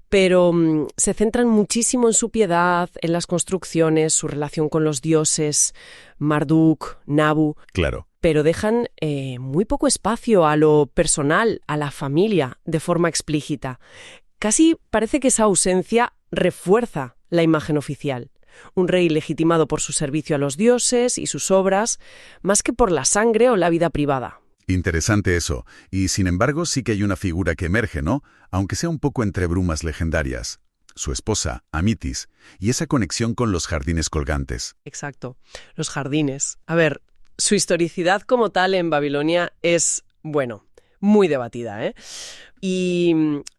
pero se centran muchísimo en su piedad, en las construcciones, su relación con los dioses, Marduk, Nabu. Claro. Pero dejan muy poco espacio a lo personal, a la familia, de forma explícita. Casi parece que esa ausencia refuerza la imagen oficial. Un rey legitimado por su servicio a los dioses y sus obras, más que por la sangre o la vida privada. Interesante eso. Y sin embargo sí que hay una figura que emerge, ¿no? Aunque sea un poco entre brumas legendarias. Su esposa, Amitis, y esa conexión con los jardines colgantes. Exacto, los jardines. A ver, su historicidad como tal en Babilonia es, bueno, muy debatida, ¿eh? Y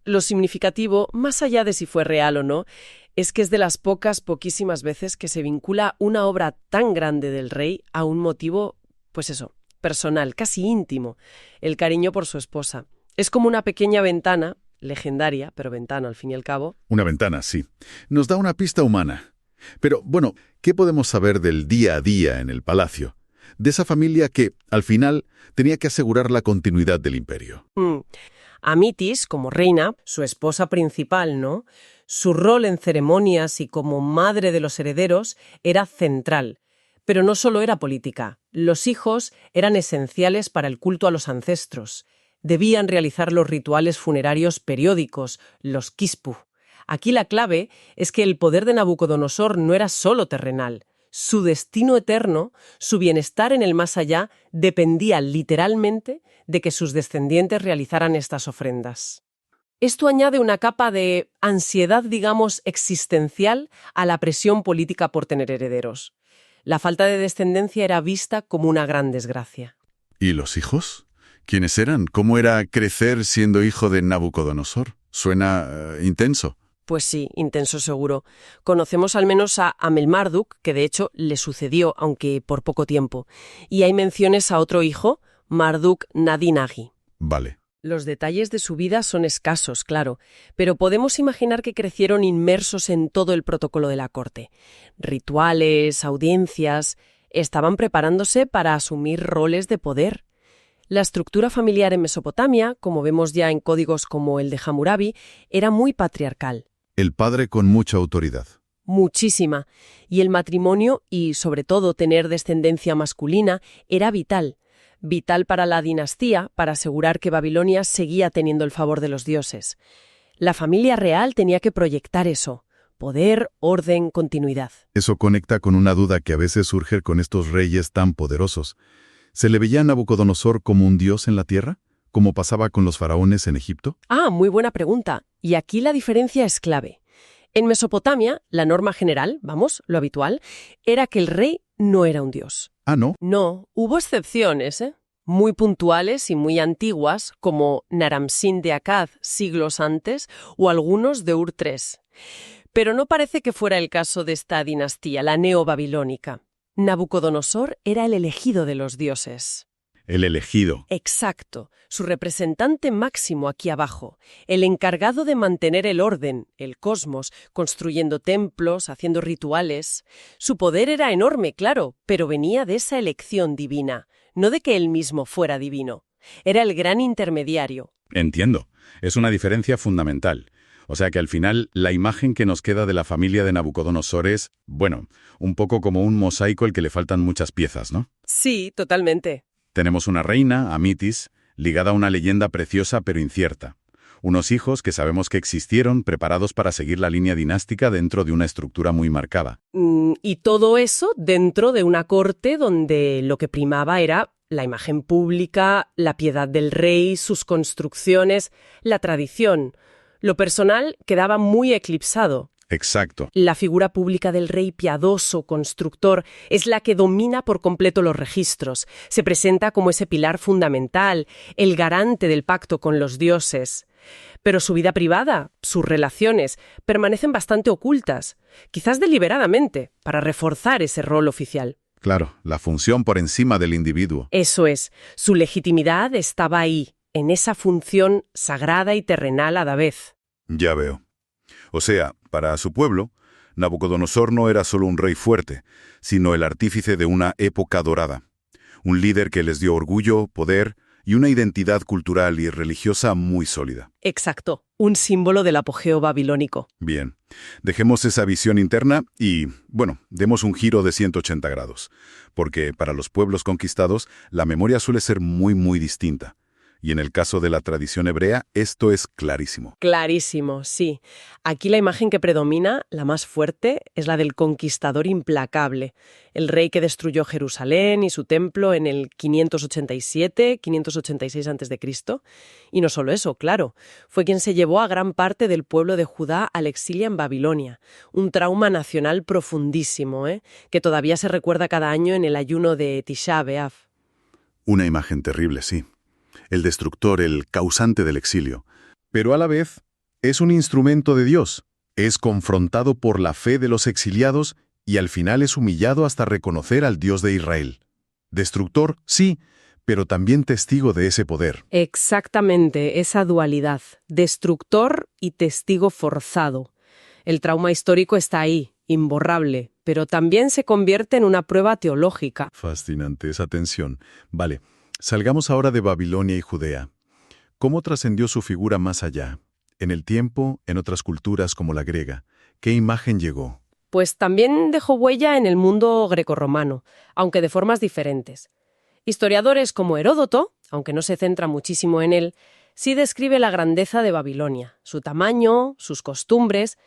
lo significativo, más allá de si fue real o no, es que es de las poquísimas veces que se vincula una obra tan grande del rey a un motivo, pues eso, personal, casi íntimo, el cariño por su esposa. Es como una pequeña ventana, legendaria, pero ventana al fin y al cabo. Una ventana, sí. Nos da una pista humana. Pero, bueno, ¿qué podemos saber del día a día en el palacio? De esa familia que, al final, tenía que asegurar la continuidad del imperio. Amitis, como reina, su esposa principal, ¿no? Su rol en ceremonias y como madre de los herederos era central. Pero no solo era política. Los hijos eran esenciales para el culto a los ancestros. Debían realizar los rituales funerarios periódicos, los kispu. Aquí la clave es que el poder de Nabucodonosor no era solo terrenal. Su destino eterno, su bienestar en el más allá, dependía literalmente de que sus descendientes realizaran estas ofrendas. Esto añade una capa de ansiedad, digamos, existencial a la presión política por tener herederos. La falta de descendencia era vista como una gran desgracia. ¿Y los hijos? ¿Quiénes eran? ¿Cómo era crecer siendo hijo de Nabucodonosor? Suena intenso. Pues sí, intenso seguro. Conocemos al menos a Amel-Marduk, que de hecho le sucedió, aunque por poco tiempo. Y hay menciones a otro hijo, Marduk-Nadin-Agi. Vale. Los detalles de su vida son escasos, claro, pero podemos imaginar que crecieron inmersos en todo el protocolo de la corte. Rituales, audiencias, estaban preparándose para asumir roles de poder. La estructura familiar en Mesopotamia, como vemos ya en códigos como el de Hammurabi, era muy patriarcal. El padre con mucha autoridad. Muchísima. Y el matrimonio y, sobre todo, tener descendencia masculina era vital. Vital para la dinastía, para asegurar que Babilonia seguía teniendo el favor de los dioses. La familia real tenía que proyectar eso: poder, orden, continuidad. Eso conecta con una duda que a veces surge con estos reyes tan poderosos. ¿Se le veía a Nabucodonosor como un dios en la tierra, como pasaba con los faraones en Egipto? Muy buena pregunta. Y aquí la diferencia es clave. En Mesopotamia, la norma general, lo habitual, era que el rey no era un dios. ¿No? No, hubo excepciones, muy puntuales y muy antiguas, como Naram-Sin de Akkad siglos antes o algunos de Ur III. Pero no parece que fuera el caso de esta dinastía, la neobabilónica. Nabucodonosor era el elegido de los dioses. El elegido. Exacto, su representante máximo aquí abajo, el encargado de mantener el orden, el cosmos, construyendo templos, haciendo rituales. Su poder era enorme, claro, pero venía de esa elección divina, no de que él mismo fuera divino. Era el gran intermediario. Entiendo. Es una diferencia fundamental. O sea que al final la imagen que nos queda de la familia de Nabucodonosor es, un poco como un mosaico al que le faltan muchas piezas, ¿no? Sí, totalmente. Tenemos una reina, Amitis, ligada a una leyenda preciosa pero incierta. Unos hijos que sabemos que existieron, preparados para seguir la línea dinástica dentro de una estructura muy marcada. Y todo eso dentro de una corte donde lo que primaba era la imagen pública, la piedad del rey, sus construcciones, la tradición. Lo personal quedaba muy eclipsado. Exacto. La figura pública del rey piadoso, constructor, es la que domina por completo los registros. Se presenta como ese pilar fundamental, el garante del pacto con los dioses. Pero su vida privada, sus relaciones, permanecen bastante ocultas, quizás deliberadamente, para reforzar ese rol oficial. Claro, la función por encima del individuo. Eso es, su legitimidad estaba ahí, en esa función sagrada y terrenal a la vez. Ya veo. O sea, para su pueblo, Nabucodonosor no era solo un rey fuerte, sino el artífice de una época dorada. Un líder que les dio orgullo, poder y una identidad cultural y religiosa muy sólida. Exacto, un símbolo del apogeo babilónico. Bien, dejemos esa visión interna y, demos un giro de 180 grados. Porque para los pueblos conquistados, la memoria suele ser muy, muy distinta. Y en el caso de la tradición hebrea, esto es clarísimo. Clarísimo, sí. Aquí la imagen que predomina, la más fuerte, es la del conquistador implacable, el rey que destruyó Jerusalén y su templo en el 586 a.C. Y no solo eso, claro, fue quien se llevó a gran parte del pueblo de Judá al exilio en Babilonia. Un trauma nacional profundísimo, que todavía se recuerda cada año en el ayuno de Tisha B'Av. Una imagen terrible, sí. El destructor, el causante del exilio. Pero a la vez, es un instrumento de Dios. Es confrontado por la fe de los exiliados y al final es humillado hasta reconocer al Dios de Israel. Destructor, sí, pero también testigo de ese poder. Exactamente, esa dualidad, destructor y testigo forzado. El trauma histórico está ahí, imborrable, pero también se convierte en una prueba teológica. Fascinante esa tensión. Vale. Salgamos ahora de Babilonia y Judea. ¿Cómo trascendió su figura más allá? En el tiempo, en otras culturas como la griega. ¿Qué imagen llegó? Pues también dejó huella en el mundo grecorromano, aunque de formas diferentes. Historiadores como Heródoto, aunque no se centra muchísimo en él, sí describe la grandeza de Babilonia, su tamaño, sus costumbres.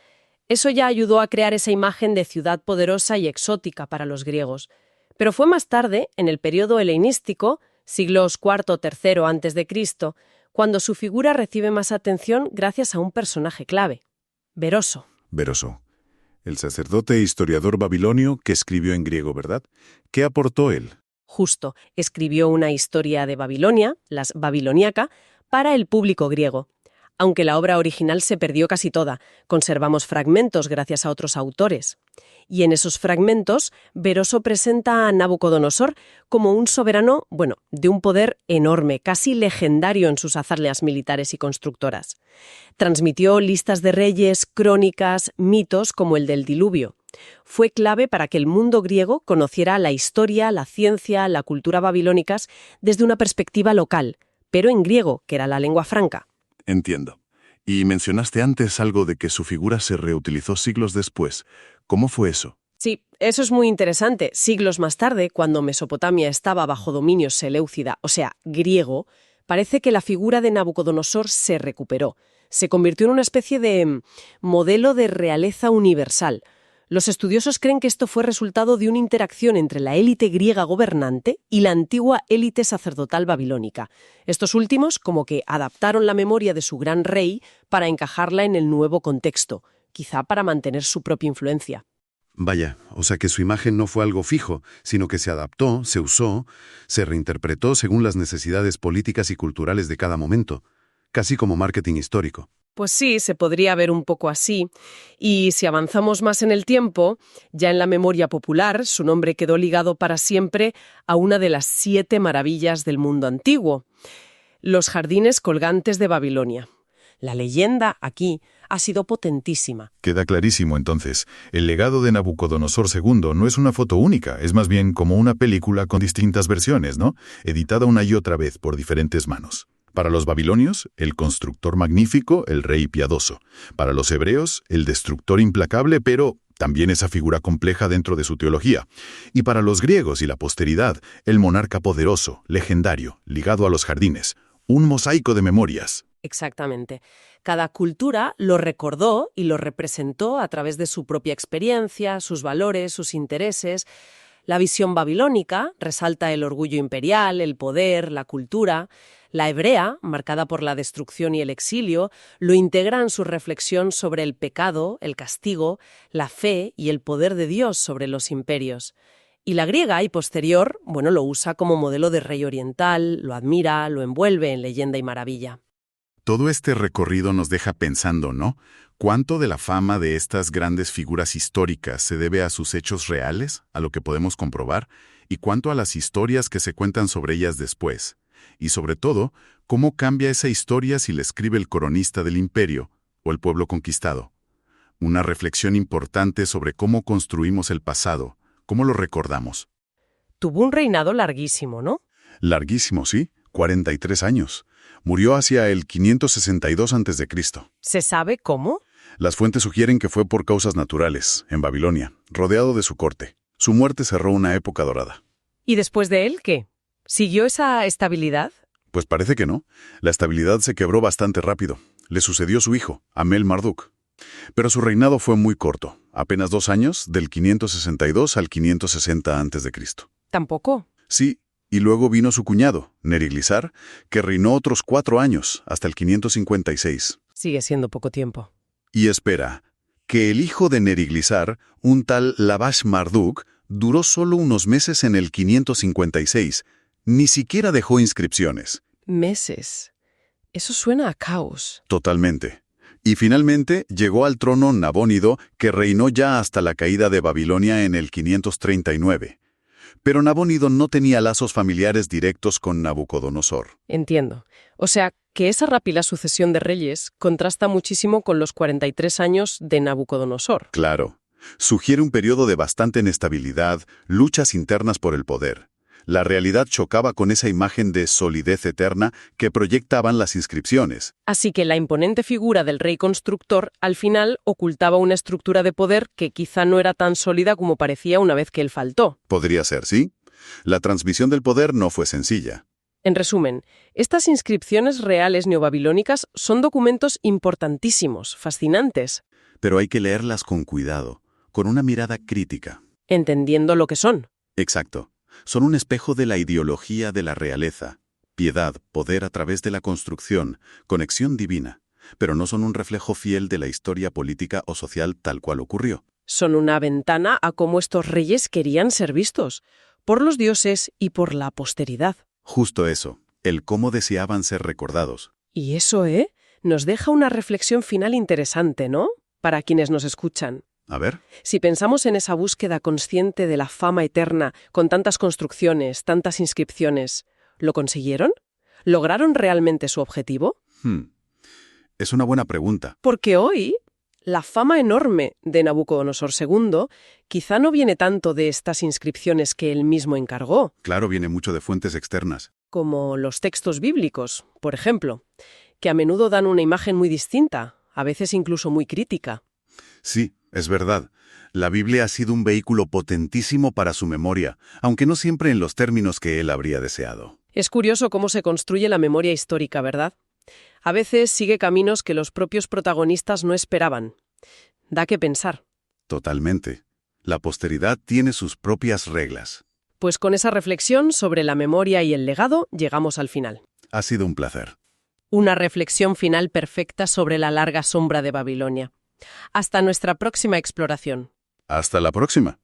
Eso ya ayudó a crear esa imagen de ciudad poderosa y exótica para los griegos. Pero fue más tarde, en el periodo helenístico, siglos IV-III a.C., cuando su figura recibe más atención gracias a un personaje clave, Beroso. Beroso, el sacerdote e historiador babilonio que escribió en griego, ¿verdad? ¿Qué aportó él? Justo, escribió una historia de Babilonia, las Babiloniaca, para el público griego. Aunque la obra original se perdió casi toda, conservamos fragmentos gracias a otros autores. Y en esos fragmentos, Beroso presenta a Nabucodonosor como un soberano, de un poder enorme, casi legendario en sus hazañas militares y constructoras. Transmitió listas de reyes, crónicas, mitos como el del diluvio. Fue clave para que el mundo griego conociera la historia, la ciencia, la cultura babilónicas desde una perspectiva local, pero en griego, que era la lengua franca. Entiendo. Y mencionaste antes algo de que su figura se reutilizó siglos después. ¿Cómo fue eso? Sí, eso es muy interesante. Siglos más tarde, cuando Mesopotamia estaba bajo dominio seleucida, o sea, griego, parece que la figura de Nabucodonosor se recuperó. Se convirtió en una especie de modelo de realeza universal. Los estudiosos creen que esto fue resultado de una interacción entre la élite griega gobernante y la antigua élite sacerdotal babilónica. Estos últimos como que adaptaron la memoria de su gran rey para encajarla en el nuevo contexto, quizá para mantener su propia influencia. Vaya, o sea que su imagen no fue algo fijo, sino que se adaptó, se usó, se reinterpretó según las necesidades políticas y culturales de cada momento, casi como marketing histórico. Pues sí, se podría ver un poco así. Y si avanzamos más en el tiempo, ya en la memoria popular, su nombre quedó ligado para siempre a una de las 7 maravillas del mundo antiguo, los jardines colgantes de Babilonia. La leyenda aquí ha sido potentísima. Queda clarísimo entonces. El legado de Nabucodonosor II no es una foto única, es más bien como una película con distintas versiones, ¿no? Editada una y otra vez por diferentes manos. Para los babilonios, el constructor magnífico, el rey piadoso. Para los hebreos, el destructor implacable, pero también esa figura compleja dentro de su teología. Y para los griegos y la posteridad, el monarca poderoso, legendario, ligado a los jardines. Un mosaico de memorias. Exactamente. Cada cultura lo recordó y lo representó a través de su propia experiencia, sus valores, sus intereses. La visión babilónica resalta el orgullo imperial, el poder, la cultura. La hebrea, marcada por la destrucción y el exilio, lo integra en su reflexión sobre el pecado, el castigo, la fe y el poder de Dios sobre los imperios. Y la griega y posterior, lo usa como modelo de rey oriental, lo admira, lo envuelve en leyenda y maravilla. Todo este recorrido nos deja pensando, ¿no? ¿Cuánto de la fama de estas grandes figuras históricas se debe a sus hechos reales, a lo que podemos comprobar, y cuánto a las historias que se cuentan sobre ellas después? Y sobre todo, ¿cómo cambia esa historia si la escribe el coronista del imperio o el pueblo conquistado? Una reflexión importante sobre cómo construimos el pasado, cómo lo recordamos. Tuvo un reinado larguísimo, ¿no? Larguísimo, sí, 43 años. Murió hacia el 562 a.C. ¿Se sabe cómo? Las fuentes sugieren que fue por causas naturales, en Babilonia, rodeado de su corte. Su muerte cerró una época dorada. ¿Y después de él qué? ¿Siguió esa estabilidad? Pues parece que no. La estabilidad se quebró bastante rápido. Le sucedió su hijo, Amel-Marduk. Pero su reinado fue muy corto, apenas 2 años, del 562 al 560 a.C. ¿Tampoco? Sí, y luego vino su cuñado, Neriglissar, que reinó otros 4 años, hasta el 556. Sigue siendo poco tiempo. Y espera, que el hijo de Neriglissar, un tal Labash-Marduk, duró solo unos meses en el 556. Ni siquiera dejó inscripciones. Meses. Eso suena a caos. Totalmente. Y finalmente llegó al trono Nabónido, que reinó ya hasta la caída de Babilonia en el 539. Pero Nabónido no tenía lazos familiares directos con Nabucodonosor. Entiendo. O sea, que esa rápida sucesión de reyes contrasta muchísimo con los 43 años de Nabucodonosor. Claro. Sugiere un periodo de bastante inestabilidad, luchas internas por el poder. La realidad chocaba con esa imagen de solidez eterna que proyectaban las inscripciones. Así que la imponente figura del rey constructor al final ocultaba una estructura de poder que quizá no era tan sólida como parecía una vez que él faltó. Podría ser, ¿sí? La transmisión del poder no fue sencilla. En resumen, estas inscripciones reales neobabilónicas son documentos importantísimos, fascinantes. Pero hay que leerlas con cuidado, con una mirada crítica. Entendiendo lo que son. Exacto. Son un espejo de la ideología de la realeza. Piedad, poder a través de la construcción, conexión divina, pero no son un reflejo fiel de la historia política o social tal cual ocurrió. Son una ventana a cómo estos reyes querían ser vistos, por los dioses y por la posteridad. Justo eso, el cómo deseaban ser recordados. Y eso, nos deja una reflexión final interesante, ¿no? Para quienes nos escuchan. A ver. Si pensamos en esa búsqueda consciente de la fama eterna, con tantas construcciones, tantas inscripciones, ¿lo consiguieron? ¿Lograron realmente su objetivo? Es una buena pregunta. Porque hoy, la fama enorme de Nabucodonosor II quizá no viene tanto de estas inscripciones que él mismo encargó, Claro, viene mucho de fuentes externas. como los textos bíblicos, por ejemplo, que a menudo dan una imagen muy distinta, a veces incluso muy crítica. Sí, es verdad. La Biblia ha sido un vehículo potentísimo para su memoria, aunque no siempre en los términos que él habría deseado. Es curioso cómo se construye la memoria histórica, ¿verdad? A veces sigue caminos que los propios protagonistas no esperaban. Da que pensar. Totalmente. La posteridad tiene sus propias reglas. Pues con esa reflexión sobre la memoria y el legado llegamos al final. Ha sido un placer. Una reflexión final perfecta sobre la larga sombra de Babilonia. Hasta nuestra próxima exploración. Hasta la próxima.